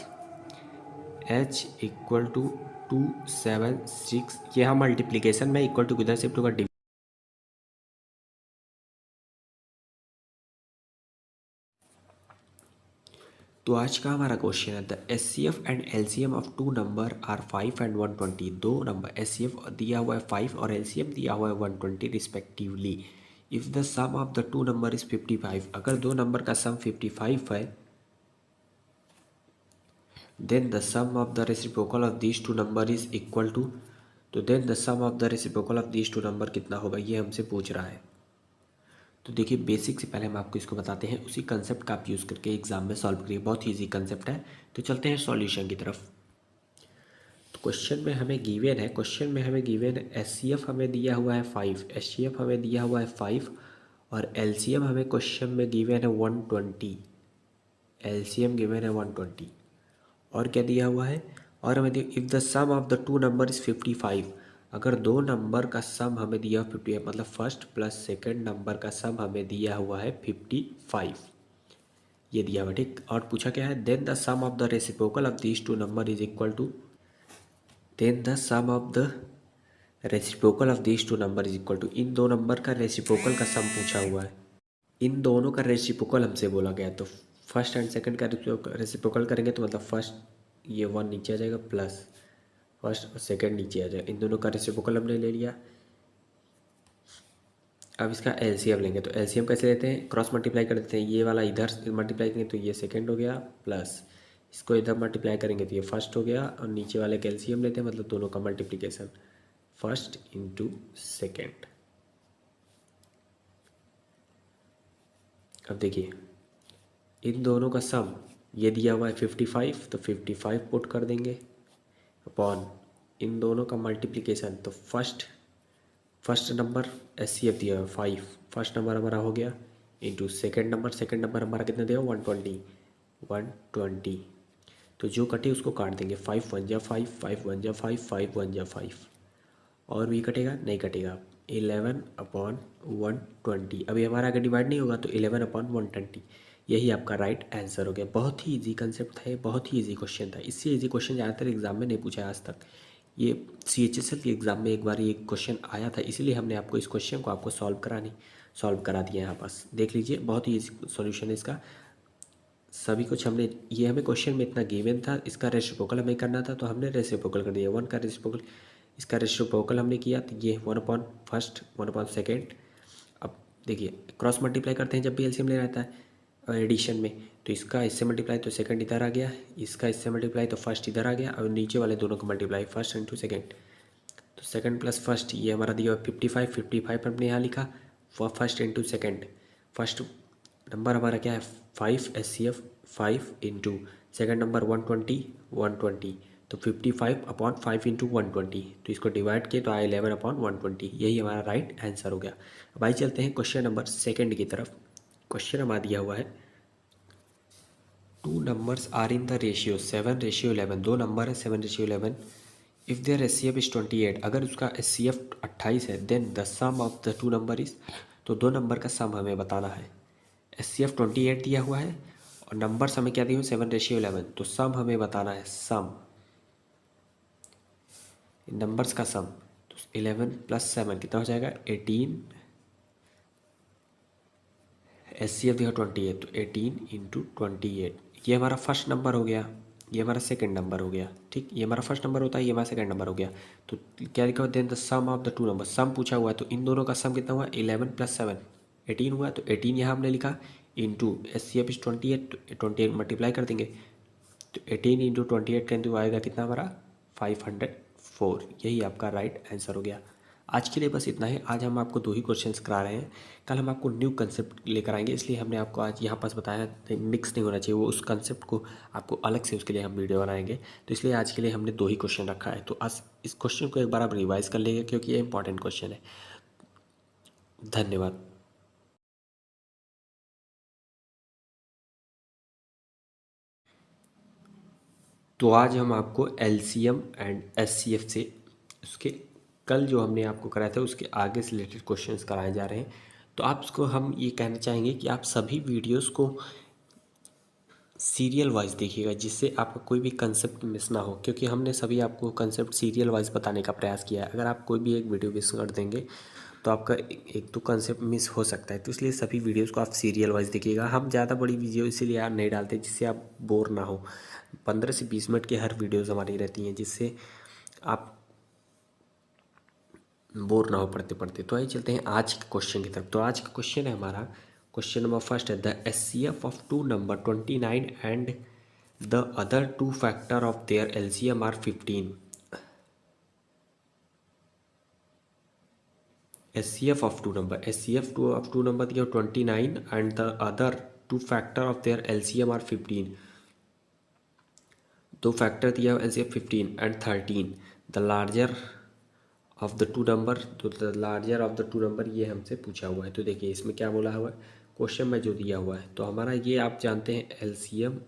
H equal to 276। ये हम मल्टीप्लिकेशन में इक्वल टू किधर शिफ्ट होगा, तो आज का हमारा क्वेश्चन है the HCF and LCM of two number are 5 and 120। दो नंबर एचसीएफ दिया हुआ है 5 और एलसीएम दिया हुआ है 120 respectively. If the sum of the two number is 55, अगर दो नंबर का सम 55 है, then the sum of the reciprocal of these two number is equal to, तो then the sum of the reciprocal of these two number कितना होगा, ये हमसे पूछ रहा है। तो देखिए बेसिक से पहले हम आपको इसको बताते हैं, उसी कंसेप्ट का आप यूज़ करके एग्जाम में सॉल्व करिए, बहुत ही ईजी कंसेप्ट है। तो चलते हैं सॉल्यूशन की तरफ। तो क्वेश्चन में हमें गिवन है एचसीएफ हमें दिया हुआ है 5, एचसीएफ हमें दिया हुआ है 5 और एलसीएम हमें क्वेश्चन में गिवन है 120, एलसीएम गिवन है 120 और क्या दिया हुआ है, और हमें if the sum of the two number is 55, अगर दो नंबर का सम हमें दिया हुआ 55, मतलब फर्स्ट प्लस सेकंड नंबर का सम हमें दिया हुआ है 55, ये दिया हुआ ठीक। और पूछा क्या है, then the sum of the reciprocal of these two number is equal to, then the sum of the reciprocal of these two number is equal to, इन दो नंबर का रेसिप्रोकल का सम पूछा हुआ है, इन दोनों का रेसिप्रोकल हमसे बोला गया। तो फर्स्ट एंड सेकंड का रेसिप्रोकल करेंगे तो मतलब फर्स्ट ये 1 नीचे आ जाएगा प्लस फर्स्ट और सेकंड नीचे आ जाएगा, इन दोनों का रेसिप्रोकल हमने ले लिया। अब इसका एलसीएम लेंगे, तो एलसीएम कैसे लेते हैं, क्रॉस मल्टीप्लाई कर देते हैं, ये वाला इधर मल्टीप्लाई करेंगे तो ये सेकंड हो गया, प्लस इसको इधर मल्टीप्लाई करेंगे तो ये फर्स्ट हो गया, और नीचे वाले का एलसीएम लेते हैं, मतलब दोनों का मल्टीप्लिकेशन, फर्स्ट इंटू सेकेंड। अब देखिए इन दोनों का सम ये दिया हुआ है 55, तो 55 पुट कर देंगे अपॉन इन दोनों का मल्टीप्लिकेशन, तो फर्स्ट नंबर एचसीएफ दिया हुआ 5, फर्स्ट नंबर हमारा हो गया, इंटू सेकंड नंबर हमारा कितना दिया 120, तो जो कटे उसको काट देंगे, 5 1 जा 5, 5 1 जा 5, 5 1 जा 5, और भी कटेगा नहीं कटेगा, 11/120। अभी हमारा अगर डिवाइड नहीं होगा तो 11/120, यही आपका राइट आंसर हो गया। बहुत ही इजी कंसेप्ट था, बहुत ही इजी क्वेश्चन था, इससे इजी क्वेश्चन ज़्यादातर एग्जाम में नहीं पूछा है आज तक। ये CHSL के एग्ज़ाम में एक बार ये क्वेश्चन आया था, इसीलिए हमने आपको इस क्वेश्चन को आपको सॉल्व करा दिया यहाँ पास। देख लीजिए बहुत ही इजी सॉल्यूशन है इसका, सभी कुछ हमने, ये हमें क्वेश्चन में इतना गिवन था, इसका रेसिप्रोकल हमें करना था तो हमने रेसिप्रोकल कर दिया, 1 का रेसिप्रोकल, इसका रेसिप्रोकल हमने किया तो ये 1/1 1/2। अब देखिए क्रॉस मल्टीप्लाई करते हैं जब भी एलसीएम ले रहता है एडिशन में, तो इसका इससे मल्टीप्लाई तो सेकंड इधर आ गया, इसका इससे मल्टीप्लाई तो फर्स्ट इधर आ गया, और नीचे वाले दोनों का मल्टीप्लाई फर्स्ट इंटू सेकंड, तो सेकंड प्लस फर्स्ट ये हमारा दिया हुआ 55 हमने यहाँ लिखा, first into second, first number हमारा क्या है 5 एचसीएफ 5 इंटू सेकेंड नंबर 120, तो 55/5 इंटू 120, तो इसको डिवाइड किए तो आया 11/120, यही हमारा राइट आंसर हो गया। अब आइए चलते हैं क्वेश्चन नंबर सेकंड की तरफ। क्वेश्चन हमारा दिया हुआ है two numbers are in the ratio 7:11, दो नंबर है 7:11, इफ़ देयर एचसीएफ इज 28, अगर उसका एचसीएफ 28 है, then the sum of the two number is, तो दो नंबर का सम हमें बताना है। एचसीएफ 28 दिया हुआ है और नंबर्स हमें क्या दिए हुए 7:11, तो सम हमें बताना है, सम नंबर्स का सम, तो 11 + 7 कितना हो जाएगा 18, एचसीएफ दिया 28, तो 18 इंटू 28, ये हमारा फर्स्ट नंबर हो गया, ये हमारा सेकंड नंबर हो गया, ठीक, ये हमारा फर्स्ट नंबर होता है, ये हमारा सेकंड नंबर हो गया। तो क्या लिखा हुआ, then the sum of the two number, sum पूछा हुआ है, तो इन दोनों का सम कितना हुआ 11 + 7 18 हुआ, तो 18 यहाँ हमने लिखा इंटू एचसीएफ इज 28, तो 28 मल्टीप्लाई कर देंगे, तो 18 इंटू 28 करें तो आएगा कितना हमारा 504, यही आपका राइट आंसर हो गया। आज के लिए बस इतना ही, आज हम आपको 2 ही क्वेश्चंस करा रहे हैं, कल हम आपको न्यू कंसेप्ट लेकर आएंगे, इसलिए हमने आपको आज यहाँ पास बताया मिक्स नहीं होना चाहिए, वो उस कंसेप्ट को आपको अलग से उसके लिए हम वीडियो बनाएंगे, तो इसलिए आज के लिए हमने 2 ही क्वेश्चन रखा है। तो आज इस क्वेश्चन को एक बार आप रिवाइज कर लेंगे क्योंकि ये इंपॉर्टेंट क्वेश्चन है। धन्यवाद। तो आज हम आपको एलसीएम एंड एचसीएफ से उसके कल जो हमने आपको कराया था उसके आगे से रिलेटेड क्वेश्चंस कराए जा रहे हैं। तो आपको हम ये कहना चाहेंगे कि आप सभी वीडियोस को सीरियल वाइज देखिएगा, जिससे आपका कोई भी कंसेप्ट मिस ना हो, क्योंकि हमने सभी आपको कंसेप्ट सीरियल वाइज बताने का प्रयास किया है। अगर आप कोई भी एक वीडियो मिस कर देंगे तो आपका एक तो कंसेप्ट मिस हो सकता है। तो इसलिए सभी वीडियोस को आप सीरियल वाइज देखिएगा। हम ज़्यादा बड़ी वीडियो इसीलिए यार नहीं डालते जिससे आप बोर ना हो। 15 से 20 मिनट की हर वीडियोस हमारी रहती हैं जिससे आप बोर ना हो पढ़ते पढ़ते। तो आइए चलते हैं आज के क्वेश्चन की तरफ। तो आज का क्वेश्चन है हमारा, क्वेश्चन नंबर फर्स्ट है, the HCF of two number 29 and the other two factor of their LCM are 15। HCF of two number, HCF of two number दिया 29 and the other two factor of their LCM are 15। दो फैक्टर दिया LCM 15 and 13। The larger of the two number, तो the larger of the two number ये हमसे पूछा हुआ है। तो देखिए इसमें क्या बोला हुआ है, क्वेश्चन में जो दिया हुआ है, तो हमारा ये आप जानते हैं एलसीएम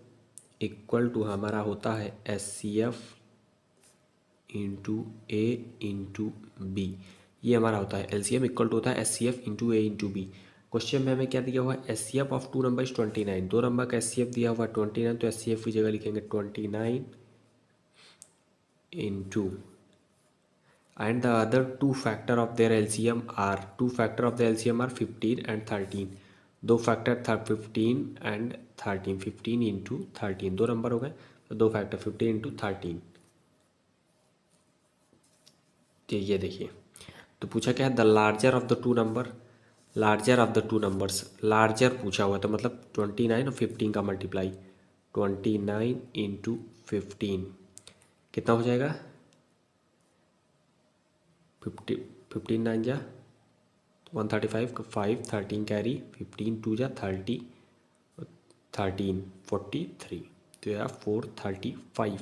इक्वल टू हमारा होता है HCF into A into B. ये हमारा होता है एलसीएम इक्वल टू होता है HCF into A into B. Question में हमें क्या दिया हुआ है, HCF of two number is 29। दो नंबर का एचसीएफ दिया हुआ है 29, तो एचसीएफ की जगह लिखेंगे 29 into and the other two factor of their LCM are 15 and 13। दो फैक्टर था 15 एंड 13, 15 इंटू 13 दो नंबर हो गए, तो दो फैक्टर 15 इंटू 13। तो ये देखिए, तो पूछा क्या है, the larger of the two number, larger of the two numbers, larger पूछा हुआ, तो मतलब 29 और 15 का मल्टीप्लाई, 29 इंटू 15 कितना हो जाएगा, 15 9 जा 135, 5 13 कैरी, 15 2 जा 30, 13 43, तो यार 435,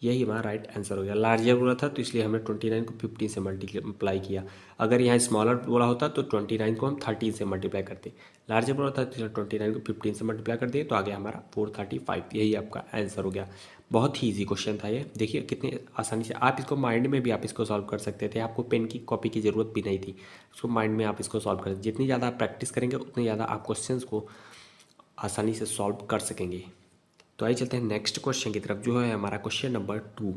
यही हमारा राइट आंसर हो गया। लार्जर बोला था तो इसलिए हमने 29 को 15 से मल्टीप्लाई किया। अगर यहाँ स्मॉलर बोला होता तो 29 को हम 13 से मल्टीप्लाई करते। लार्जर बोला था तो 29 को 15 से मल्टीप्लाई कर दिए, तो आगे हमारा 435, यही आपका आंसर हो गया। बहुत ही ईजी क्वेश्चन था ये, देखिए कितने आसानी से आप इसको माइंड में भी आप इसको सॉल्व कर सकते थे। आपको पेन की कॉपी की ज़रूरत भी नहीं थी, उसको माइंड में आप इसको सॉल्व कर, जितनी ज़्यादा आप प्रैक्टिस करेंगे उतनी ज़्यादा आप क्वेश्चंस को आसानी से सॉल्व कर सकेंगे। तो आइए चलते हैं नेक्स्ट क्वेश्चन की तरफ, जो है हमारा क्वेश्चन नंबर 2।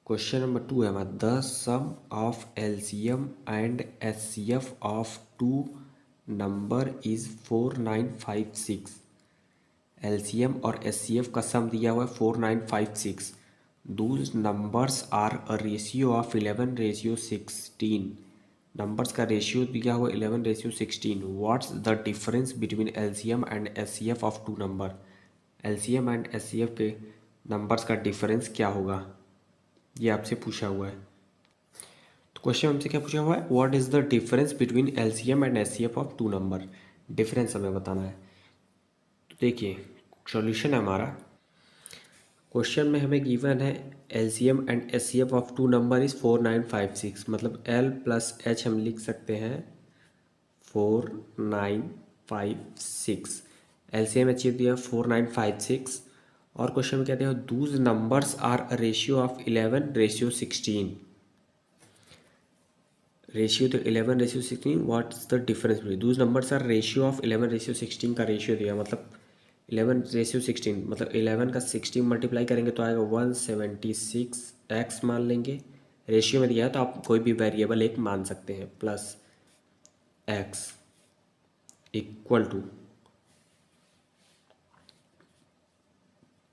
क्वेश्चन नंबर 2 है हमारा, the sum of LCM and HCF of two number is 4956। LCM और एचसीएफ का सम दिया हुआ है 4956। Those numbers are a ratio of 11:16। Numbers का रेशियो दिया हुआ 11:16। What's the difference between LCM and HCF of two number. LCM and HCF के नंबर्स का डिफरेंस क्या होगा, ये आपसे पूछा हुआ है। तो क्वेश्चन हमसे क्या पूछा हुआ है, what is the difference between LCM and HCF of two number, difference हमें बताना है। तो देखिए सॉल्यूशन है हमारा, क्वेश्चन में हमें गिवन है LCM and HCF of two number is 4956, मतलब एल प्लस एच हम लिख सकते हैं 4956। एलसीएम एचसीएफ दिया 4956, और क्वेश्चन में कहते हैं those numbers are a ratio of 11:16। Ratio तो 11:16, what's the difference between, those numbers are ratio of 11:16 का रेशियो दिया, मतलब 11:16, मतलब 11 का 16 मल्टीप्लाई करेंगे तो आएगा 176x मान लेंगे। रेशियो में दिया है तो आप कोई भी वेरिएबल एक मान सकते हैं, प्लस x इक्वल टू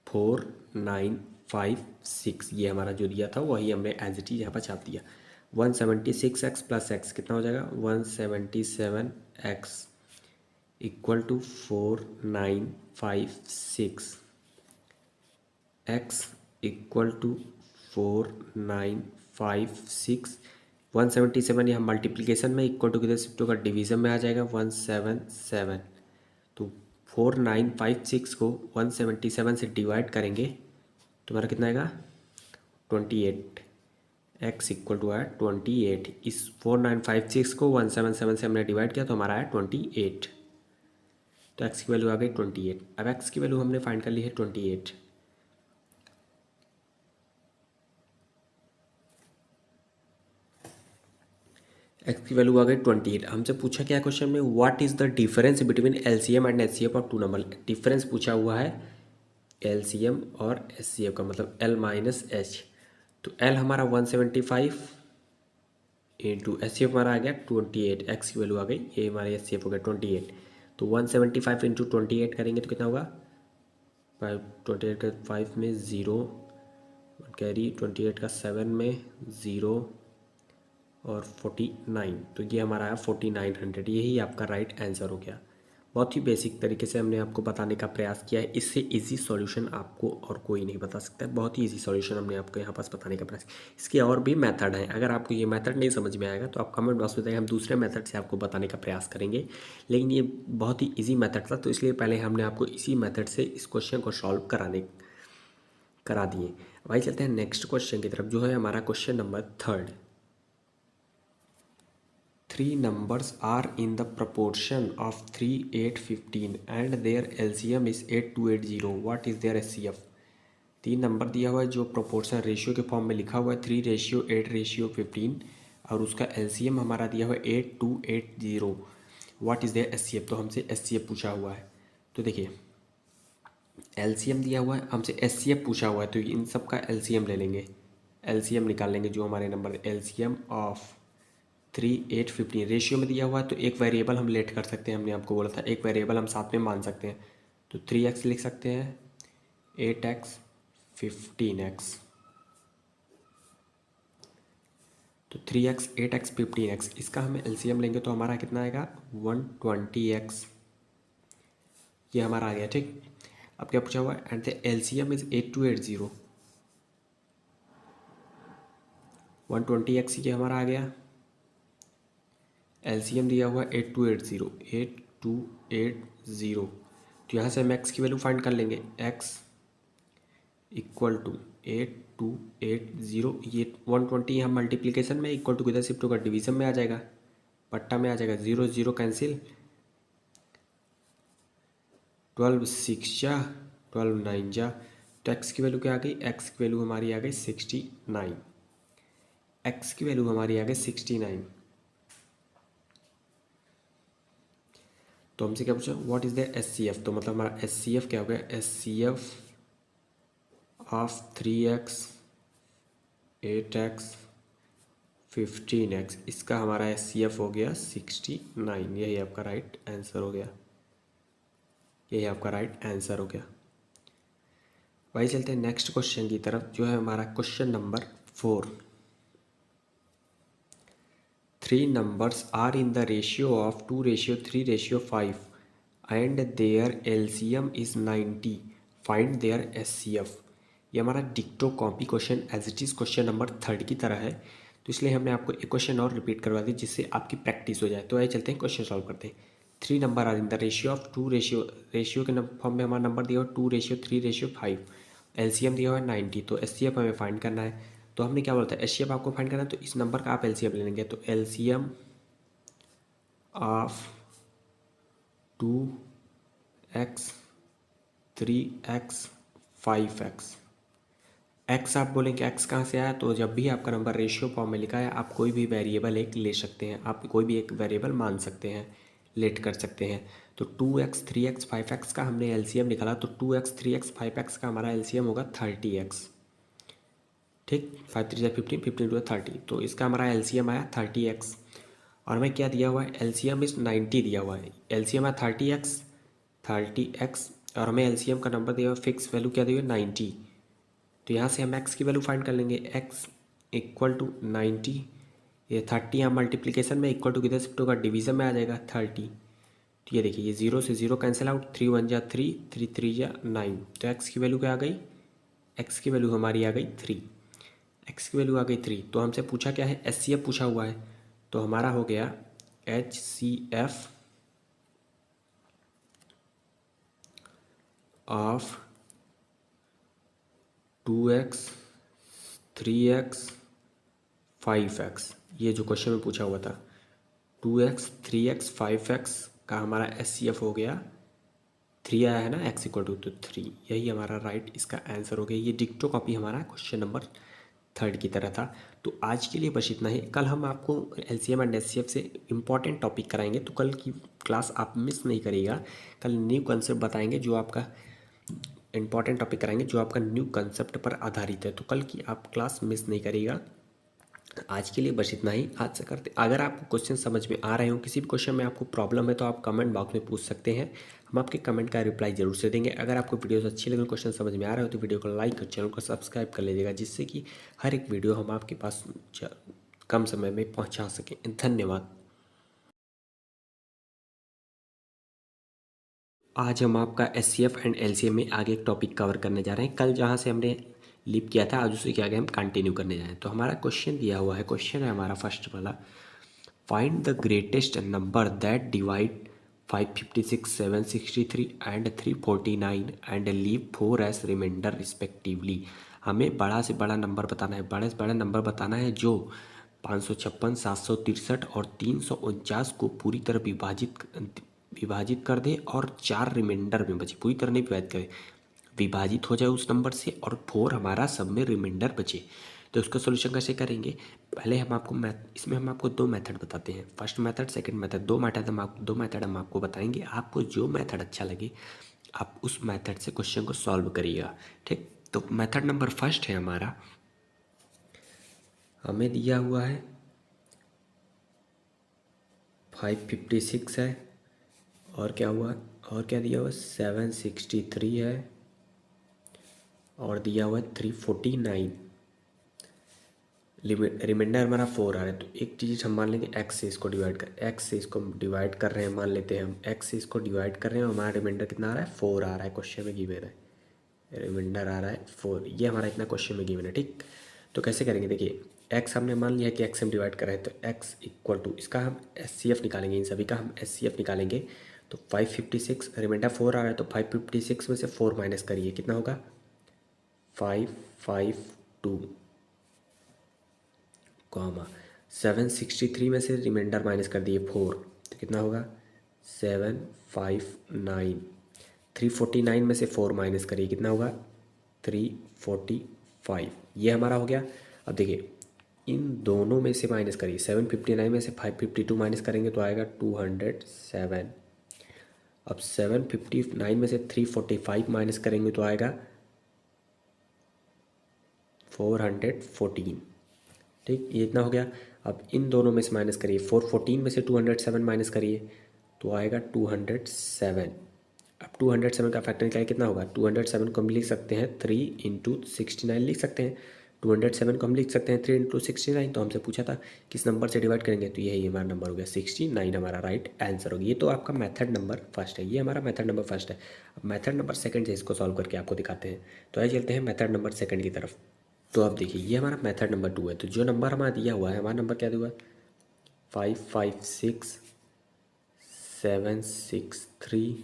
4956। ये हमारा जो दिया था वही हमने एज इट इज यहाँ पर छाप दिया। 176x प्लस x कितना हो जाएगा, 177x equal to 4956, x equal to 4956। 177 यहाँ मल्टीप्लिकेशन में, इक्वल टू किधर शिफ्ट होगा, डिवीज़न में आ जाएगा 177। तो 4956 को 177 से डिवाइड करेंगे तो हमारा कितना आएगा 28, x इक्वल टू आया 28। इस 4956 को 177 से हमने डिवाइड किया तो हमारा आया 28, तो x की वैल्यू आ गई 28। अब x की वैल्यू हमने फाइंड कर ली है 28। x की वैल्यू आ गई 28। हमसे पूछा क्या क्वेश्चन में, what is the difference between LCM and HCF of two number. Difference पूछा हुआ है एलसीएम और एचसीएफ का, मतलब l माइनस एच। तो l हमारा 175 इंटू एस सी एफ हमारा आ गया 28, एक्स की वैल्यू आ गई, ये हमारा एस सी एफ हो गया 28। तो 175 इंटू 28 करेंगे तो कितना होगा, 28 का 5 में 0 कैरी, 28 का 7 में 0 और 49, तो ये हमारा है 4900। यही आपका राइट आंसर हो गया। बहुत ही बेसिक तरीके से हमने आपको बताने का प्रयास किया है। इससे इजी सॉल्यूशन आपको और कोई नहीं बता सकता है। बहुत ही इजी सॉल्यूशन हमने आपको यहाँ पास बताने का प्रयास किया। इसके और भी मेथड हैं, अगर आपको ये मेथड नहीं समझ में आएगा तो आप कमेंट बॉक्स में बताइए, हम दूसरे मेथड से आपको बताने का प्रयास करेंगे। लेकिन ये बहुत ही ईजी मेथड था, तो इसलिए पहले हमने आपको इसी मेथड से इस क्वेश्चन को सॉल्व करा दिए। भाई चलते हैं नेक्स्ट क्वेश्चन की तरफ, जो है हमारा question number 3। 3 numbers are in the proportion of 3, 8, 15 and their LCM is 8280. What is their SCF? 3 number दिया हुआ है जो प्रोपोर्शन रेशियो के फॉर्म में लिखा हुआ है 3:8:15 और उसका LCM हमारा दिया हुआ है 8280। What is their SCF? तो हमसे SCF पूछा हुआ है। तो देखिए LCM दिया हुआ है, हमसे SCF पूछा हुआ है, तो इन सब का LCM ले लेंगे, LCM निकाल लेंगे जो हमारे नंबर LCM ऑफ 3, 8, 15 रेशियो में दिया हुआ है। तो एक वेरिएबल हम लेट कर सकते हैं, हमने आपको बोला था एक वेरिएबल हम साथ में मान सकते हैं। तो 3x लिख सकते हैं, 8x, 15x। तो 3x, 8x, 15x, इसका हम LCM लेंगे तो हमारा कितना आएगा 120x। ये हमारा आ गया, ठीक। अब क्या पूछा हुआ है, and the LCM is 8280। 120x ये हमारा आ गया, LCM दिया हुआ 8280। तो यहाँ से हम x की वैल्यू फाइंड कर लेंगे, x इक्वल टू 8280। ये 120 यहाँ मल्टीप्लिकेशन में, इक्वल टू किधर शिफ्ट होगा, डिवीजन में आ जाएगा, पट्टा में आ जाएगा, 0 0 कैंसिल, 12 6 जा 12 9 जा। तो x की वैल्यू क्या आ गई, x की वैल्यू हमारी आ गई 69, x की वैल्यू हमारी आ गई 69। तो हमसे क्या पूछा, व्हाट इज़ द SCF? तो मतलब हमारा SCF क्या हो गया, SCF of 3x, 8x, 15x, इसका हमारा SCF हो गया 69। यही आपका राइट आंसर हो गया, यही आपका राइट आंसर हो गया। भाई चलते हैं नेक्स्ट क्वेश्चन की तरफ, जो है हमारा question number 4। 3 numbers are in the ratio of 2:3:5 and their LCM is 90. Find their SCF। ये हमारा डिक्टो copy question as it is question number 3 की तरह है, तो इसलिए हमने आपको एक क्वेश्चन और रिपीट करवा दी जिससे आपकी प्रैक्टिस हो जाए। तो आइए चलते हैं क्वेश्चन सॉल्व करते हैं। 3 number are in the ratio of 2 ratio के फॉर्म में हमारा नंबर दिया हुआ 2:3:5, LCM दिया हुआ है 90। तो SCF हमें फाइंड करना है। तो हमने क्या बोला था, SCF आपको फाइंड करना है, तो इस नंबर का आप LCM ले लेंगे। तो LCM of 2x, 3x, 5x। x आप बोलेंगे x कहाँ से आया, तो जब भी आपका नंबर रेशियो फॉर्म में लिखा है आप कोई भी वेरिएबल एक ले सकते हैं, आप कोई भी एक वेरिएबल मान सकते हैं, लेट कर सकते हैं। तो 2x, 3x, 5x का हमने LCM निकाला, तो 2x, 3x, 5x का हमारा LCM होगा 30x, ठीक। 5 3 15, 15 2 30, तो इसका हमारा LCM आया 30x। और हमें क्या दिया हुआ है, LCM इस 90 दिया हुआ है, LCM है 30x, और हमें LCM का नंबर दिया हुआ है, फिक्स वैल्यू क्या दी हुई है 90। तो यहाँ से हम x की वैल्यू फाइंड कर लेंगे, x इक्वल टू 90। ये 30 यहाँ मल्टीप्लिकेशन में, इक्वल टू किधर शिफ्ट होगा, डिवीजन में आ जाएगा 30। तो ये देखिए, ये 0 से 0 कैंसिल आउट, 3 1 जा 3, 3 3 जा 9। तो x की वैल्यू क्या आ गई, x की वैल्यू हमारी आ गई 3, x की वैल्यू आ गई 3। तो हमसे पूछा क्या है, SCF पूछा हुआ है, तो हमारा हो गया HCF of 2x, 3x, 5x। ये जो क्वेश्चन में पूछा हुआ था 2x, 3x, 5x का हमारा SCF हो गया 3 आया है ना, x इक्वल टू, तो 3, यही हमारा राइट इसका आंसर हो गया। ये डिक्टो कॉपी हमारा क्वेश्चन नंबर 3 की तरह था। तो आज के लिए बस इतना ही। कल हम आपको LCM एंड SCF से इम्पॉर्टेंट टॉपिक कराएंगे, तो कल की क्लास आप मिस नहीं करिएगा। कल न्यू कंसेप्ट बताएंगे, जो आपका इम्पॉर्टेंट टॉपिक कराएंगे जो आपका न्यू कंसेप्ट पर आधारित है। तो कल की आप क्लास मिस नहीं करिएगा। आज के लिए बस इतना ही। आज से करते, अगर आपको क्वेश्चन समझ में आ रहे हो, किसी भी क्वेश्चन में आपको प्रॉब्लम है तो आप कमेंट बॉक्स में पूछ सकते हैं, हम आपके कमेंट का रिप्लाई जरूर से देंगे। अगर आपको वीडियोस अच्छी लगे, क्वेश्चन समझ में आ रहे हो तो वीडियो को लाइक और चैनल को सब्सक्राइब कर लीजिएगा, जिससे कि हर एक वीडियो हम आपके पास कम समय में पहुँचा सकें। धन्यवाद। आज हम आपका SCF एंड LCM में आगे एक टॉपिक कवर करने जा रहे हैं। कल जहाँ से हमने लीव किया था, आज उसी के आगे हम कंटिन्यू करने जा रहे हैं। तो हमारा क्वेश्चन दिया हुआ है, क्वेश्चन है हमारा फर्स्ट वाला, find the greatest number that divide 556, 763 and 349 and leave 4 as remainder respectively. हमें बड़ा से बड़ा नंबर बताना है, बड़े से बड़ा नंबर बताना है जो 556, 763 और 349 को पूरी तरह विभाजित कर दे और 4 रिमाइंडर में बचे, पूरी तरह नहीं विभाजित करे, विभाजित हो जाए उस नंबर से और 4 हमारा सब में रिमाइंडर बचे। तो उसका सोल्यूशन कैसे करेंगे, पहले हम आपको इसमें हम आपको 2 मेथड बताते हैं, first method, second method. 2 method हम आपको बताएंगे, आपको जो मेथड अच्छा लगे आप उस मेथड से क्वेश्चन को सॉल्व करिएगा, ठीक। तो मेथड नंबर फर्स्ट है हमारा, हमें दिया हुआ है 556 है, और क्या हुआ, और क्या दिया हुआ, 763 है, और दिया हुआ है 349। रिमाइंडर हमारा 4 आ रहा है। तो एक चीज़ हम मान लेंगे, x से इसको डिवाइड कर रहे हैं, मान लेते हैं हम x से इसको डिवाइड कर रहे हैं, हमारा रिमाइंडर कितना आ रहा है, 4 आ रहा है, क्वेश्चन में गिवन है, रिमाइंडर आ रहा है 4, ये हमारा इतना क्वेश्चन में गिवन है, ठीक। तो कैसे करेंगे, देखिए x हमने मान लिया कि x हम डिवाइड कर रहे हैं, तो x इक्वल टू, इसका हम SCF निकालेंगे, इन सभी का हम SCF निकालेंगे। तो 556, रिमाइंडर 4 आ रहा है, तो 556 में से 4 माइनस करिए, कितना होगा, 552, कॉमा 763 में से रिमाइंडर माइनस कर दिए 4, तो कितना होगा 759। 349 में से 4 माइनस करिए, कितना होगा 345, ये हमारा हो गया। अब देखिए इन दोनों में से माइनस करिए, 759 में से 552 माइनस करेंगे तो आएगा 207। अब 759 में से 345 माइनस करेंगे तो आएगा 414, ठीक, ये इतना हो गया। अब इन दोनों में से माइनस करिए, 414 में से 207 माइनस करिए तो आएगा 207। अब 207 का फैक्टर निकालिए, कितना होगा, 207 को हम लिख सकते हैं 3 × 69 लिख सकते हैं, 207 को हम लिख सकते हैं 3 × 69। तो हमसे पूछा था किस नंबर से डिवाइड करेंगे, तो यही हमारा नंबर हो गया 69, हमारा राइट आंसर होगी। ये तो आपका मेथड नंबर फर्स्ट है, ये हमारा मेथड नंबर फर्स्ट है। अब मेथड नंबर सेकंड से इसको सॉल्व करके आपको दिखाते हैं। तो आइए चलते हैं मेथड नंबर सेकंड की तरफ। तो अब देखिए ये हमारा मेथड नंबर 2 है, तो जो नंबर हमारा दिया हुआ है, हमारा नंबर क्या दिया हुआ है, 556, 763,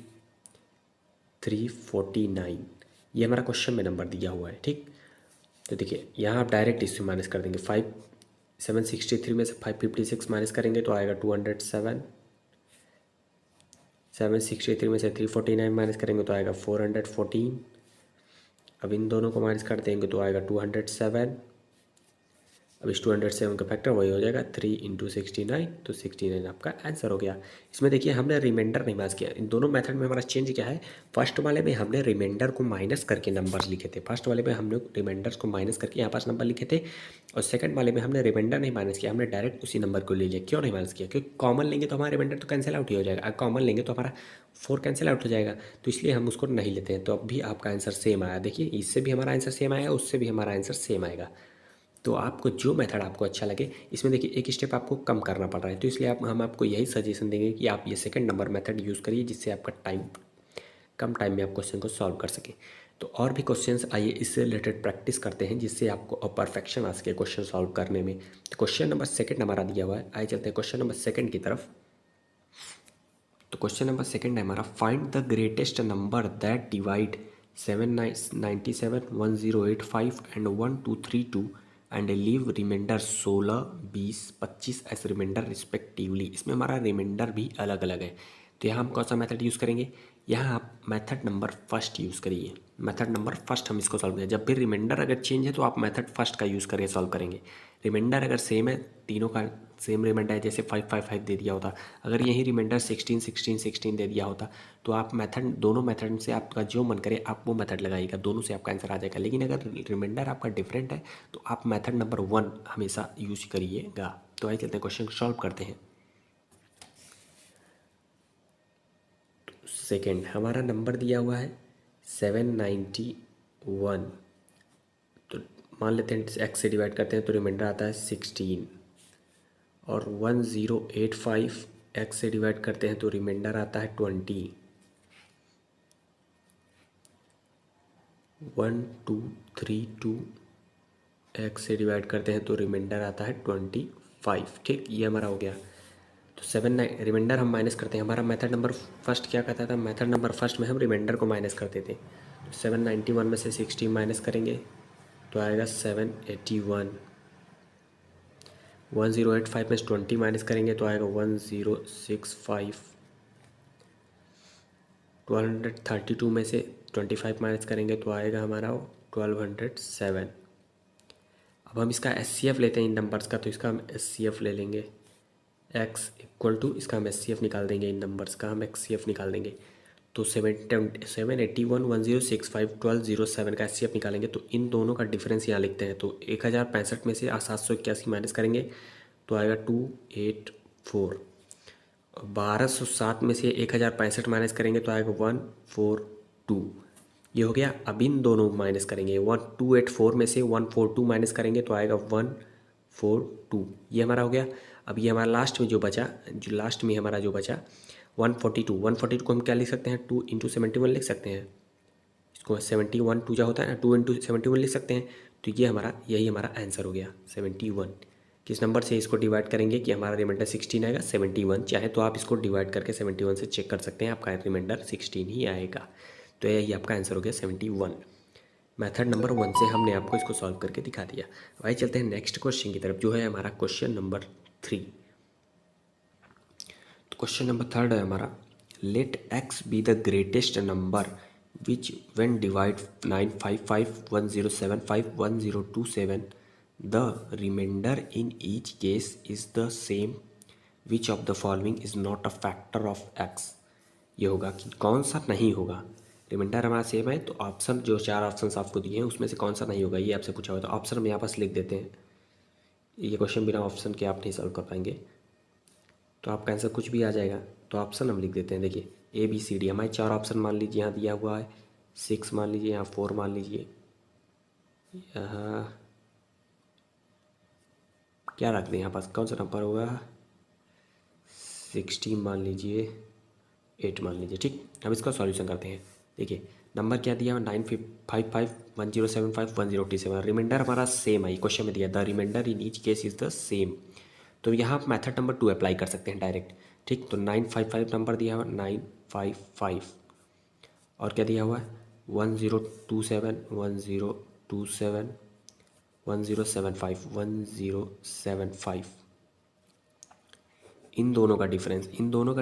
349, ये हमारा क्वेश्चन में नंबर दिया हुआ है, ठीक। तो देखिए यहाँ आप डायरेक्ट इससे माइनस कर देंगे, 763 में से 556 माइनस करेंगे तो आएगा 207, 763 में से 349 माइनस करेंगे तो आएगा 414। अब इन दोनों को माइनस कर देंगे तो आएगा 207। अब इस 207 का फैक्टर वही हो जाएगा 3 × 69, तो 69 आपका आंसर हो गया। इसमें देखिए हमने रिमाइंडर नहीं माइनस किया, इन दोनों मेथड में हमारा चेंज क्या है, फर्स्ट वाले में हमने रिमाइंडर को माइनस करके नंबर्स लिखे थे, फर्स्ट वाले में हमने रिमाइंडर्स को माइनस करके यहाँ पास नंबर लिखे थे, और सेकंड वाले में हमने रिमाइंडर नहीं माइनस किया, हमने डायरेक्ट उसी नंबर को ले लिया। क्यों नहीं माइनस किया, क्योंकि कॉमन लेंगे तो हमारा रिमाइंडर तो कैंसिल आउट ही हो जाएगा, अगर कॉमन लेंगे तो हमारा 4 कैंसिल आउट हो जाएगा, तो इसलिए हम उसको नहीं लेते हैं। तो अब भी आपका आंसर सेम आया, देखिए इससे भी हमारा आंसर सेम आएगा, उससे भी हमारा आंसर सेम आएगा। तो आपको जो मेथड आपको अच्छा लगे, इसमें देखिए एक स्टेप आपको कम करना पड़ रहा है, तो इसलिए हम आपको यही सजेशन देंगे कि आप ये सेकंड नंबर मेथड यूज़ करिए, जिससे आपका कम टाइम में आप क्वेश्चन को सॉल्व कर सकें। तो और भी क्वेश्चंस आइए इससे रिलेटेड प्रैक्टिस करते हैं, जिससे आपको परफेक्शन आ सके क्वेश्चन सॉल्व करने में। तो क्वेश्चन नंबर सेकंड हमारा दिया हुआ है, आइए चलते हैं क्वेश्चन नंबर सेकंड की तरफ। तो क्वेश्चन नंबर सेकंड है हमारा, find the greatest number that divide 797, 1085 and 1232 and leave remainder 16, 20, 25 as remainder respectively. इसमें हमारा रिमाइंडर भी अलग अलग है, तो यहाँ हम कौन सा मेथड यूज़ करेंगे, यहाँ आप मेथड नंबर फर्स्ट यूज़ करिए, मेथड नंबर फर्स्ट हम इसको सॉल्व करें। जब भी रिमाइंडर अगर चेंज है तो आप मेथड फर्स्ट का यूज़ करके सॉल्व करेंगे, रिमाइंडर अगर सेम है तीनों का सेम रिमाइंडर है जैसे 555 दे दिया होता। अगर यही रिमाइंडर 16 16 16 दे दिया होता तो आप मेथड, दोनों मेथड से आपका जो मन करे आप वो मेथड लगाइएगा, दोनों से आपका आंसर आ जाएगा। लेकिन अगर रिमाइंडर आपका डिफरेंट है तो आप मेथड नंबर 1 हमेशा यूज करिएगा। तो आइए चलते हैं क्वेश्चन सॉल्व करते हैं। सेकेंड हमारा नंबर दिया हुआ है 791, तो मान लेते हैं एक्स से डिवाइड करते हैं तो रिमाइंडर आता है 16, और 1085 एक्स से डिवाइड करते हैं तो रिमाइंडर आता है 20, 1232 एक्स से डिवाइड करते हैं तो रिमाइंडर आता है 25। ठीक, ये हमारा हो गया। तो 7 रिमाइंडर हम माइनस करते हैं। हमारा मेथड नंबर फर्स्ट क्या कहता था, मेथड नंबर फर्स्ट में हम रिमाइंडर को माइनस करते थे। तो 791 में से 16 माइनस करेंगे तो आएगा 781। 1085 में से 20 माइनस करेंगे तो आएगा 1065। 1232 में से 25 माइनस करेंगे तो आएगा हमारा 1207। अब हम इसका SCF लेते हैं इन नंबर्स का, तो इसका हम SCF ले लेंगे। x इक्वल टू इसका हम SCF निकाल देंगे, इन नंबर्स का हम XCF निकाल देंगे। तो 781 1065 1207 का SCF निकालेंगे तो इन दोनों का डिफरेंस यहाँ लिखते हैं। तो 1065 में से 781 माइनस करेंगे तो आएगा 284। 1207 में से 1065 माइनस करेंगे तो आएगा 142। ये हो गया। अब इन दोनों माइनस करेंगे, 1284 में से 142 माइनस करेंगे तो आएगा 142। ये हमारा हो गया। अब ये हमारा लास्ट में जो बचा, जो लास्ट में हमारा जो बचा 142 को हम क्या लिख सकते हैं, 2 × 71 लिख सकते हैं। इसको 71 2 जा होता है ना, 2 × 71 लिख सकते हैं। तो ये हमारा, यही हमारा आंसर हो गया 71। किस नंबर से इसको डिवाइड करेंगे कि हमारा रिमाइंडर 16 आएगा, 71। चाहे तो आप इसको डिवाइड करके 71 से चेक कर सकते हैं, आपका रिमाइंडर 16 ही आएगा। तो यही आपका आंसर हो गया 71। मेथड नंबर 1 से हमने आपको इसको सॉल्व करके दिखा दिया। भाई चलते हैं नेक्स्ट क्वेश्चन की तरफ, जो है हमारा क्वेश्चन नंबर 3। तो क्वेश्चन नंबर 3 है हमारा, let x be the greatest number which when divide 955 1075 1027 the remainder in each case is the same, which of the following is not a factor of x। ये होगा कि कौन सा नहीं होगा। रिमाइंडर हमारा सेम है तो ऑप्शन, जो 4 ऑप्शन आपको दिए हैं उसमें से कौन सा नहीं होगा, ये आपसे पूछा हुआ। तो ऑप्शन हम यहाँ पास लिख देते हैं। ये क्वेश्चन बिना ऑप्शन के आप नहीं सॉल्व कर पाएंगे, तो आपका आंसर कुछ भी आ जाएगा। तो ऑप्शन हम लिख देते हैं। देखिए ABCD हमारे 4 ऑप्शन मान लीजिए यहाँ दिया हुआ है, 6 मान लीजिए, यहाँ 4 मान लीजिए, यहाँ क्या रख दें, यहाँ पास कौन सा नंबर होगा, 16 मान लीजिए, 8 मान लीजिए। ठीक, अब इसका सॉल्यूशन करते हैं। देखिए नंबर क्या दिया, 955 1075 1027। रिमाइंडर हमारा सेम है, क्वेश्चन में दिया the remainder in each case is the same. तो यहाँ आप मेथड नंबर 2 अप्लाई कर सकते हैं डायरेक्ट। ठीक, तो 955 नंबर दिया हुआ 955, और क्या दिया हुआ है 1027 1027 1075 1075। इन दोनों का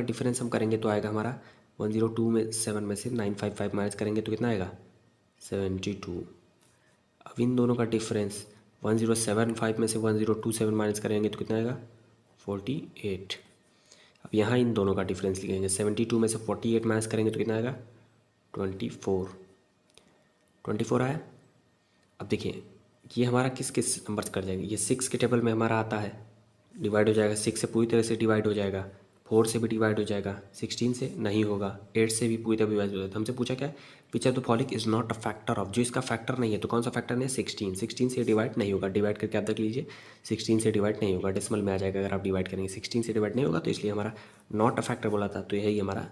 डिफरेंस हम करेंगे तो आएगा हमारा 102 में से 955 माइनस करेंगे तो कितना आएगा 72। अब इन दोनों का डिफरेंस 1075 में से 1027 माइनस करेंगे तो कितना आएगा 48। अब यहाँ इन दोनों का डिफरेंस लिखेंगे, 72 में से 48 माइनस करेंगे तो कितना आएगा 24 आया। अब देखिए ये हमारा किस किस नंबर से कर जाएगा, ये 6 के टेबल में हमारा आता है, डिवाइड हो जाएगा, 6 से पूरी तरह से डिवाइड हो जाएगा, 4 से भी डिवाइड हो जाएगा, 16 से नहीं होगा, 8 से भी पूरी तरह डिवाइड हो जाएगा। तो हमसे पूछा क्या है, विच of the following is not a factor of, जो इसका फैक्टर नहीं है। तो कौन सा फैक्टर नहीं है, 16 से डिवाइड नहीं होगा। डिवाइड करके आप देख लीजिए 16 से डिवाइड नहीं होगा, डेसिमल में आ जाएगा अगर आप डिवाइड करेंगे, 16 से डिवाइड नहीं होगा, तो इसलिए हमारा नॉट अ फैक्टर बोला था। तो यही हमारा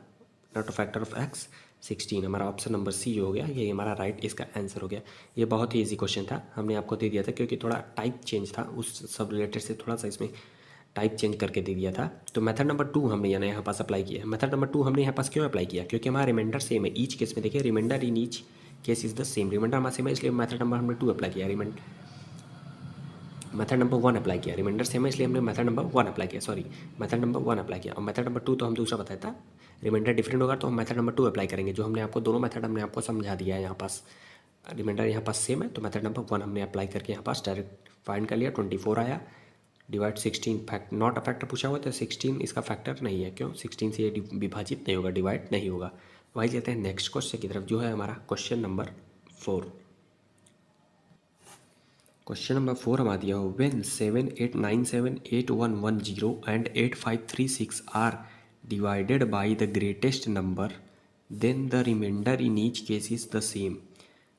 not a factor of x 16, हमारा ऑप्शन नंबर सी जो हो गया, यही हमारा राइट इसका आंसर हो गया। ये बहुत ही ईजी क्वेश्चन था, हमने आपको दे दिया था क्योंकि थोड़ा टाइप चेंज था, उस सब रिलेटेड से थोड़ा सा इसमें टाइप चेंज करके दे दिया था। तो मेथड नंबर 2 हमने यहाँ पास अप्लाई किया है। मेथड नंबर 2 हमने यहाँ पास क्यों अप्लाई किया, क्योंकि हमारा रिमाइंडर सेम है। ईच केस में देखिए remainder in each case is the same, remainder हमारा सेम है, इसलिए मेथड नंबर हमने 2 अप्लाई किया। मेथड नंबर 1 अप्लाई किया, रिमाइंडर सेम है इसलिए हमने मेथड नंबर 1 अप्लाई किया, सॉरी मेथड नंबर 1 अप्लाई किया। और मेथड नंबर 2 तो हम दूसरा बताया था, रिमाइंडर डिफरेंट होगा तो हम मेथड नंबर 2 अप्लाई करेंगे। जो हमने आपको दोनों मेथड हमने आपको समझा दिया है। यहाँ पास रिमाइंडर यहाँ पास सेम है तो मेथड नंबर 1 हमने अप्लाई करके यहाँ पास डायरेक्ट फाइंड कर लिया, 24 आया। Divide 16 fact not a factor पूछा हुआ, तो 16 इसका फैक्टर नहीं है। क्यों? 16 से ये विभाजित नहीं होगा, डिवाइड नहीं होगा। वही लेते हैं नेक्स्ट क्वेश्चन की तरफ, जो है हमारा क्वेश्चन नंबर 4। क्वेश्चन नंबर 4 हमारा दिया हो, when 78978110 and 8536 are divided by the greatest number, then the remainder in each case is the same.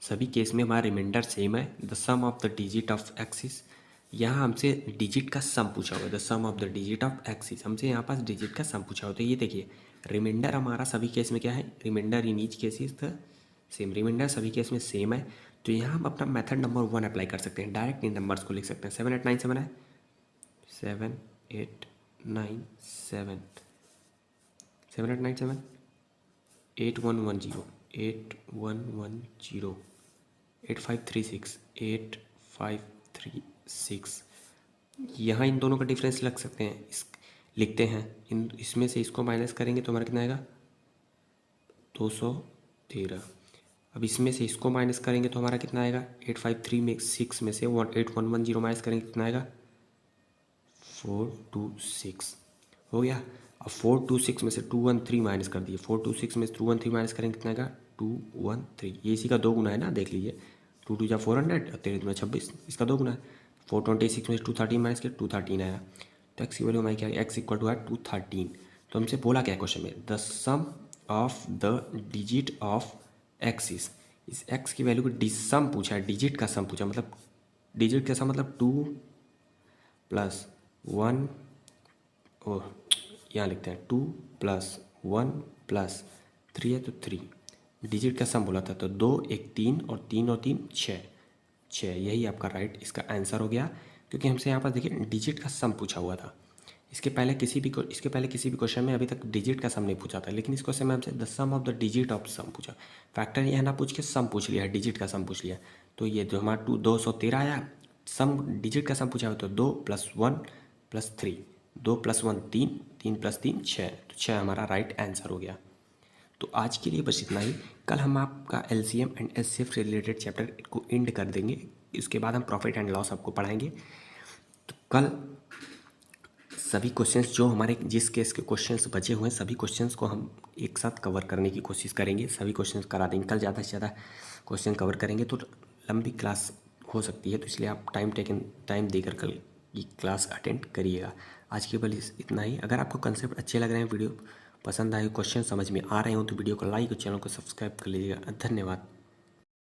सभी केस में हमारा रिमाइंडर सेम है। The sum of the digit of x's, यहाँ हमसे डिजिट का सम पूछा हुआ है। The sum of the digit of x's, हमसे यहाँ पास डिजिट का सम पूछा हुआ। तो ये देखिए रिमाइंडर हमारा सभी केस में क्या है, remainder in each case is the same. Remainder सभी केस में सेम है। तो यहाँ हम अपना मेथड नंबर 1 अप्लाई कर सकते हैं। डायरेक्ट इन नंबर्स को लिख सकते हैं। 7897 है, 7897, 7897, 8110, 8110, 8536, 8536। यहाँ इन दोनों का डिफरेंस लग सकते हैं, लिखते हैं। इसमें से इसको माइनस करेंगे तो हमारा कितना आएगा, 213। अब इसमें से इसको माइनस करेंगे तो हमारा कितना आएगा, 853 में से 8110 माइनस करेंगे कितना आएगा, 426 हो गया। अब 426 में से 213 माइनस कर दिए, 426 में से 213 माइनस करेंगे कितना आएगा, 213। ये इसी का 2 गुना है ना, देख लीजिए। 2 2 जा 400 और 3 2 26, इसका 2 गुना है। 426 में से 213 माइनस किया, 213 आया। तो एक्स की वैल्यू हमारी क्या है, एक्स इक्वल टू है 213। तो हमसे बोला क्या क्वेश्चन में, the sum of the digit of x's. इस एक्स की वैल्यू को सम पूछा है, डिजिट का सम पूछा, मतलब डिजिट का सम मतलब 2 + 1, ओह यहाँ लिखते हैं 2 + 1 + 3 है तो 3। डिजिट का सम बोला था, तो 2 1 3 और 3 और 3 6, यही आपका राइट इसका आंसर हो गया। क्योंकि हमसे यहाँ पर देखिए डिजिट का सम पूछा हुआ था। इसके पहले किसी भी क्वेश्चन में अभी तक डिजिट का सम नहीं पूछा था, लेकिन इस क्वेश्चन में हमसे the sum of the digit of sum पूछा। फैक्टर यहाँ ना पूछ के सम पूछ लिया, डिजिट का सम पूछ लिया। तो ये जो हमारा 213 आया, सम डिजिट का सम पूछा हुआ, तो 2 + 1 + 3, 2 + 1 3, 3 + 3 6, तो 6 हमारा राइट आंसर हो गया। तो आज के लिए बस इतना ही। कल हम आपका एलसीएम एंड एचसीएफ से रिलेटेड चैप्टर को एंड कर देंगे। इसके बाद हम प्रॉफिट एंड लॉस आपको पढ़ाएंगे। तो कल सभी क्वेश्चंस जो हमारे जिस केस के क्वेश्चंस बचे हुए हैं, सभी क्वेश्चंस को हम एक साथ कवर करने की कोशिश करेंगे। सभी क्वेश्चंस करा देंगे कल। ज़्यादा से ज़्यादा क्वेश्चन कवर करेंगे तो लंबी क्लास हो सकती है, तो इसलिए आप टाइम देकर कल की क्लास अटेंड करिएगा। आज के बल इतना ही। अगर आपको कंसेप्ट अच्छे लग रहे हैं, वीडियो पसंद आए, क्वेश्चन समझ में आ रहे हो, तो वीडियो को लाइक और चैनल को सब्सक्राइब कर लीजिएगा। धन्यवाद।